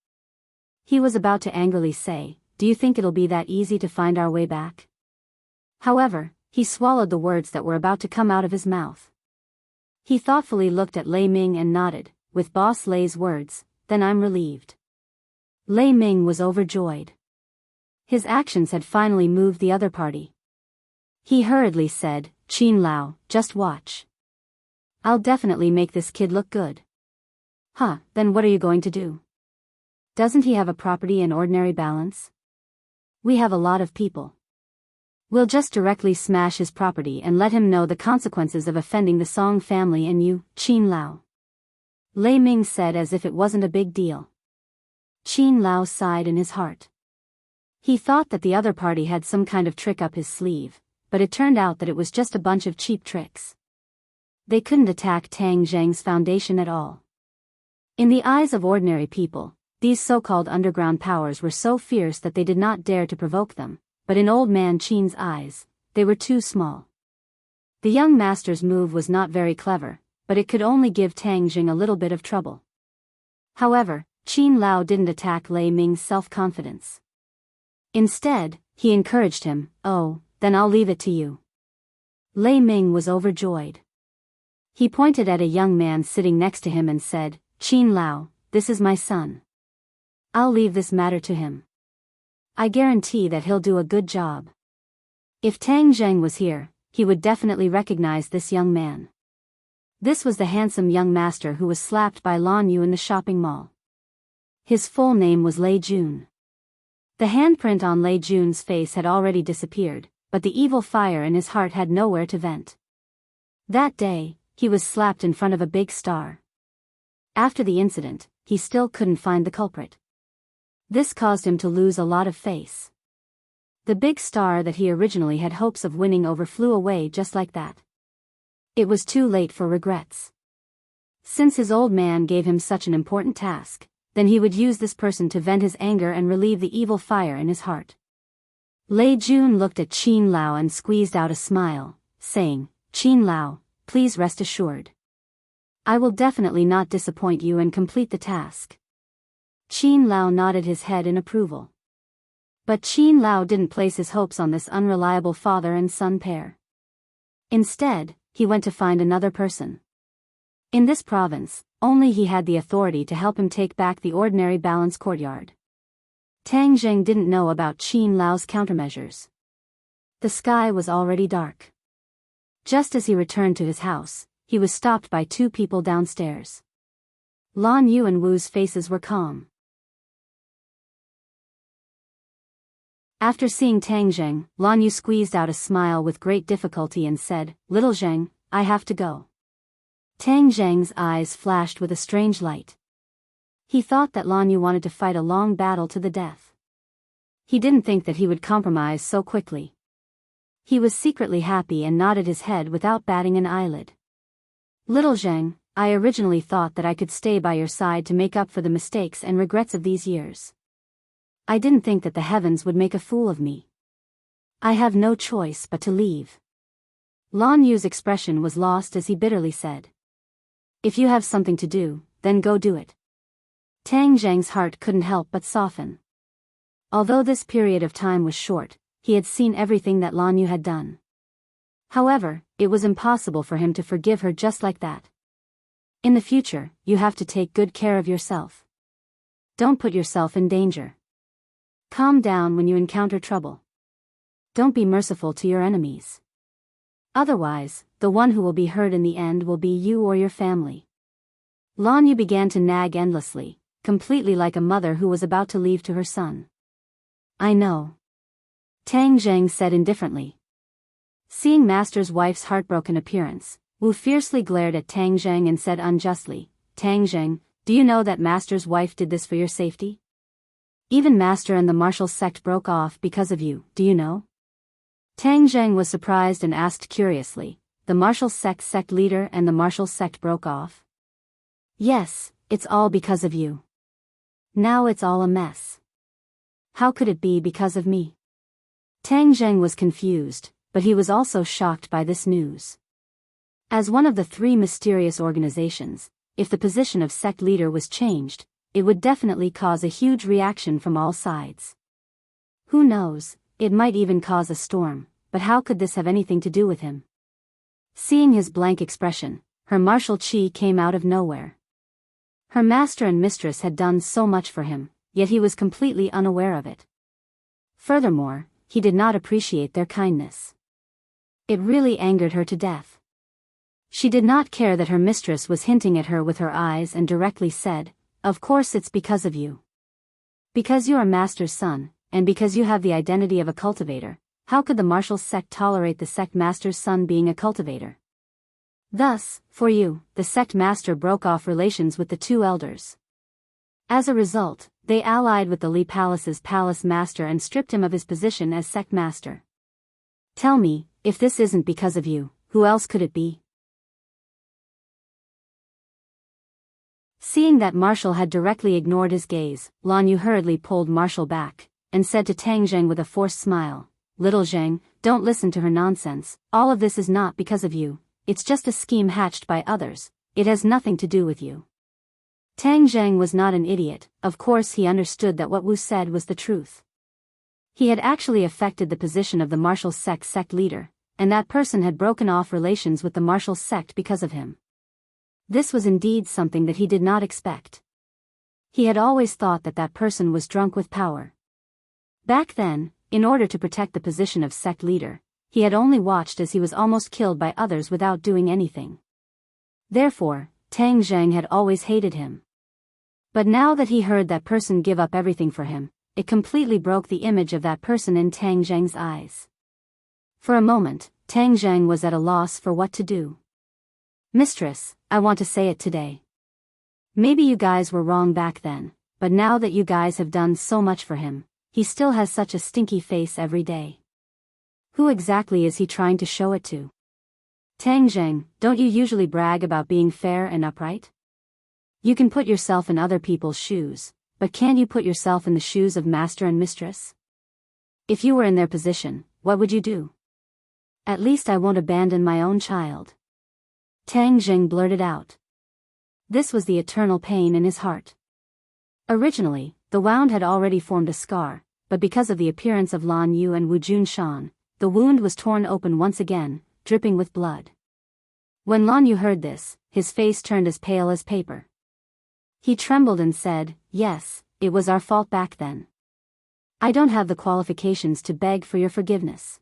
He was about to angrily say, "Do you think it'll be that easy to find our way back?" However, he swallowed the words that were about to come out of his mouth. He thoughtfully looked at Lei Ming and nodded, with Boss Lei's words, "Then I'm relieved." Lei Ming was overjoyed. His actions had finally moved the other party. He hurriedly said, "Qin Lao, just watch. I'll definitely make this kid look good." "Huh, then what are you going to do? Doesn't he have a property in Ordinary Balance? We have a lot of people. We'll just directly smash his property and let him know the consequences of offending the Song family and you, Qin Lao." Lei Ming said as if it wasn't a big deal. Qin Lao sighed in his heart. He thought that the other party had some kind of trick up his sleeve, but it turned out that it was just a bunch of cheap tricks. They couldn't attack Tang Zheng's foundation at all. In the eyes of ordinary people, these so-called underground powers were so fierce that they did not dare to provoke them, but in old man Qin's eyes, they were too small. The young master's move was not very clever, but it could only give Tang Zheng a little bit of trouble. However, Qin Lao didn't attack Lei Ming's self-confidence. Instead, he encouraged him, "Oh, then I'll leave it to you." Lei Ming was overjoyed. He pointed at a young man sitting next to him and said, "Qin Lao, this is my son. I'll leave this matter to him. I guarantee that he'll do a good job." If Tang Zheng was here, he would definitely recognize this young man. This was the handsome young master who was slapped by Lan Yu in the shopping mall. His full name was Lei Jun. The handprint on Lei Jun's face had already disappeared, but the evil fire in his heart had nowhere to vent. That day, he was slapped in front of a big star. After the incident, he still couldn't find the culprit. This caused him to lose a lot of face. The big star that he originally had hopes of winning over flew away just like that. It was too late for regrets. Since his old man gave him such an important task, then he would use this person to vent his anger and relieve the evil fire in his heart. Lei Jun looked at Qin Lao and squeezed out a smile, saying, "Qin Lao, please rest assured. I will definitely not disappoint you and complete the task." Qin Lao nodded his head in approval. But Qin Lao didn't place his hopes on this unreliable father and son pair. Instead, he went to find another person. In this province, only he had the authority to help him take back the ordinary balance courtyard. Tang Zheng didn't know about Qin Lao's countermeasures. The sky was already dark. Just as he returned to his house, he was stopped by two people downstairs. Lan Yu and Wu's faces were calm. After seeing Tang Zheng, Lan Yu squeezed out a smile with great difficulty and said, "Little Zheng, I have to go." Tang Zheng's eyes flashed with a strange light. He thought that Lan Yu wanted to fight a long battle to the death. He didn't think that he would compromise so quickly. He was secretly happy and nodded his head without batting an eyelid. "Little Zheng, I originally thought that I could stay by your side to make up for the mistakes and regrets of these years. I didn't think that the heavens would make a fool of me. I have no choice but to leave." Lan Yu's expression was lost as he bitterly said, "If you have something to do, then go do it." Tang Zheng's heart couldn't help but soften. Although this period of time was short, he had seen everything that Lan Yu had done. However, it was impossible for him to forgive her just like that. In the future, you have to take good care of yourself. Don't put yourself in danger. Calm down when you encounter trouble. Don't be merciful to your enemies. Otherwise, the one who will be hurt in the end will be you or your family. Lan Yu began to nag endlessly, completely like a mother who was about to leave to her son. "I know," Tang Zheng said indifferently. Seeing Master's wife's heartbroken appearance, Wu fiercely glared at Tang Zheng and said unjustly, "Tang Zheng, do you know that Master's wife did this for your safety? Even Master and the martial sect broke off because of you, do you know?" Tang Zheng was surprised and asked curiously, "The martial sect leader and the martial sect broke off?" "Yes, it's all because of you. Now it's all a mess. How could it be because of me?" Tang Zheng was confused, but he was also shocked by this news. As one of the three mysterious organizations, if the position of sect leader was changed, it would definitely cause a huge reaction from all sides. Who knows, it might even cause a storm, but how could this have anything to do with him? Seeing his blank expression, her martial chi came out of nowhere. Her master and mistress had done so much for him, yet he was completely unaware of it. Furthermore, he did not appreciate their kindness. It really angered her to death. She did not care that her mistress was hinting at her with her eyes and directly said, "Of course it's because of you. Because you are Master's son, and because you have the identity of a cultivator, how could the martial sect tolerate the sect master's son being a cultivator? Thus, for you, the sect master broke off relations with the two elders. As a result, they allied with the Li Palace's palace master and stripped him of his position as sect master. Tell me, if this isn't because of you, who else could it be?" Seeing that Marshall had directly ignored his gaze, Lan Yu hurriedly pulled Marshall back, and said to Tang Zheng with a forced smile, "Little Zheng, don't listen to her nonsense, all of this is not because of you, it's just a scheme hatched by others, it has nothing to do with you." Tang Zheng was not an idiot, of course he understood that what Wu said was the truth. He had actually affected the position of the martial sect leader, and that person had broken off relations with the martial sect because of him. This was indeed something that he did not expect. He had always thought that that person was drunk with power. Back then, in order to protect the position of sect leader, he had only watched as he was almost killed by others without doing anything. Therefore, Tang Zheng had always hated him. But now that he heard that person give up everything for him, it completely broke the image of that person in Tang Zheng's eyes. For a moment, Tang Zheng was at a loss for what to do. Mistress, I want to say it today. Maybe you guys were wrong back then, but now that you guys have done so much for him, he still has such a stinky face every day. Who exactly is he trying to show it to? Tang Zheng, don't you usually brag about being fair and upright? You can put yourself in other people's shoes, but can't you put yourself in the shoes of master and mistress? If you were in their position, what would you do? At least I won't abandon my own child. Tang Zheng blurted out. This was the eternal pain in his heart. Originally, the wound had already formed a scar, but because of the appearance of Lan Yu and Wu Junshan, the wound was torn open once again, dripping with blood. When Lan Yu heard this, his face turned as pale as paper. He trembled and said, "Yes, it was our fault back then. I don't have the qualifications to beg for your forgiveness."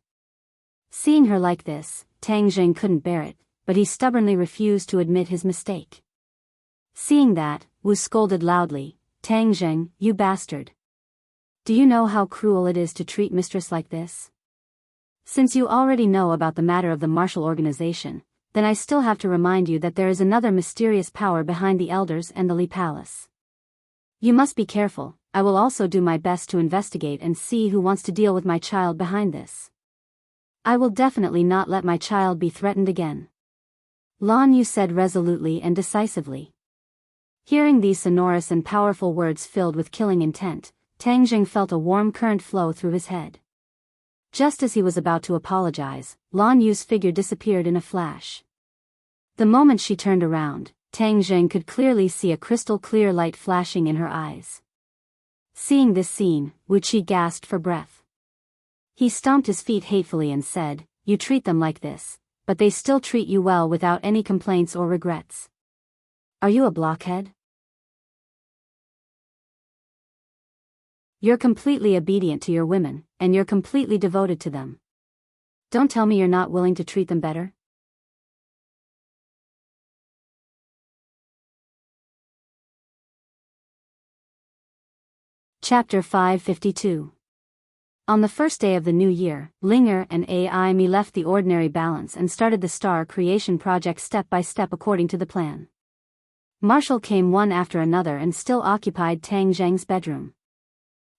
Seeing her like this, Tang Zheng couldn't bear it, but he stubbornly refused to admit his mistake. Seeing that, Wu scolded loudly, "Tang Zheng, you bastard. Do you know how cruel it is to treat mistress like this? Since you already know about the matter of the martial organization, then I still have to remind you that there is another mysterious power behind the elders and the Li Palace. You must be careful. I will also do my best to investigate and see who wants to deal with my child behind this. I will definitely not let my child be threatened again." Lan Yu said resolutely and decisively. Hearing these sonorous and powerful words filled with killing intent, Tang Zheng felt a warm current flow through his head. Just as he was about to apologize, Lan Yu's figure disappeared in a flash. The moment she turned around, Tang Zheng could clearly see a crystal-clear light flashing in her eyes. Seeing this scene, Wu Qi gasped for breath. He stomped his feet hatefully and said, "You treat them like this, but they still treat you well without any complaints or regrets. Are you a blockhead? You're completely obedient to your women, and you're completely devoted to them. Don't tell me you're not willing to treat them better." Chapter 552. On the first day of the new year, Linger and Ai left the ordinary balance and started the star creation project step by step according to the plan. Marshall came one after another and still occupied Tang Zheng's bedroom.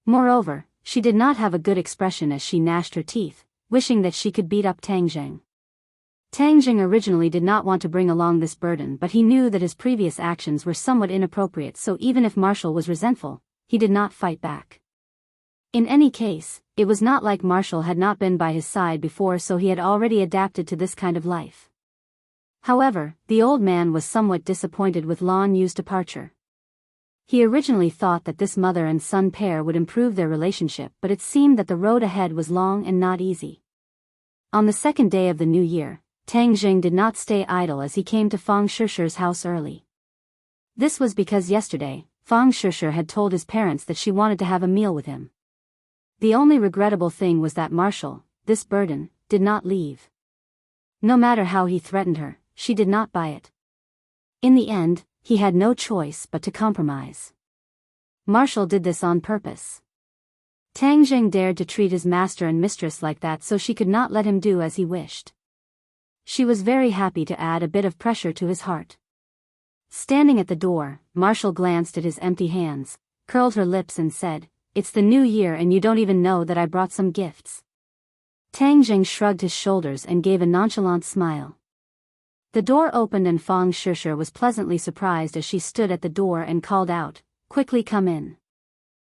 Moreover, she did not have a good expression as she gnashed her teeth, wishing that she could beat up Tang Zheng. Tang Zheng originally did not want to bring along this burden, but he knew that his previous actions were somewhat inappropriate, so even if Marshall was resentful, he did not fight back. In any case, it was not like Marshall had not been by his side before, so he had already adapted to this kind of life. However, the old man was somewhat disappointed with Lan Yu's departure. He originally thought that this mother and son pair would improve their relationship, but it seemed that the road ahead was long and not easy. On the second day of the new year, Tang Zheng did not stay idle as he came to Fang Shishi's house early. This was because yesterday, Fang Shishi had told his parents that she wanted to have a meal with him. The only regrettable thing was that Marshall, this burden, did not leave. No matter how he threatened her, she did not buy it. In the end, he had no choice but to compromise. Marshall did this on purpose. Tang Zheng dared to treat his master and mistress like that, so she could not let him do as he wished. She was very happy to add a bit of pressure to his heart. Standing at the door, Marshall glanced at his empty hands, curled her lips and said, "It's the new year and you don't even know that I brought some gifts." Tang Zheng shrugged his shoulders and gave a nonchalant smile. The door opened and Fang Shishi was pleasantly surprised as she stood at the door and called out, "Quickly come in."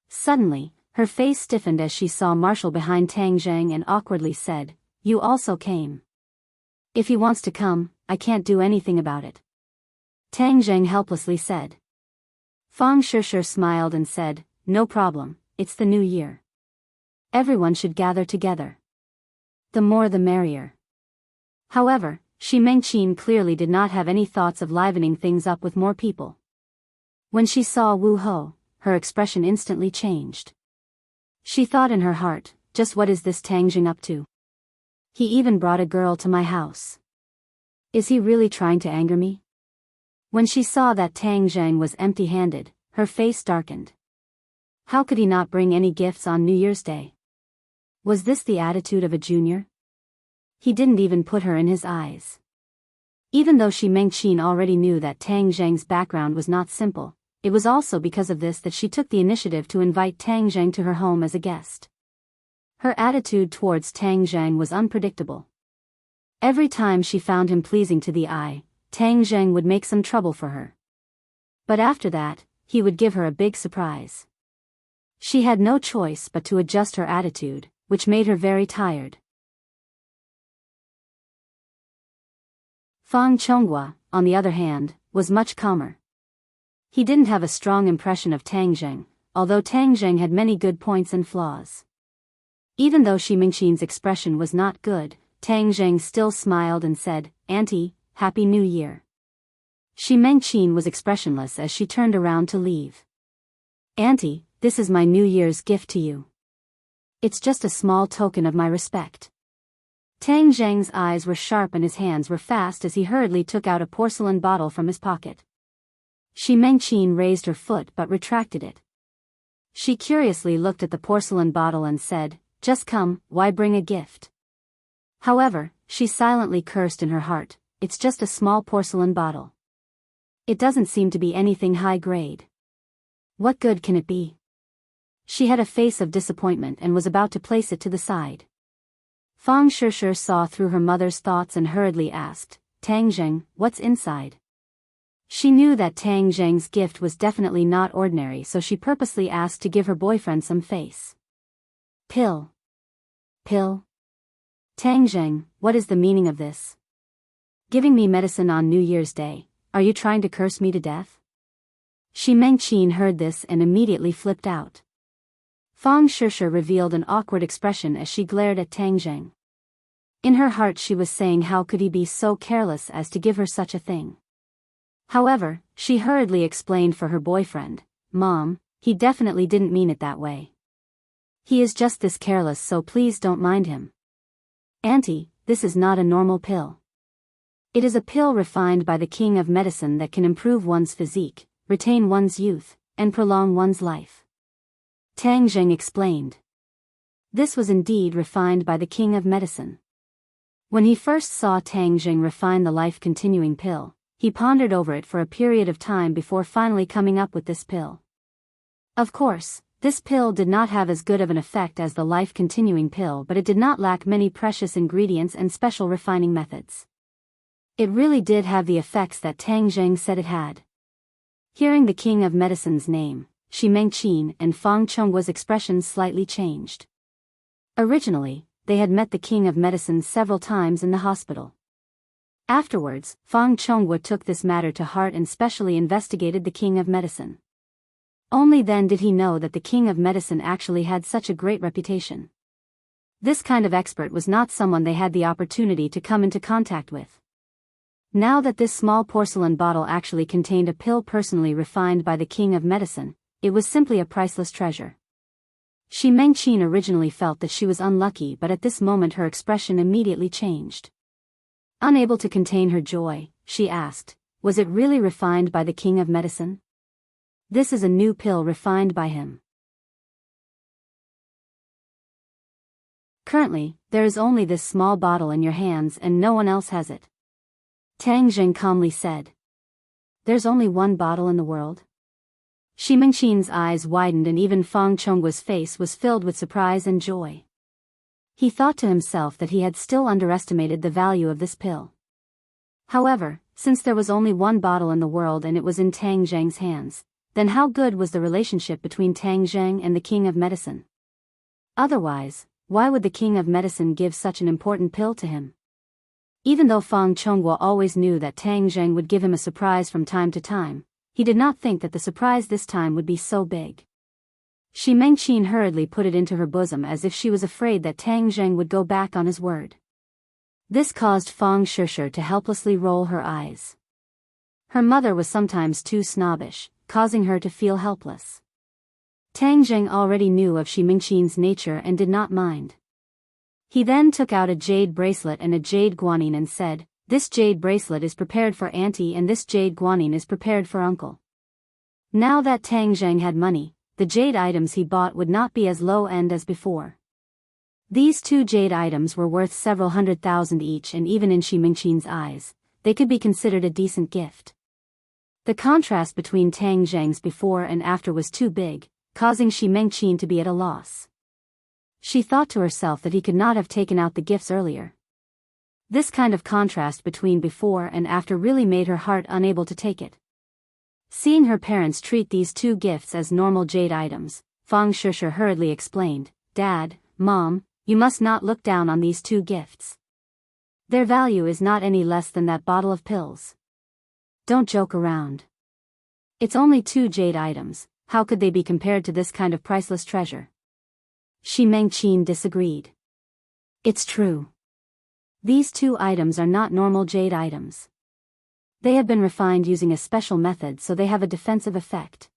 Suddenly, her face stiffened as she saw Marshall behind Tang Zheng and awkwardly said, "You also came." "If he wants to come, I can't do anything about it," Tang Zheng helplessly said. Fang Shishi smiled and said, "No problem, it's the new year. Everyone should gather together. The more the merrier." However, Shi Mengqin clearly did not have any thoughts of livening things up with more people. When she saw Wu Ho, her expression instantly changed. She thought in her heart, just what is this Tang Zheng up to? He even brought a girl to my house. Is he really trying to anger me? When she saw that Tang Zhang was empty-handed, her face darkened. How could he not bring any gifts on New Year's Day? Was this the attitude of a junior? He didn't even put her in his eyes. Even though Shi Mengqin already knew that Tang Zhang's background was not simple, it was also because of this that she took the initiative to invite Tang Zhang to her home as a guest. Her attitude towards Tang Zhang was unpredictable. Every time she found him pleasing to the eye, Tang Zhang would make some trouble for her. But after that, he would give her a big surprise. She had no choice but to adjust her attitude, which made her very tired. Fang Chonghua, on the other hand, was much calmer. He didn't have a strong impression of Tang Zhang, although Tang Zhang had many good points and flaws. Even though Shi Mingqin's expression was not good, Tang Zhang still smiled and said, "Auntie, Happy New Year." Shi Mengqin was expressionless as she turned around to leave. "Auntie, this is my New Year's gift to you. It's just a small token of my respect." Tang Zhang's eyes were sharp and his hands were fast as he hurriedly took out a porcelain bottle from his pocket. Shi Mengqin raised her foot but retracted it. She curiously looked at the porcelain bottle and said, "Just come, why bring a gift?" However, she silently cursed in her heart, "It's just a small porcelain bottle. It doesn't seem to be anything high grade. What good can it be?" She had a face of disappointment and was about to place it to the side. Fang Shishir saw through her mother's thoughts and hurriedly asked, "Tang Zhang, what's inside?" She knew that Tang Zhang's gift was definitely not ordinary, so she purposely asked to give her boyfriend some face. "Pill. Pill? Tang Zhang, what is the meaning of this? Giving me medicine on New Year's Day, are you trying to curse me to death?" Shi Mengqin heard this and immediately flipped out. Fang Shishir revealed an awkward expression as she glared at Tang Zhang. In her heart she was saying, how could he be so careless as to give her such a thing? However, she hurriedly explained for her boyfriend, "Mom, he definitely didn't mean it that way. He is just this careless, so please don't mind him. Auntie, this is not a normal pill. It is a pill refined by the king of medicine that can improve one's physique, retain one's youth, and prolong one's life." Tang Zhang explained. This was indeed refined by the king of medicine. When he first saw Tang Zhang refine the life-continuing pill, he pondered over it for a period of time before finally coming up with this pill. Of course, this pill did not have as good of an effect as the life-continuing pill, but it did not lack many precious ingredients and special refining methods. It really did have the effects that Tang Zhang said it had. Hearing the king of medicine's name, Shi Mengqin and Fang Chonghua's expressions slightly changed. Originally, they had met the king of medicine several times in the hospital. Afterwards, Fang Chonghua took this matter to heart and specially investigated the king of medicine. Only then did he know that the king of medicine actually had such a great reputation. This kind of expert was not someone they had the opportunity to come into contact with. Now that this small porcelain bottle actually contained a pill personally refined by the king of medicine, it was simply a priceless treasure. Shi Mengqin originally felt that she was unlucky, but at this moment her expression immediately changed. Unable to contain her joy, she asked, "Was it really refined by the king of medicine?" "This is a new pill refined by him. Currently, there is only this small bottle in your hands and no one else has it." Tang Zhang calmly said. "There's only one bottle in the world?" Shi Mengqin's eyes widened and even Fang Chonghua's face was filled with surprise and joy. He thought to himself that he had still underestimated the value of this pill. However, since there was only one bottle in the world and it was in Tang Zhang's hands, then how good was the relationship between Tang Zhang and the king of medicine? Otherwise, why would the king of medicine give such an important pill to him? Even though Fang Chonghua always knew that Tang Zhang would give him a surprise from time to time, he did not think that the surprise this time would be so big. Shi Mengqin hurriedly put it into her bosom as if she was afraid that Tang Zhang would go back on his word. This caused Fang Shishir to helplessly roll her eyes. Her mother was sometimes too snobbish, causing her to feel helpless. Tang Zhang already knew of Shi Mengqin's nature and did not mind. He then took out a jade bracelet and a jade guanine and said, "This jade bracelet is prepared for auntie and this jade guanine is prepared for uncle." Now that Tang Zheng had money, the jade items he bought would not be as low-end as before. These 2 jade items were worth several $100,000 each, and even in Xi Mingqin's eyes, they could be considered a decent gift. The contrast between Tang Zheng's before and after was too big, causing Xi Mingqin to be at a loss. She thought to herself that he could not have taken out the gifts earlier. This kind of contrast between before and after really made her heart unable to take it. Seeing her parents treat these 2 gifts as normal jade items, Fang Shusher hurriedly explained, "Dad, Mom, you must not look down on these 2 gifts. Their value is not any less than that bottle of pills. Don't joke around. It's only 2 jade items, how could they be compared to this kind of priceless treasure?" Xi Mingqin disagreed. "It's true. These 2 items are not normal jade items. They have been refined using a special method, so they have a defensive effect.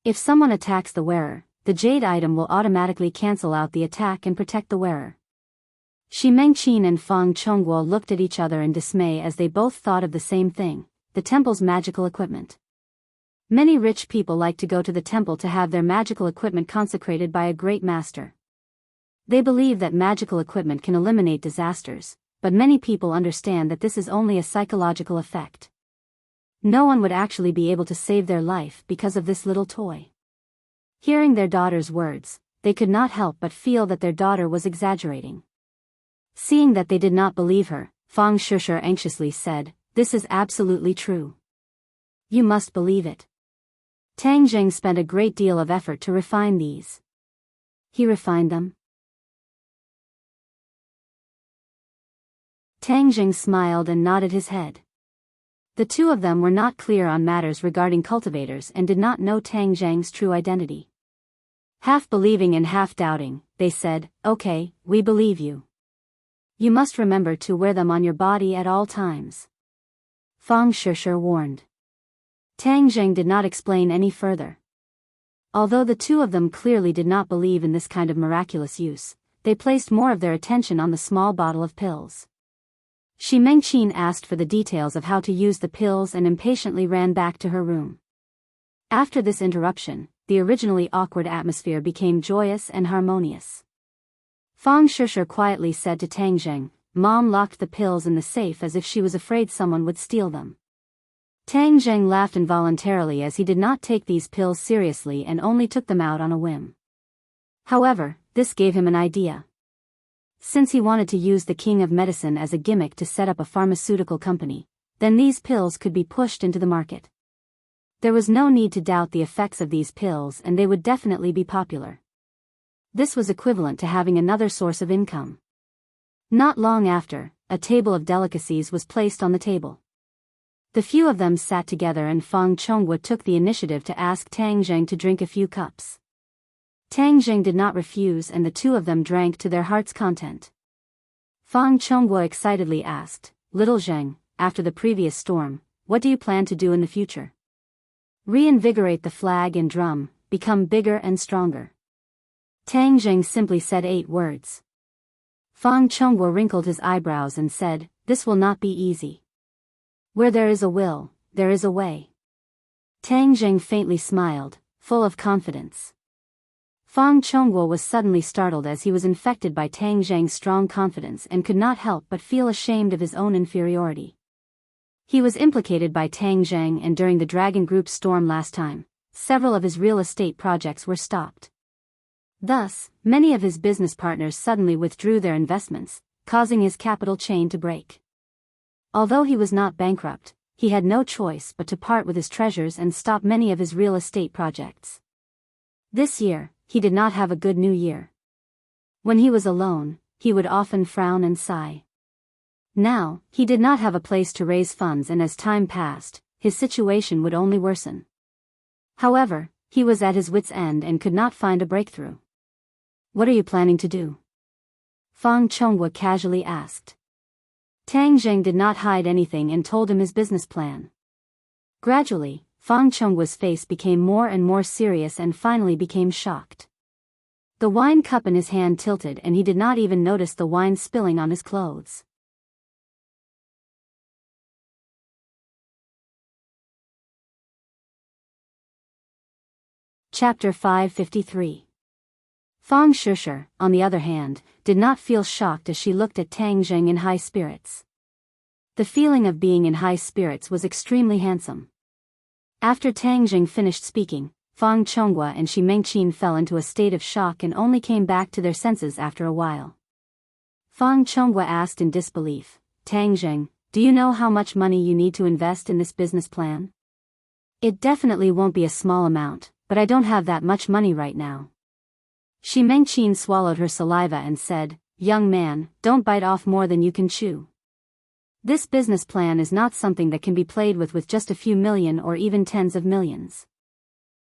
If someone attacks the wearer, the jade item will automatically cancel out the attack and protect the wearer." Xi Mingqin and Fang Chongguo looked at each other in dismay as they both thought of the same thing, the temple's magical equipment. Many rich people like to go to the temple to have their magical equipment consecrated by a great master. They believe that magical equipment can eliminate disasters, but many people understand that this is only a psychological effect. No one would actually be able to save their life because of this little toy. Hearing their daughter's words, they could not help but feel that their daughter was exaggerating. Seeing that they did not believe her, Fang Shusher anxiously said, "This is absolutely true. You must believe it. Tang Zheng spent a great deal of effort to refine these." "He refined them?" Tang Zheng smiled and nodded his head. The 2 of them were not clear on matters regarding cultivators and did not know Tang Zheng's true identity. Half believing and half doubting, they said, "Okay, we believe you. You must remember to wear them on your body at all times." Fang Shusher warned. Tang Zheng did not explain any further. Although the 2 of them clearly did not believe in this kind of miraculous use, they placed more of their attention on the small bottle of pills. Xi Mingqin asked for the details of how to use the pills and impatiently ran back to her room. After this interruption, the originally awkward atmosphere became joyous and harmonious. Fang Shusher quietly said to Tang Zheng, "Mom locked the pills in the safe as if she was afraid someone would steal them." Tang Zheng laughed involuntarily as he did not take these pills seriously and only took them out on a whim. However, this gave him an idea. Since he wanted to use the king of medicine as a gimmick to set up a pharmaceutical company, then these pills could be pushed into the market. There was no need to doubt the effects of these pills, and they would definitely be popular. This was equivalent to having another source of income. Not long after, a table of delicacies was placed on the table. The few of them sat together and Fang Chongguo took the initiative to ask Tang Zheng to drink a few cups. Tang Zheng did not refuse and the 2 of them drank to their heart's content. Fang Chongguo excitedly asked, "Little Zheng, after the previous storm, what do you plan to do in the future?" "Reinvigorate the flag and drum, become bigger and stronger." Tang Zheng simply said 8 words. Fang Chongguo wrinkled his eyebrows and said, "This will not be easy. Where there is a will, there is a way." Tang Zheng faintly smiled, full of confidence. Fang Chongguo was suddenly startled as he was infected by Tang Zheng's strong confidence and could not help but feel ashamed of his own inferiority. He was implicated by Tang Zheng, and during the Dragon Group's storm last time, several of his real estate projects were stopped. Thus, many of his business partners suddenly withdrew their investments, causing his capital chain to break. Although he was not bankrupt, he had no choice but to part with his treasures and stop many of his real estate projects. This year, he did not have a good new year. When he was alone, he would often frown and sigh. Now, he did not have a place to raise funds, and as time passed, his situation would only worsen. However, he was at his wit's end and could not find a breakthrough. "What are you planning to do?" Fang Chongguo casually asked. Tang Zheng did not hide anything and told him his business plan. Gradually, Fang Chongguo's face became more and more serious and finally became shocked. The wine cup in his hand tilted and he did not even notice the wine spilling on his clothes. Chapter 553. Fang Shusher, on the other hand, did not feel shocked as she looked at Tang Zheng in high spirits. The feeling of being in high spirits was extremely handsome. After Tang Zheng finished speaking, Fang Chonghua and Shi Mengqin fell into a state of shock and only came back to their senses after a while. Fang Chonghua asked in disbelief, "Tang Zheng, do you know how much money you need to invest in this business plan?" "It definitely won't be a small amount, but I don't have that much money right now." Shi Mengqin swallowed her saliva and said, "Young man, don't bite off more than you can chew. This business plan is not something that can be played with just a few million or even tens of millions."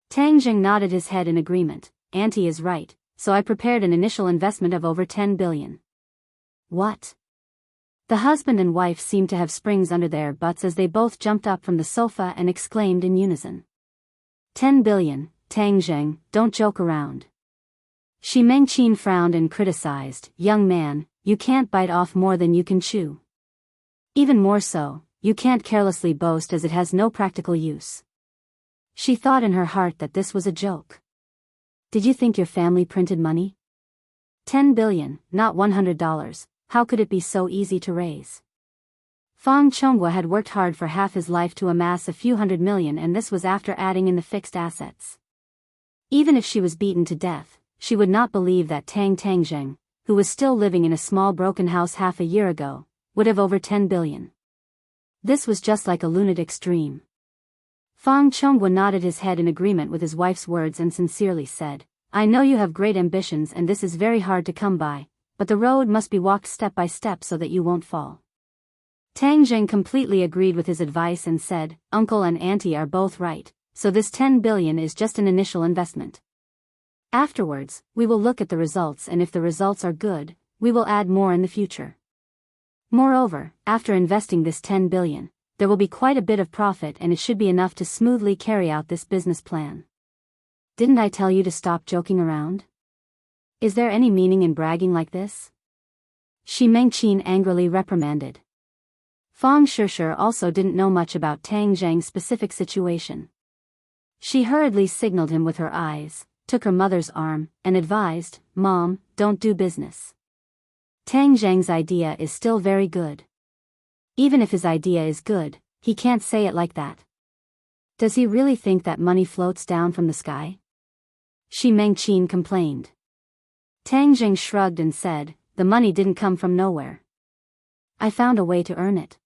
Tang Zheng nodded his head in agreement. "Auntie is right, so I prepared an initial investment of over 10 billion. "What?" The husband and wife seemed to have springs under their butts as they both jumped up from the sofa and exclaimed in unison. 10 billion, Tang Zheng, don't joke around." Shi Mengqin frowned and criticized, "Young man, you can't bite off more than you can chew. Even more so, you can't carelessly boast as it has no practical use." She thought in her heart that this was a joke. "Did you think your family printed money? 10 billion, not $100, how could it be so easy to raise?" Fang Chonghua had worked hard for half his life to amass a few hundred million, and this was after adding in the fixed assets. Even if she was beaten to death, she would not believe that Tang Zheng, who was still living in a small broken house half a year ago, would have over 10 billion. This was just like a lunatic's dream. Fang Chonghua nodded his head in agreement with his wife's words and sincerely said, "I know you have great ambitions and this is very hard to come by, but the road must be walked step by step so that you won't fall." Tang Zheng completely agreed with his advice and said, "Uncle and Auntie are both right, so this 10 billion is just an initial investment. Afterwards, we will look at the results, and if the results are good, we will add more in the future. Moreover, after investing this 10 billion, there will be quite a bit of profit and it should be enough to smoothly carry out this business plan. Didn't I tell you to stop joking around? Is there any meaning in bragging like this?" Shi Mengqin angrily reprimanded. Fang Shusher also didn't know much about Tang Zheng's specific situation. She hurriedly signaled him with her eyes, took her mother's arm, and advised, "Mom, don't do business. Tang Zheng's idea is still very good. Even if his idea is good, he can't say it like that. Does he really think that money floats down from the sky?" Shi Mengqin complained. Tang Zheng shrugged and said, "The money didn't come from nowhere. I found a way to earn it.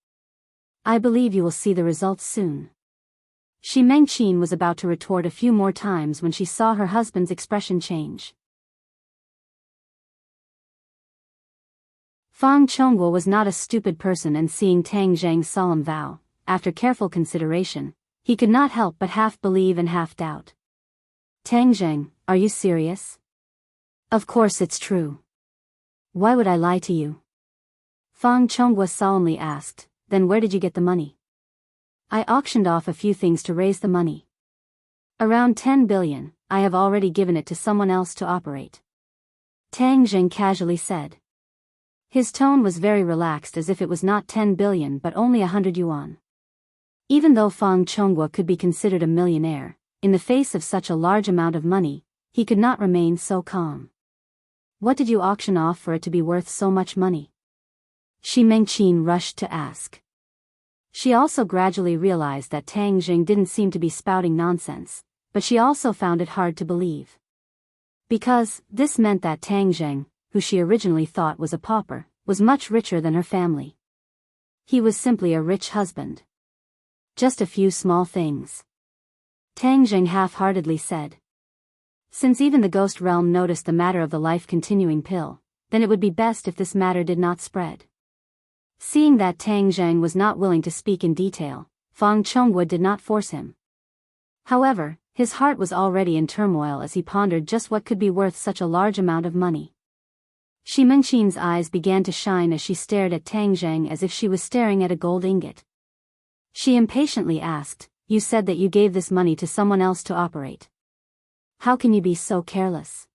I believe you will see the results soon." Shi Mengqin was about to retort a few more times when she saw her husband's expression change. Fang Chonghua was not a stupid person, and seeing Tang Zheng's solemn vow, after careful consideration, he could not help but half believe and half doubt. "Tang Zheng, are you serious?" "Of course it's true. Why would I lie to you?" Fang Chonghua solemnly asked, "Then where did you get the money?" "I auctioned off a few things to raise the money. Around 10 billion, I have already given it to someone else to operate," Tang Zheng casually said. His tone was very relaxed, as if it was not 10 billion but only 100 yuan. Even though Fang Chonghua could be considered a millionaire, in the face of such a large amount of money, he could not remain so calm. "What did you auction off for it to be worth so much money?" Shi Mengqin rushed to ask. She also gradually realized that Tang Zheng didn't seem to be spouting nonsense, but she also found it hard to believe. Because this meant that Tang Zheng, who she originally thought was a pauper, was much richer than her family. He was simply a rich husband. "Just a few small things," Tang Zheng half-heartedly said. Since even the ghost realm noticed the matter of the life-continuing pill, then it would be best if this matter did not spread. Seeing that Tang Zheng was not willing to speak in detail, Fang Chonghua did not force him. However, his heart was already in turmoil as he pondered just what could be worth such a large amount of money. Shi Mengqin's eyes began to shine as she stared at Tang Zheng as if she was staring at a gold ingot. She impatiently asked, "You said that you gave this money to someone else to operate. How can you be so careless?"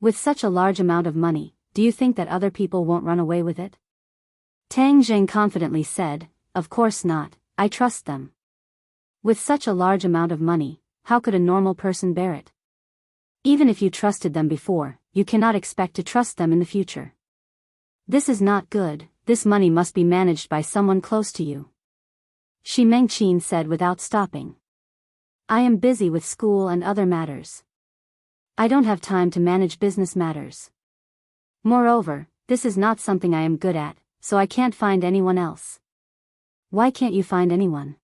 With such a large amount of money, do you think that other people won't run away with it? Tang Zheng confidently said, of course not, I trust them. With such a large amount of money, how could a normal person bear it? Even if you trusted them before, you cannot expect to trust them in the future. This is not good, this money must be managed by someone close to you. Shi Mengqin said without stopping. I am busy with school and other matters. I don't have time to manage business matters. Moreover, this is not something I am good at, so I can't find anyone else. Why can't you find anyone?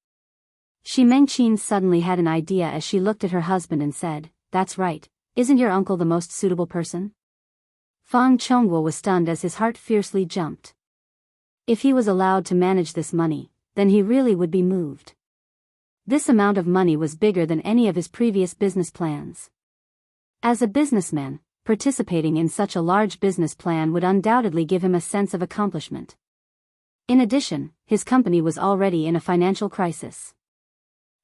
Shi Mengqin suddenly had an idea as she looked at her husband and said, that's right, isn't your uncle the most suitable person? Fang Chongguo was stunned as his heart fiercely jumped. If he was allowed to manage this money, then he really would be moved. This amount of money was bigger than any of his previous business plans. As a businessman, participating in such a large business plan would undoubtedly give him a sense of accomplishment. In addition, his company was already in a financial crisis.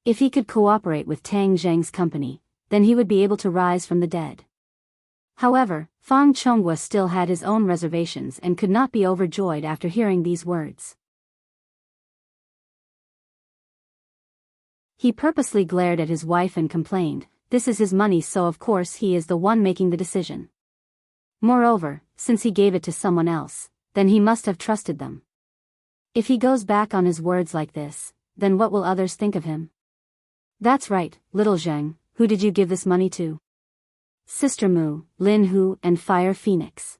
If he could cooperate with Tang Zheng's company, then he would be able to rise from the dead. However, Fang Chonghua still had his own reservations and could not be overjoyed after hearing these words. He purposely glared at his wife and complained, this is his money, so of course he is the one making the decision. Moreover, since he gave it to someone else, then he must have trusted them. If he goes back on his words like this, then what will others think of him? That's right, little Zheng, who did you give this money to? Sister Mu, Lin Hu and Fire Phoenix.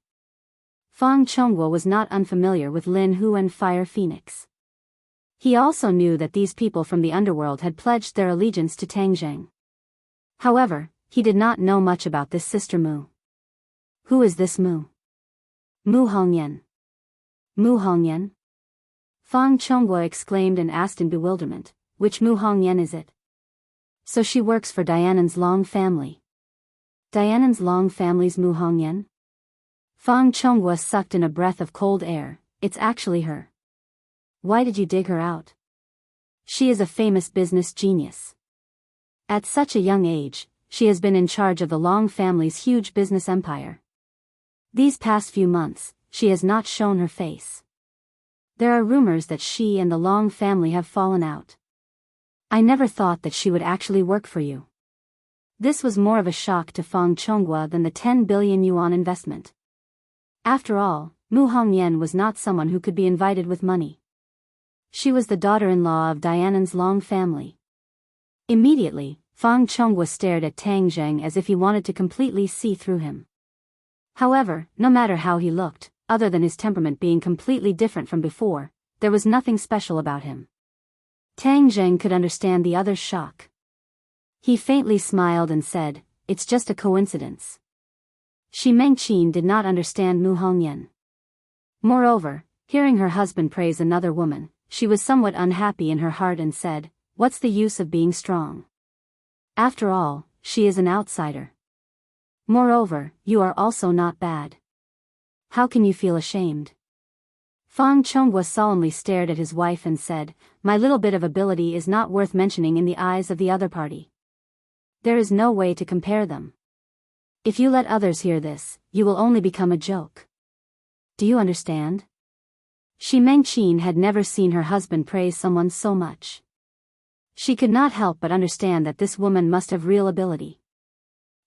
Fang Chonghua was not unfamiliar with Lin Hu and Fire Phoenix. He also knew that these people from the underworld had pledged their allegiance to Tang Zheng. However, he did not know much about this Sister Mu. Who is this Mu? Mu Hongyan. Mu Hongyan? Fang Chonghua exclaimed and asked in bewilderment, which Mu Hongyan is it? So she works for Dianan's Long family. Dianan's Long family's Mu Hongyan? Fang Chonghua sucked in a breath of cold air, it's actually her. Why did you dig her out? She is a famous business genius. At such a young age, she has been in charge of the Long family's huge business empire. These past few months, she has not shown her face. There are rumors that she and the Long family have fallen out. I never thought that she would actually work for you. This was more of a shock to Fang Chonghua than the 10 billion yuan investment. After all, Mu Hongyan was not someone who could be invited with money. She was the daughter-in-law of Dianan's Long family. Immediately, Fang Chonghua stared at Tang Zheng as if he wanted to completely see through him. However, no matter how he looked, other than his temperament being completely different from before, there was nothing special about him. Tang Zheng could understand the other's shock. He faintly smiled and said, it's just a coincidence. Shi Mengqin did not understand Mu Hongyan. Moreover, hearing her husband praise another woman, she was somewhat unhappy in her heart and said, what's the use of being strong? After all, she is an outsider. Moreover, you are also not bad. How can you feel ashamed? Fang Chonghua solemnly stared at his wife and said, my little bit of ability is not worth mentioning in the eyes of the other party. There is no way to compare them. If you let others hear this, you will only become a joke. Do you understand? Shi Mengqin had never seen her husband praise someone so much. She could not help but understand that this woman must have real ability.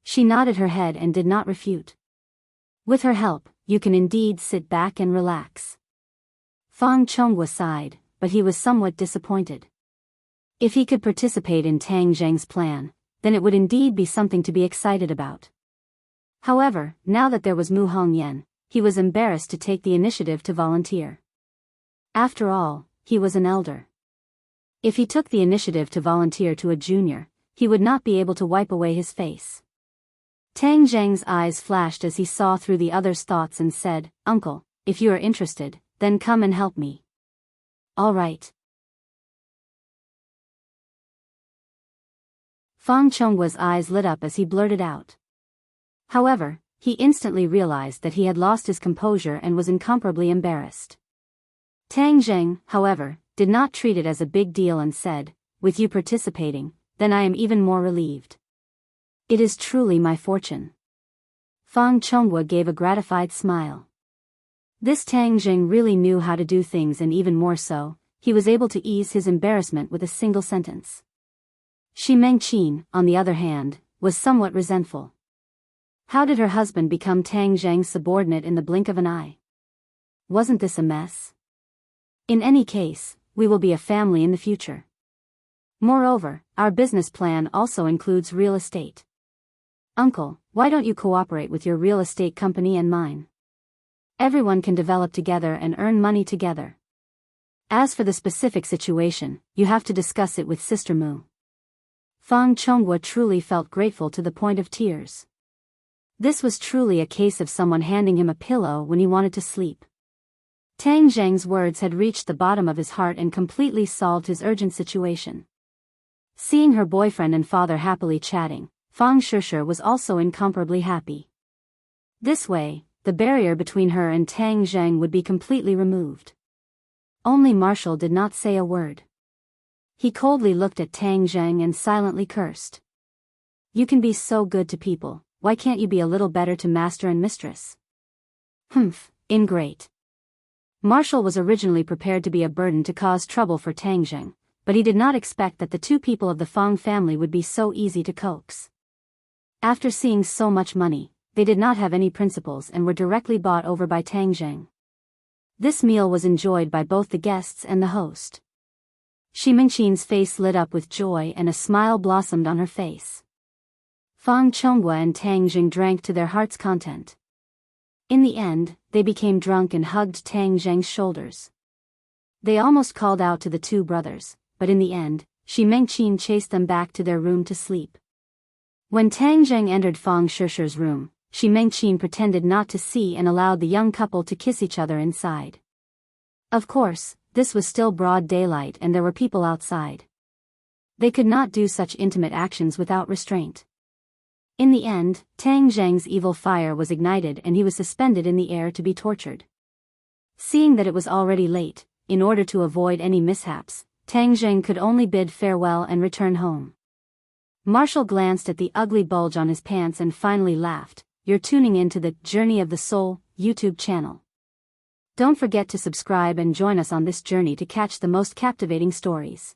She nodded her head and did not refute. With her help, you can indeed sit back and relax. Fang Chonghua sighed, but he was somewhat disappointed. If he could participate in Tang Zheng's plan, then it would indeed be something to be excited about. However, now that there was Mu Hongyan, he was embarrassed to take the initiative to volunteer. After all, he was an elder. If he took the initiative to volunteer to a junior, he would not be able to wipe away his face. Tang Zheng's eyes flashed as he saw through the other's thoughts and said, Uncle, if you are interested, then come and help me. All right. Fang Chonghua's eyes lit up as he blurted out. However, he instantly realized that he had lost his composure and was incomparably embarrassed. Tang Zheng, however, did not treat it as a big deal and said, with you participating, then I am even more relieved. It is truly my fortune. Fang Chonghua gave a gratified smile. This Tang Jing really knew how to do things, and even more so, he was able to ease his embarrassment with a single sentence. Shi Mengqin, on the other hand, was somewhat resentful. How did her husband become Tang Zhang's subordinate in the blink of an eye? Wasn't this a mess? In any case, we will be a family in the future. Moreover, our business plan also includes real estate. Uncle, why don't you cooperate with your real estate company and mine? Everyone can develop together and earn money together. As for the specific situation, you have to discuss it with Sister Mu. Fang Chonghua truly felt grateful to the point of tears. This was truly a case of someone handing him a pillow when he wanted to sleep. Tang Zhang's words had reached the bottom of his heart and completely solved his urgent situation. Seeing her boyfriend and father happily chatting, Fang Shishir was also incomparably happy. This way, the barrier between her and Tang Zhang would be completely removed. Only Marshall did not say a word. He coldly looked at Tang Zhang and silently cursed. You can be so good to people, why can't you be a little better to master and mistress? Humph, ingrate. Marshall was originally prepared to be a burden to cause trouble for Tang Zhang, but he did not expect that the two people of the Fang family would be so easy to coax. After seeing so much money, they did not have any principles and were directly bought over by Tang Zhang. This meal was enjoyed by both the guests and the host. Shi Mingqin's face lit up with joy and a smile blossomed on her face. Fang Chonghua and Tang Zhang drank to their heart's content. In the end, they became drunk and hugged Tang Zhang's shoulders. They almost called out to the two brothers, but in the end, Shi Mengqin chased them back to their room to sleep. When Tang Zhang entered Fang Shishir's room, Shi Mengqin pretended not to see and allowed the young couple to kiss each other inside. Of course, this was still broad daylight and there were people outside. They could not do such intimate actions without restraint. In the end, Tang Zhang's evil fire was ignited and he was suspended in the air to be tortured. Seeing that it was already late, in order to avoid any mishaps, Tang Zhang could only bid farewell and return home. Marshall glanced at the ugly bulge on his pants and finally laughed. You're tuning into the Journey of the Soul YouTube channel. Don't forget to subscribe and join us on this journey to catch the most captivating stories.